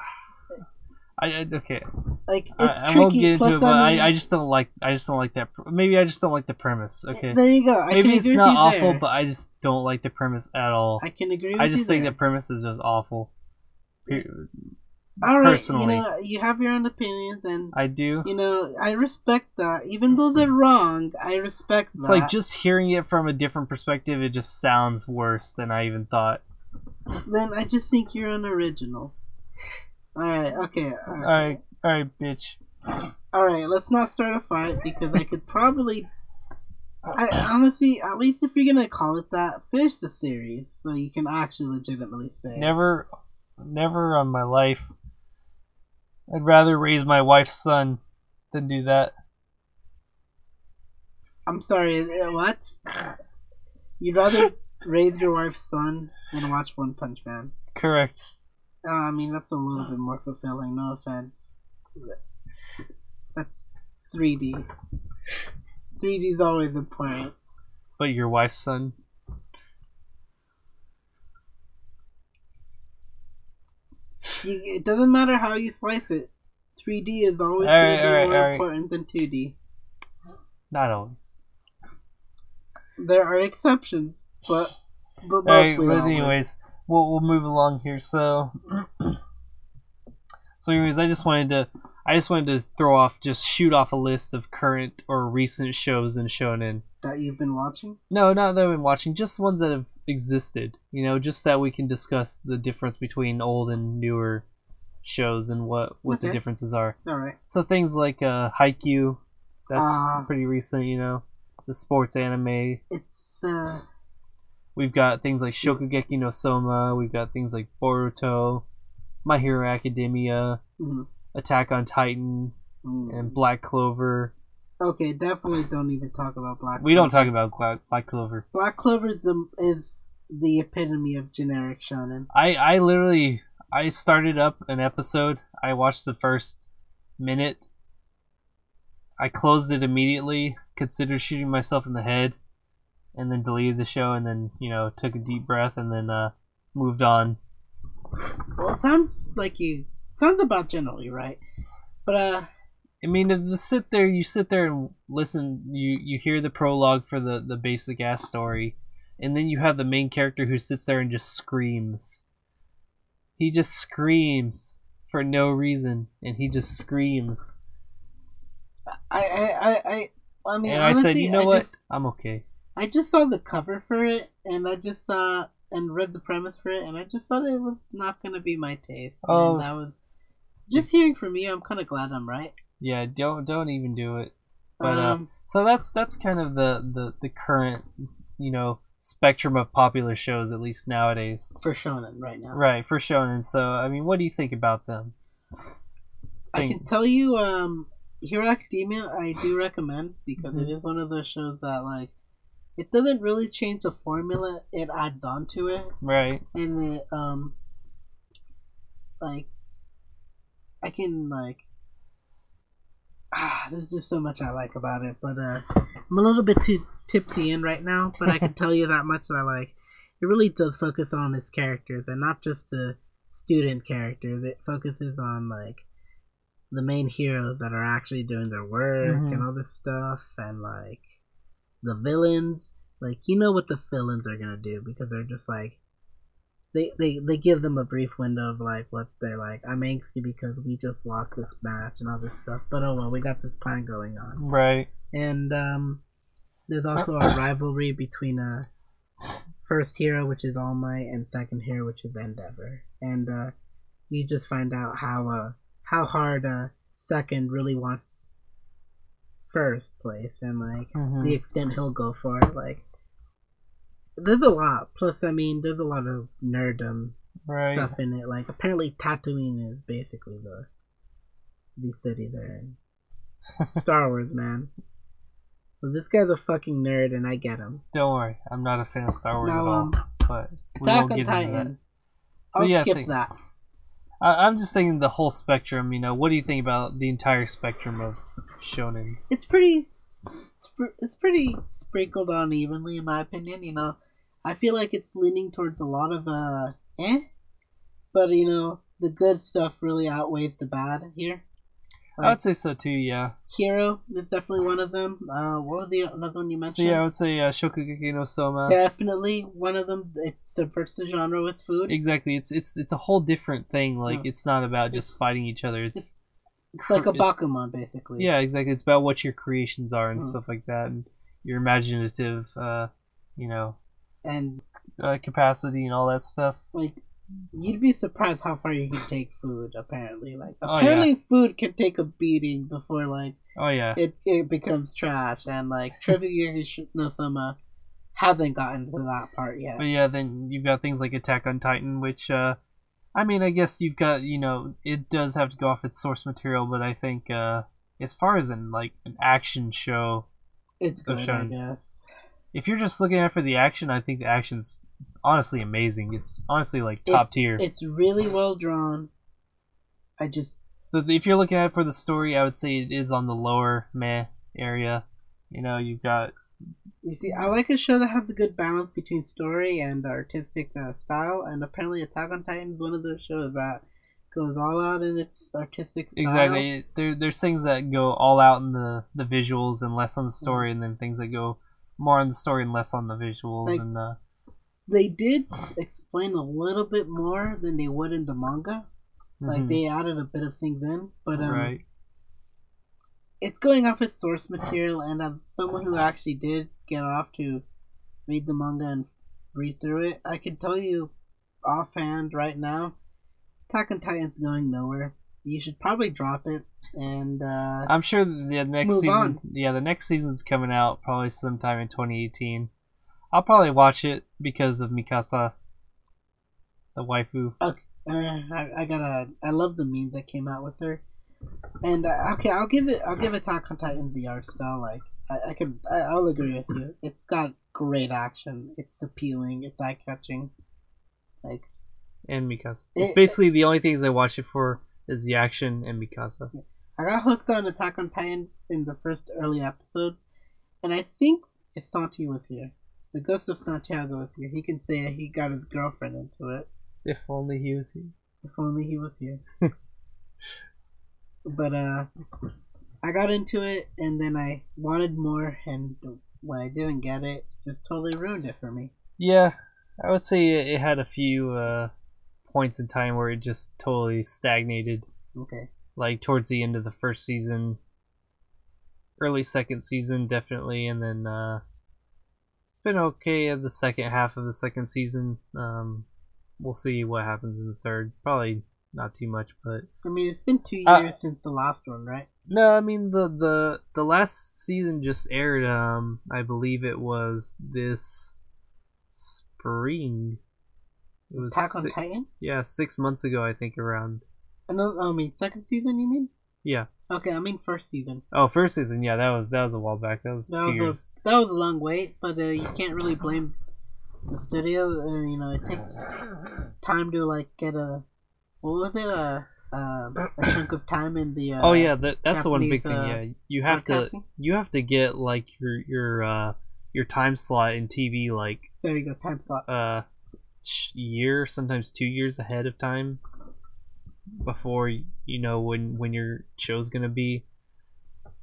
okay. Like, it's tricky. I won't get into it, but I just don't like that. Maybe I just don't like the premise. Okay. There you go. Maybe it's not awful, but I just don't like the premise at all. I can agree with you. I just think the premise is just awful. All right, personally, you have your own opinions, and I do. I respect that. Even though they're wrong, I respect that. It's like just hearing it from a different perspective, it just sounds worse than I even thought. Then I just think you're unoriginal. Alright, okay. Alright, bitch. Alright, let's not start a fight because I could probably... honestly, at least if you're gonna call it that, finish the series so you can actually legitimately say. Never on my life. I'd rather raise my wife's son than do that. I'm sorry, what? You'd rather raise your wife's son than watch One Punch Man? Correct. I mean, that's a little bit more fulfilling, no offense. That's 3D. 3D's always the point. But your wife's son? It doesn't matter how you slice it. 3D is always going to be more important than 2D. Not always. There are exceptions, but mostly but anyways, we'll move along here. So anyways, I just wanted to shoot off a list of current or recent shows in shonen that you've been watching. No, not that I've been watching, just ones that have existed. Just that we can discuss the difference between old and newer shows and what the differences are. All right. So things like Haikyuu, that's pretty recent. The sports anime. It's We've got things like Shokugeki no Soma. We've got things like Boruto, My Hero Academia, Attack on Titan, and Black Clover. Okay, definitely don't even talk about Black Clover. We don't talk about Black Clover. Black Clover is the epitome of generic shonen. I started up an episode. I watched the first minute. I closed it immediately, considered shooting myself in the head, and then deleted the show, and then, took a deep breath, and then moved on. Well, it sounds about generally right. But, I mean, you sit there and listen, you hear the prologue for the basic ass story, and then you have the main character who sits there and just screams. He just screams for no reason, and he just screams. I mean, and honestly, I said, you know what? I'm okay. I just saw the cover for it, and I just thought, and read the premise for it, and I just thought it was not gonna be my taste. Oh, and that was just hearing from you. I'm kind of glad I'm right. Yeah, don't even do it. But so that's kind of the current, spectrum of popular shows, at least nowadays. For shonen right now. Right, for shonen. So, I mean, what do you think about them? I can tell you, Hero Academia I do recommend because it is one of those shows that, like, it doesn't really change the formula, it adds on to it. Right. And it, like, I can, like, there's just so much I like about it, but I'm a little bit too tipsy in right now, but I can tell you that much that, like, it really does focus on its characters and not just the student characters. It focuses on, like, the main heroes that are actually doing their work and all this stuff, and, like, the villains. Like, you know what the villains are gonna do because they're just, like, they give them a brief window of, like, what they're like. I'm angsty because we just lost this match and all this stuff, but oh well, we got this plan going on. Right. And there's also a rivalry between first hero, which is All Might, and second hero, which is Endeavor. And you just find out how hard second really wants first place, and, like, the extent he'll go for it. Like, there's a lot. Plus, I mean, there's a lot of nerdum stuff in it. Like, apparently Tatooine is basically the city there in Star Wars, man. So this guy's a fucking nerd, and I get him. Don't worry, I'm not a fan of Star Wars at all. But we Attack won't on get Titan. into that. So I'll yeah, skip that. I'm just thinking the whole spectrum. You know, what do you think about the entire spectrum of shonen? It's pretty sprinkled on evenly, in my opinion. You know, I feel like it's leaning towards a lot of but, you know, the good stuff really outweighs the bad here. Like, I would say so too. Yeah. Hero is definitely one of them. What was the another one you mentioned? So yeah, I would say Shokugeki no Soma. Definitely one of them. It subverts the genre with food. Exactly. It's a whole different thing. Like, it's not about just fighting each other. It's like a Bakuman, basically. Yeah, exactly. It's about what your creations are and stuff like that, and your imaginative, you know, and capacity and all that stuff. Like, you'd be surprised how far you can take food. Apparently, food can take a beating before, like, it becomes trash. And, like, Shokugeki no Soma hasn't gotten to that part yet. But yeah, then you've got things like Attack on Titan, which I mean, I guess you've got, you know, it does have to go off its source material, but I think as far as in, like, an action show, it's good, I guess. If you're just looking at it for the action, I think the action's honestly amazing. It's honestly, like, top tier. It's really well drawn. So if you're looking at it for the story, I would say it is on the lower meh area. You know, you've got... You see, I like a show that has a good balance between story and artistic style, and apparently Attack on Titan is one of those shows that goes all out in its artistic style. Exactly. There's things that go all out in the visuals and less on the story, and then things that go more on the story and less on the visuals. Like, and they did explain a little bit more than they would in the manga. Like, they added a bit of things in, but it's going off its source material, and as someone who actually did get off to read the manga and read through it, I can tell you offhand right now, Attack on Titan's going nowhere. You should probably drop it, and I'm sure the next season, the next season's coming out probably sometime in 2018. I'll probably watch it because of Mikasa, the waifu. Okay. I love the memes that came out with her, and I'll give Attack on Titan the art style. Like, I'll agree with you. It's got great action. It's appealing. It's eye catching. Like, and Mikasa. It's basically the only things I watch it for is the action and Mikasa. I got hooked on Attack on Titan in the first early episodes, and I think if Santi was here, the ghost of Santiago was here, he can say he got his girlfriend into it. If only he was here. If only he was here. But I got into it, and then I wanted more, and when I didn't get it, it just totally ruined it for me. Yeah, I would say it had a few points in time where it just totally stagnated. Okay. Like towards the end of the first season, early second season, definitely, and then it's been okay at the second half of the second season. We'll see what happens in the third. Probably not too much, but I mean, it's been 2 years since the last one, right? No, I mean the last season just aired. I believe it was this spring. It was Attack on Titan? Yeah, 6 months ago, I think, around. No, I mean second season. You mean? Yeah. Okay, I mean first season. Oh, first season. Yeah, that was a while back. That was 2 years. That was a long wait, but you can't really blame the studio. You know, it takes time to like get a what was it a chunk of time in the. Oh yeah, that's Japanese, the one big thing. Yeah, you have to get like your time slot in TV like. There you go, time slot. Year, sometimes 2 years ahead of time before you know when your show's gonna be.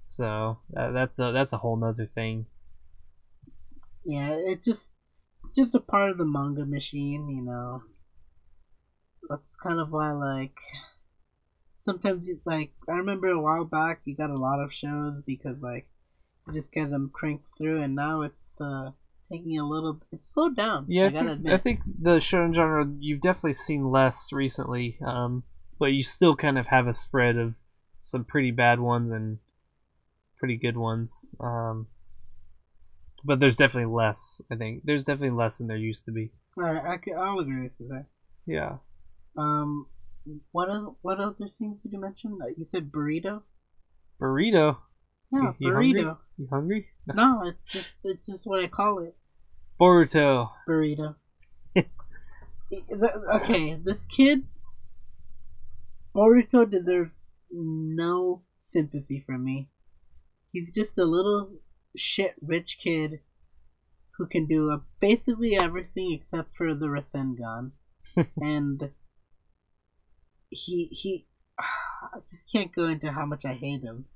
So that's a whole nother thing. Yeah, it's just a part of the manga machine, you know. That's kind of why, like, sometimes like I remember a while back you got a lot of shows because like you just get them cranked through, and now it's taking a little. It's slowed down. Yeah, I think the shonen genre you've definitely seen less recently, but you still kind of have a spread of some pretty bad ones and pretty good ones. But there's definitely less. I think there's definitely less than there used to be. I'll agree with you there. Yeah. What other things did you mention? You said burrito. Burrito. Yeah, you burrito. Hungry? You hungry? No, it's just what I call it. Boruto. Burrito. Okay, this kid, Boruto deserves no sympathy from me. He's just a little shit rich kid who can do basically everything except for the Rasengan. And he I just can't go into how much I hate him.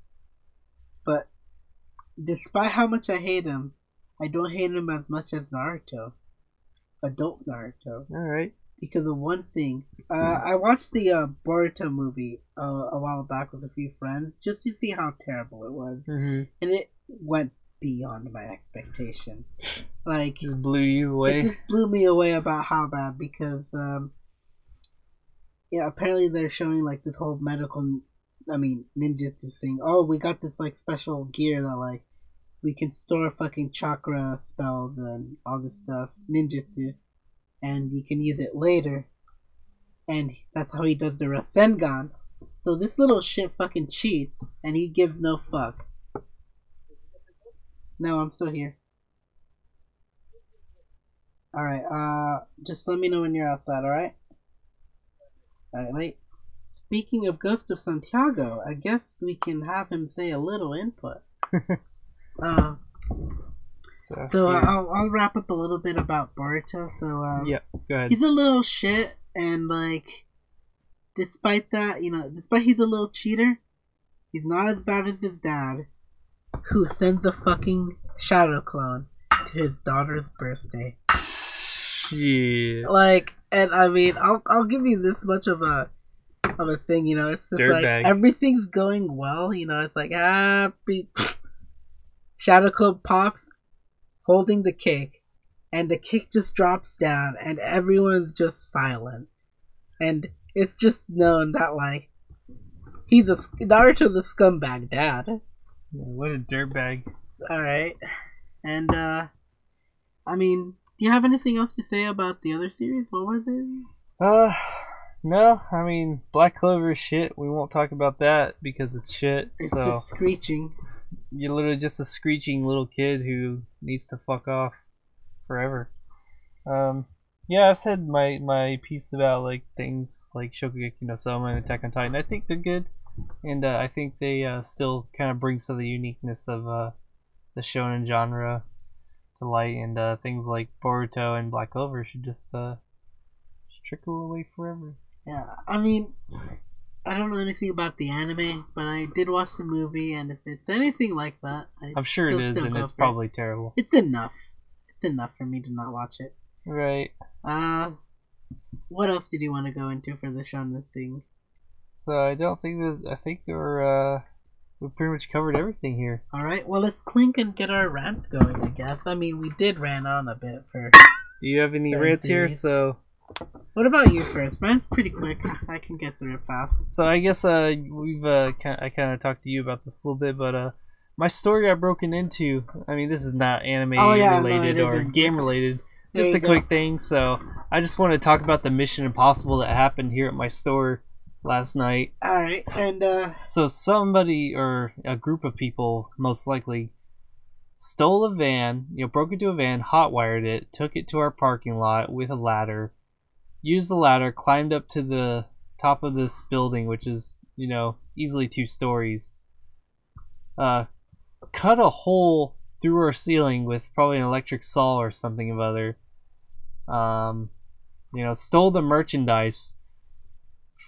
But despite how much I hate him, I don't hate him as much as Naruto. Adult Naruto. Alright. Because of one thing. I watched the Boruto movie a while back with a few friends just to see how terrible it was. Mm-hmm. And it went beyond my expectation. Like, just blew you away. It just blew me away about how bad, because yeah, apparently they're showing like this whole ninjutsu thing. Oh, we got this like special gear that like we can store fucking chakra spells and all this stuff, ninjutsu, and you can use it later. And that's how he does the Rasengan. So this little shit fucking cheats, and he gives no fuck. No, I'm still here. Alright, just let me know when you're outside, alright? Alright, wait. Speaking of Ghost of Santiago, I guess we can have him say a little input. So I'll wrap up a little bit about Boruto. So yeah, go ahead. He's a little shit, and like, despite that, despite he's a little cheater, he's not as bad as his dad, who sends a fucking shadow clone to his daughter's birthday. Yeah. Like, and I mean, I'll give you this much of a thing, it's just like everything's going well, it's like happy. Shadow clone pops, holding the cake, and the cake just drops down, and everyone's just silent, and it's just known that like he's Naruto the scumbag dad. Yeah, what a dirtbag. All right, and I mean, do you have anything else to say about the other series? What was it? No. I mean, Black Clover is shit. We won't talk about that because it's shit. It's just screeching. You're literally just a screeching little kid who needs to fuck off forever. Yeah, I've said my piece about like things like Shokugeki no Soma and Attack on Titan. I think they're good, and I think they still kind of bring some of the uniqueness of the shonen genre to light, and things like Boruto and Black Clover should just trickle away forever. Yeah, I mean, I don't know anything about the anime, but I did watch the movie, and if it's anything like that, I'm sure it is, and it's probably terrible. It's enough. It's enough for me to not watch it. Right. What else did you want to go into for the shonen thing? So I think we pretty much covered everything here. All right. Well, let's clink and get our rants going, I guess. I mean, we did rant on a bit for. Do you have any rants here? So. What about you first? Mine's pretty quick. I can get through it fast. So I guess I kind of talked to you about this a little bit, but my store got broken into. I mean, this is not anime related or game related. just a quick thing. So I just want to talk about the Mission Impossible that happened here at my store last night. All right, and so somebody or a group of people, most likely, stole a van. Broke into a van, hotwired it, took it to our parking lot with a ladder. Used the ladder, climbed up to the top of this building, which is easily 2 stories. Cut a hole through our ceiling with probably an electric saw or something of other. Stole the merchandise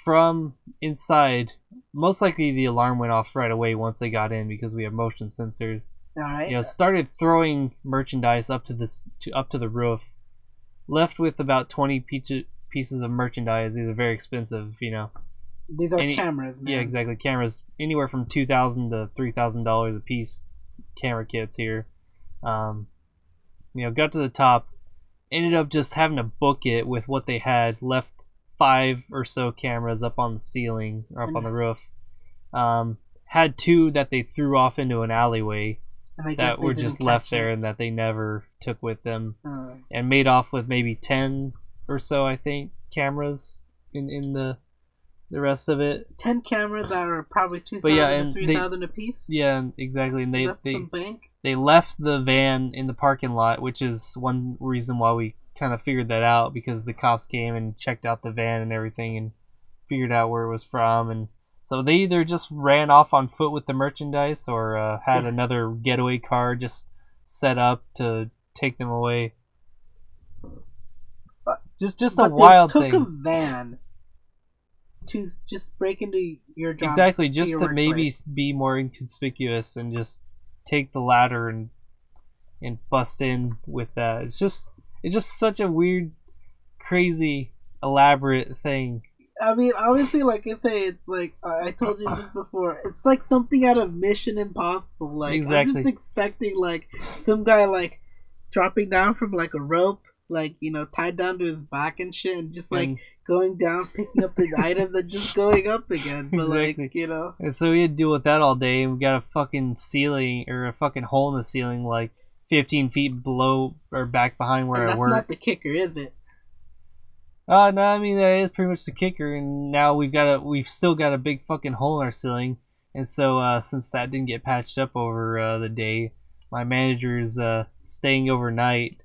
from inside. Most likely the alarm went off right away once they got in because we have motion sensors. All right. Started throwing merchandise up to the roof. Left with about 20 pieces of merchandise. These are very expensive, These are cameras, man. Yeah, exactly. Cameras anywhere from $2,000 to $3,000 a piece. Camera kits here. Got to the top. Ended up just having to book it with what they had. Left 5 or so cameras up on the ceiling or up on the roof. Had 2 that they threw off into an alleyway that were just left there and that they never took with them. And made off with maybe 10 or so, I think, cameras in the rest of it. 10 cameras that are probably 2,000 to 3,000 a piece. Yeah, exactly. And some bank. They left the van in the parking lot, which is one reason why we kind of figured that out, because the cops came and checked out the van and everything and figured out where it was from. And so they either just ran off on foot with the merchandise or had another getaway car just set up to take them away. Just a wild thing. They took a van to just break into your job. Exactly, just to maybe be more inconspicuous and just take the ladder and bust in with that. It's just such a weird, crazy, elaborate thing. I mean, obviously, like I say, it's like I told you this before. It's like something out of Mission Impossible. Like exactly. I'm just expecting like some guy like dropping down from like a rope, like tied down to his back and shit, and just like going down, picking up the items and just going up again. But exactly. And so we had to deal with that all day, and we got a fucking ceiling or a fucking hole in the ceiling like 15 feet below or back behind where I work. That's not the kicker, is it? No, I mean that is pretty much the kicker, and now we've still got a big fucking hole in our ceiling, and so since that didn't get patched up over the day, my manager's staying overnight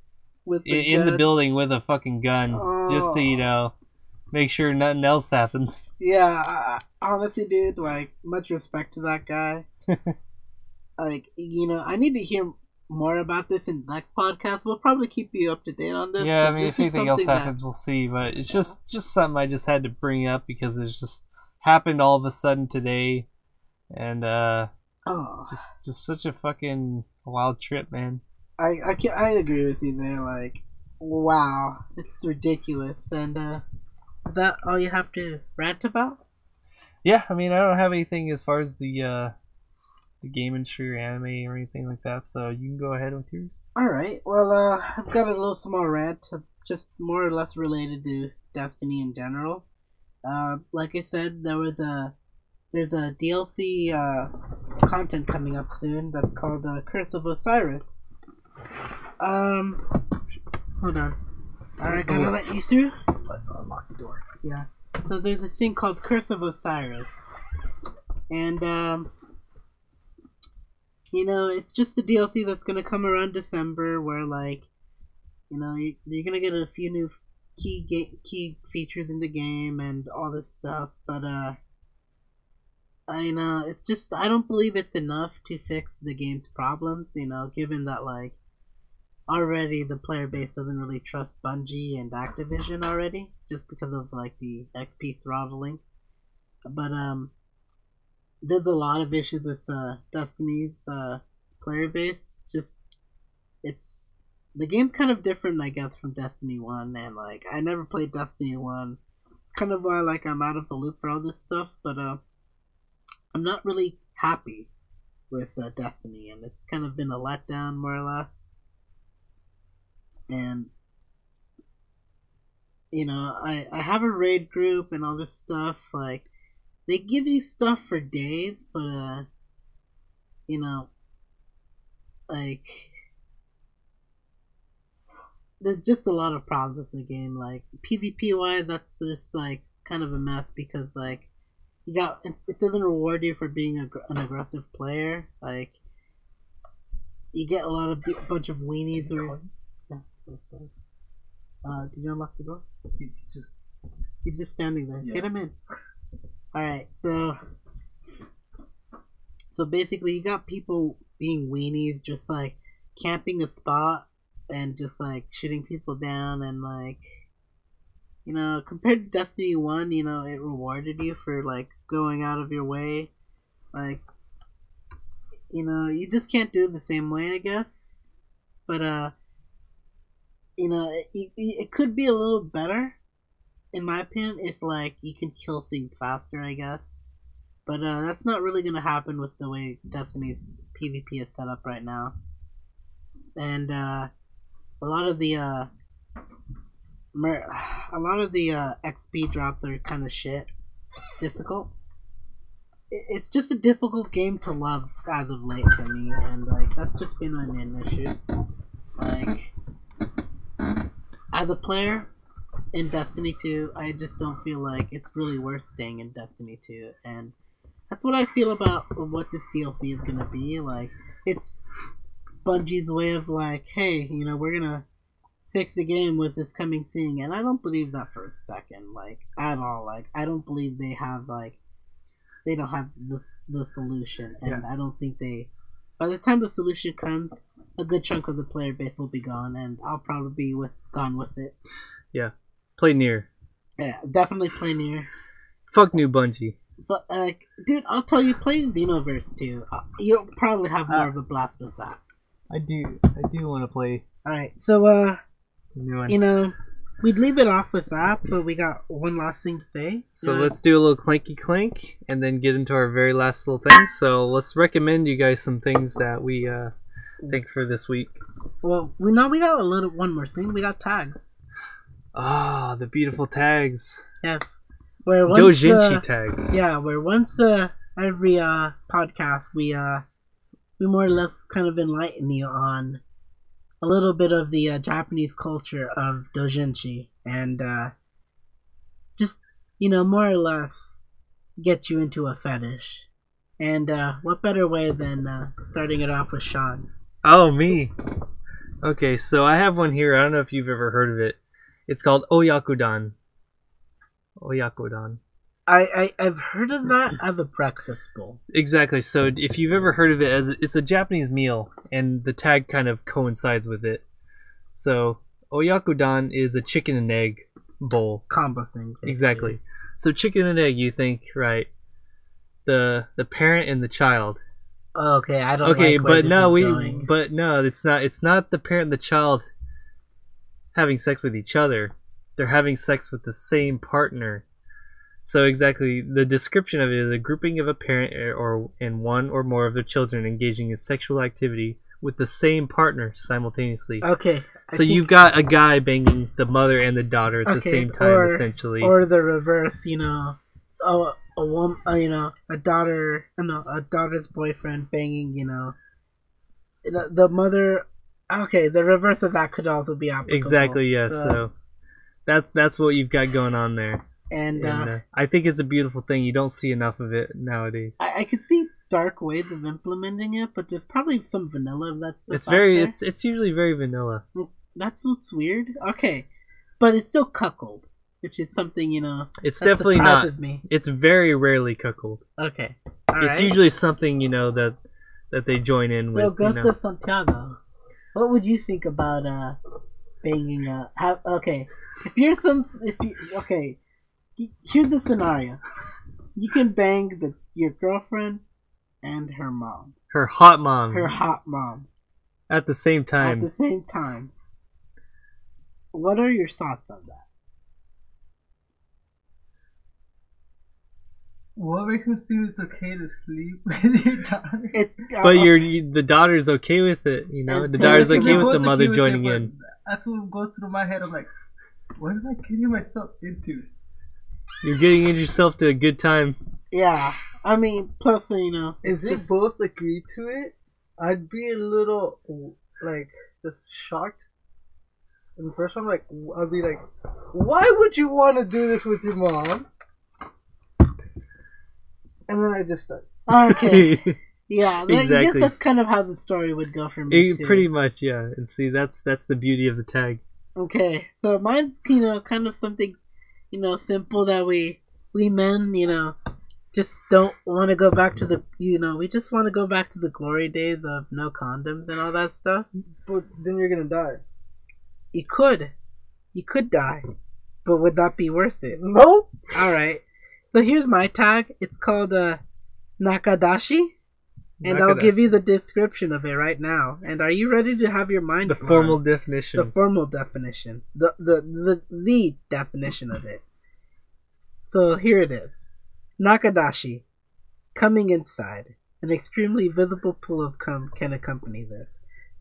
in the building with a fucking gun just to make sure nothing else happens. Yeah, honestly, dude, like much respect to that guy. Like I need to hear more about this in the next podcast. We'll probably keep you up to date on this. Yeah, I mean, if anything else happens, we'll see. But it's just something I just had to bring up because it just happened all of a sudden today, and just such a fucking wild trip, man. I agree with you there. Like, wow, it's ridiculous. And is that all you have to rant about? Yeah, I mean, I don't have anything as far as the game industry or anime or anything like that, so you can go ahead with yours. Alright, well, I've got a little small rant, just more or less related to Destiny in general. Like I said, there's a DLC content coming up soon that's called Curse of Osiris. Hold on. Alright, gotta let you through? Unlock the door. Yeah. So there's a thing called Curse of Osiris. And, it's just a DLC that's gonna come around December where, like, you're gonna get a few new key features in the game and all this stuff, but, it's just, I don't believe it's enough to fix the game's problems, given that, like, already the player base doesn't really trust Bungie and Activision already, just because of, like, the XP throttling. But, there's a lot of issues with Destiny's player base. Just the game's kind of different, I guess, from Destiny 1, and like I never played Destiny 1. It's kind of why like I'm out of the loop for all this stuff, but I'm not really happy with Destiny, and it's kind of been a letdown more or less. And I have a raid group and all this stuff, like they give you stuff for days, but like there's just a lot of problems in the game. Like PvP wise, that's just like kind of a mess because like it doesn't reward you for being an aggressive player. Like you get a bunch of weenies or yeah. Did you unlock the door? He's just standing there. Yeah. Get him in. All right, so basically, you got people being weenies, just like camping a spot and just like shooting people down, and like, you know, compared to Destiny 1, you know, it rewarded you for like going out of your way, like, you know, you just can't do it the same way, I guess. But you know, it could be a little better, in my opinion, if like you can kill things faster, I guess. But that's not really gonna happen with the way Destiny's PvP is set up right now. And a lot of the XP drops are kind of shit. It's difficult. It's just a difficult game to love as of late for me, and like that's just been my main issue. Like, as a player in Destiny 2, I just don't feel like it's really worth staying in Destiny 2, and that's what I feel about what this DLC is gonna be. Like, it's Bungie's way of like, hey, you know, we're gonna fix the game with this coming thing, and I don't believe that for a second, like, at all. Like, I don't believe they don't have the solution, and yeah. I don't think by the time the solution comes, a good chunk of the player base will be gone, and I'll probably be gone with it. Yeah, play Nier. Yeah, definitely play Nier. Fuck new Bungie. But, dude, I'll tell you, play Xenoverse too. You'll probably have more of a blast with that. I do want to play. Alright, so, you know, we'd leave it off with that, but we got one last thing to say. So let's do a little clanky clank, and then get into our very last little thing. So let's recommend you guys some things that we think for this week. Well, we got one more thing. We got tags. Ah, the beautiful tags. Yes. Doujinshi tags. Yeah, where once every podcast we more or less kind of enlighten you on a little bit of the Japanese culture of doujinshi, and just, you know, more or less get you into a fetish. And what better way than starting it off with Sean? Oh, me. Okay, so I have one here. I don't know if you've ever heard of it. It's called Oyakudan. Oyakudan. I've heard of that as a breakfast bowl. Exactly. So if you've ever heard of it, as it's a Japanese meal, and the tag kind of coincides with it. So Oyakudan is a chicken and egg bowl. Combo thing. Basically. Exactly. So chicken and egg, you think, right? The parent and the child. Okay, I don't. Okay, like where but this no, is going. but no, it's not. It's not the parent and the child having sex with each other. They're having sex with the same partner. So exactly, the description of it is a grouping of a parent and one or more of their children engaging in sexual activity with the same partner simultaneously. Okay. So you've got a guy banging the mother and the daughter at the same time, essentially. Or the reverse, you know, a woman, you know, a daughter's boyfriend banging, you know, the mother. Okay, the reverse of that could also be applicable. Exactly. Yes. So that's what you've got going on there. And I think it's a beautiful thing. You don't see enough of it nowadays. I could see dark ways of implementing it, but there's probably some vanilla of that stuff. It's usually very vanilla. That's what's weird. Okay, but it's still cuckold, which is something, you know. It's definitely not. It's very rarely cuckold. Okay, it's usually something, you know, that they join in with. So, Ghost of Santiago, what would you think about banging? Okay, okay. Here's the scenario. You can bang your girlfriend and her mom. Her hot mom. Her hot mom. At the same time. At the same time. What are your thoughts on that? What makes you think it's okay to sleep with your daughter? But the daughter's okay with it, you know? The daughter's okay with the mother joining in. That's what goes through my head. I'm like, what am I getting myself into? You're getting yourself to a good time. Yeah, I mean, plus, you know, if they both agree to it, I'd be a little like just shocked. And the first one, like, I'll be like, why would you want to do this with your mom? And then I just start. Okay. Yeah, I guess Exactly. that's kind of how the story would go for me too. Pretty much, yeah. And see, that's the beauty of the tag. Okay, so mine's kind of something simple that we men just don't want to go back to the we just want to go back to the glory days of no condoms and all that stuff. But then you're gonna die. You could die, but would that be worth it? No. All right. So here's my tag. It's called Nakadashi. And I'll give you the description of it right now. And are you ready to have your mind the blown? formal definition? The formal definition. The definition of it. So here it is. Nakadashi. Coming inside. An extremely visible pool of cum can accompany this.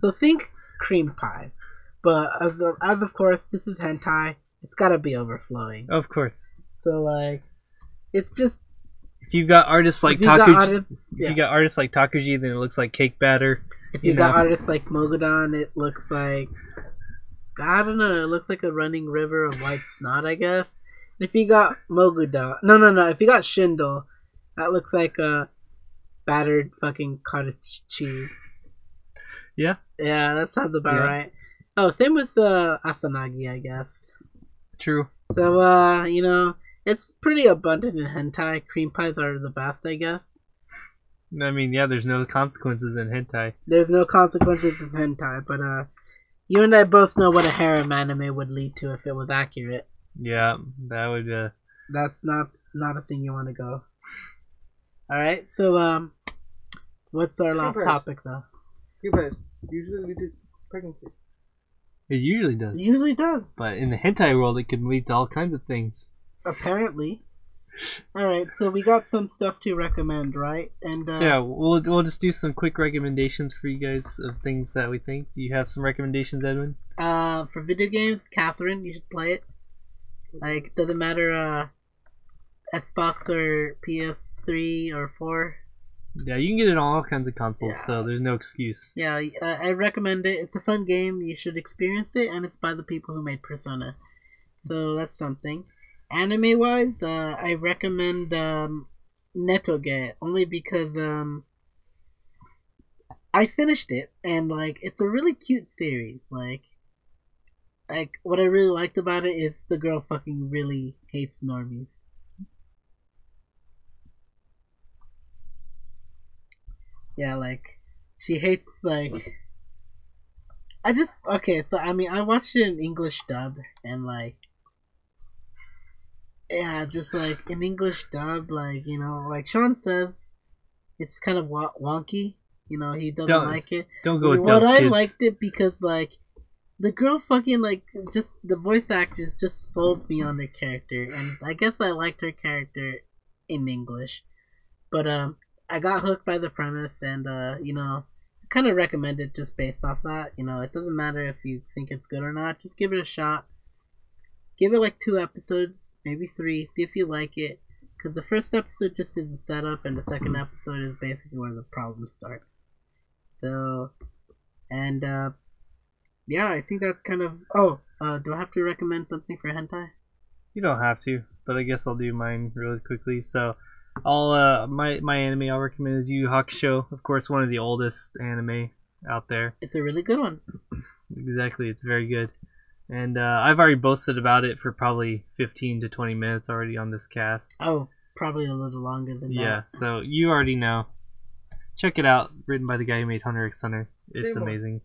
So think cream pie. But as of course, this is hentai. It's gotta be overflowing. Of course. So like, it's just. If you've got artists like Takuji, you got artists like Takuji, then it looks like cake batter. If you got artists like Mogodon, it looks like, I don't know, it looks like a running river of white snot, I guess. If you got Mogodon, no, if you got Shindle, that looks like a battered fucking cottage cheese. Yeah. Yeah, that sounds about right. Oh, same with Asanagi, I guess. True. So, it's pretty abundant in hentai. Cream pies are the best, I guess. I mean, yeah, there's no consequences in hentai. There's no consequences in hentai, but you and I both know what a harem anime would lead to if it was accurate. Yeah, that would. That's not a thing you want to go. All right, so what's our last topic though? Cream pies usually lead to pregnancy. It usually does. It usually does. But in the hentai world, it can lead to all kinds of things. Apparently. Alright, so we got some stuff to recommend, right? And so yeah, we'll just do some quick recommendations for you guys of things that we think. Do you have some recommendations, Edwin? For video games, Catherine, you should play it. Like, doesn't matter Xbox or PS3 or 4. Yeah, you can get it on all kinds of consoles, so there's no excuse. Yeah, I recommend it. It's a fun game. You should experience it, and it's by the people who made Persona. So that's something. Anime-wise, I recommend Netoge, only because I finished it, and like it's a really cute series. Like what I really liked about it is the girl fucking really hates normies. Yeah, like she hates like. So I mean, I watched it in English dub, and like. Yeah, just like in English dub, like, like Sean says, it's kind of wonky. He doesn't like it. Don't go with What those I kids. liked it because, like, the girl fucking, like, just the voice actress just sold me on her character. And I guess I liked her character in English. But, I got hooked by the premise and, kind of recommend it just based off that. It doesn't matter if you think it's good or not. Just give it a shot. Give it, like, 2 episodes. Maybe 3, see if you like it. Because the first episode just is the setup, and the second episode is basically where the problems start. So, and, yeah, I think that's kind of... do I have to recommend something for hentai? You don't have to, but I guess I'll do mine really quickly. So, my anime I'll recommend is Yu Yu Hakusho. Of course, one of the oldest anime out there. It's a really good one. Exactly, it's very good. And I've already boasted about it for probably 15 to 20 minutes already on this cast. Oh, probably a little longer than that. Yeah, so you already know. Check it out. Written by the guy who made Hunter x Hunter. It's amazing.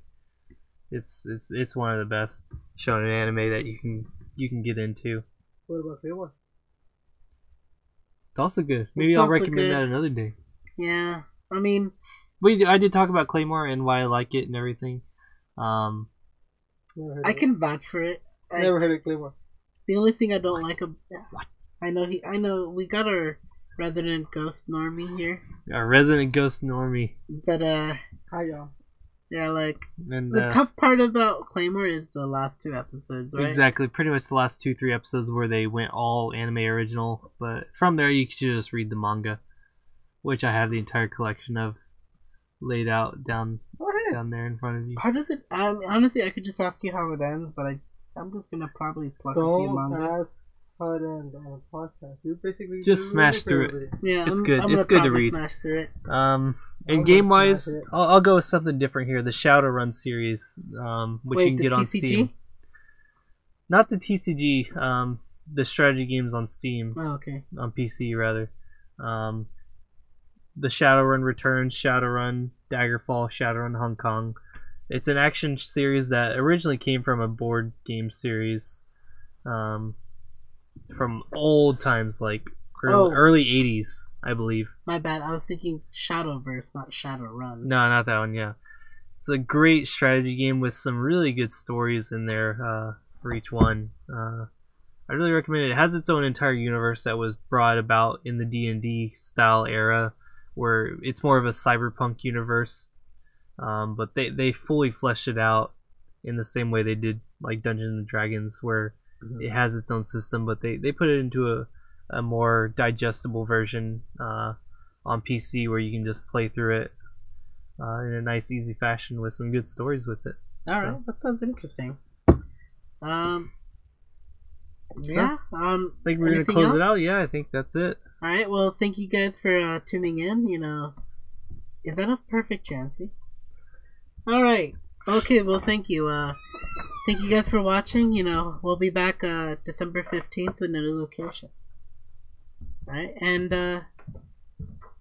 It's one of the best shounen anime that you can get into. What about Claymore? It's also good. Maybe I'll recommend that another day. Yeah, I mean, I did talk about Claymore and why I like it and everything. I can vouch for it. I never heard of Claymore. The only thing I don't like about I know we got our resident ghost normie here. Our resident ghost normie. But hi y'all. Yeah, like and, the tough part about Claymore is the last 2 episodes, right? Exactly, pretty much the last 2-3 episodes where they went all anime original. But from there, you could just read the manga, which I have the entire collection of laid out down there in front of you. How does it? Honestly, I could just ask you how it ends, but I'm just gonna probably pluck a few Don't manga. ask how to end on a podcast. You basically Just smash through it. it. Yeah, It's I'm good. gonna It's good to probably read. Smash through it. And gonna game wise, smash it. I'll go with something different here. The Shadowrun series, which Wait, you can the get on TCG? Steam. Not the TCG. The strategy games on Steam, Oh, okay. on PC rather. The Shadowrun Returns, Shadowrun Daggerfall, Shadowrun Hong Kong. It's an action series that originally came from a board game series, from old times, like early 80s, I believe. My bad. I was thinking Shadowverse, not Shadowrun. No, not that one. Yeah, it's a great strategy game with some really good stories in there for each one. I really recommend it. It has its own entire universe that was brought about in the D&D style era, where it's more of a cyberpunk universe. But they fully fleshed it out in the same way they did like Dungeons and Dragons, where it has its own system, but they put it into a more digestible version on PC, where you can just play through it in a nice, easy fashion with some good stories with it. All right, that sounds interesting. Yeah. I think we're gonna close it out. Yeah, I think that's it. All right. Well, thank you guys for tuning in. You know, is that a perfect Chansey? All right. Okay. Well, thank you. Thank you guys for watching. You know, we'll be back December 15th with a new location. All right, and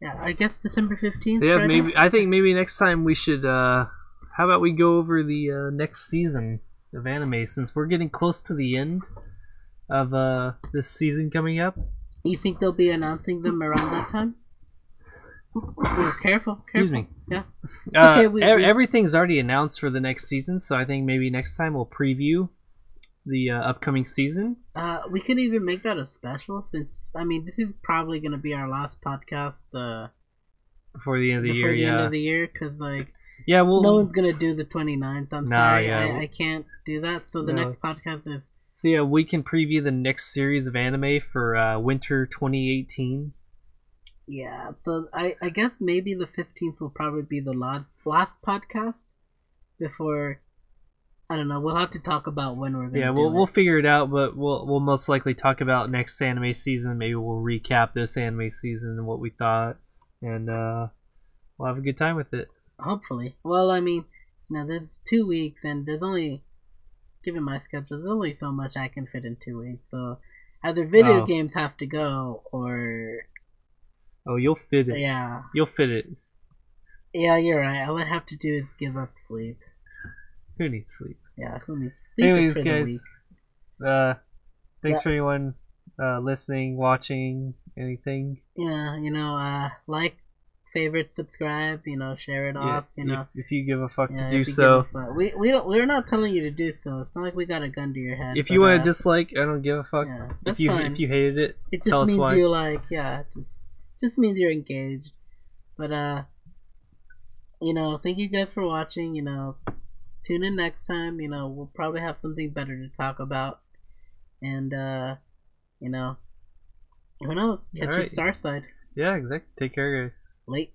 yeah, I guess December 15th. Yeah, Friday? maybe. I think maybe next time we should. How about we go over the next season of anime, since we're getting close to the end of this season coming up. You think they'll be announcing them around that time? Careful. Excuse me. Yeah. It's okay, everything's already announced for the next season, so I think maybe next time we'll preview the upcoming season. We could even make that a special, since I mean this is probably gonna be our last podcast before the end of the before year. the end of the year, because like yeah, well, no one's gonna do the 29th. I'm Nah, sorry, yeah. I can't do that. So the No. next podcast is. So yeah, we can preview the next series of anime for winter 2018. Yeah, but I guess maybe the 15th will probably be the last podcast before. I don't know. We'll have to talk about when we're gonna. Yeah, we'll figure it out, but we'll most likely talk about next anime season. Maybe we'll recap this anime season and what we thought, and we'll have a good time with it. Hopefully. Well, I mean, you know, there's 2 weeks, and there's only, given my schedule, there's only so much I can fit in 2 weeks. So either video games have to go, or you'll fit it. Yeah, You'll fit it. yeah, you're right. All I have to do is give up sleep. Who needs sleep? Yeah, who needs sleep? Anyways, is for the weak. guys, thanks for anyone listening, watching, anything. Yeah, you know, like, favorite, subscribe, you know, share it off, you know. If you give a fuck Yeah, to if do you so. give a fuck. We're not telling you to do so. It's not like we got a gun to your head. If you want to dislike, I don't give a fuck. Yeah, if that's you fine. if you hated it, It tell just us means why. you like, yeah, it just means you're engaged. But you know, thank you guys for watching. You know, tune in next time. You know, we'll probably have something better to talk about. And you know, who knows? Catch you Alright. Starside. Yeah, exactly. Take care, guys. Late.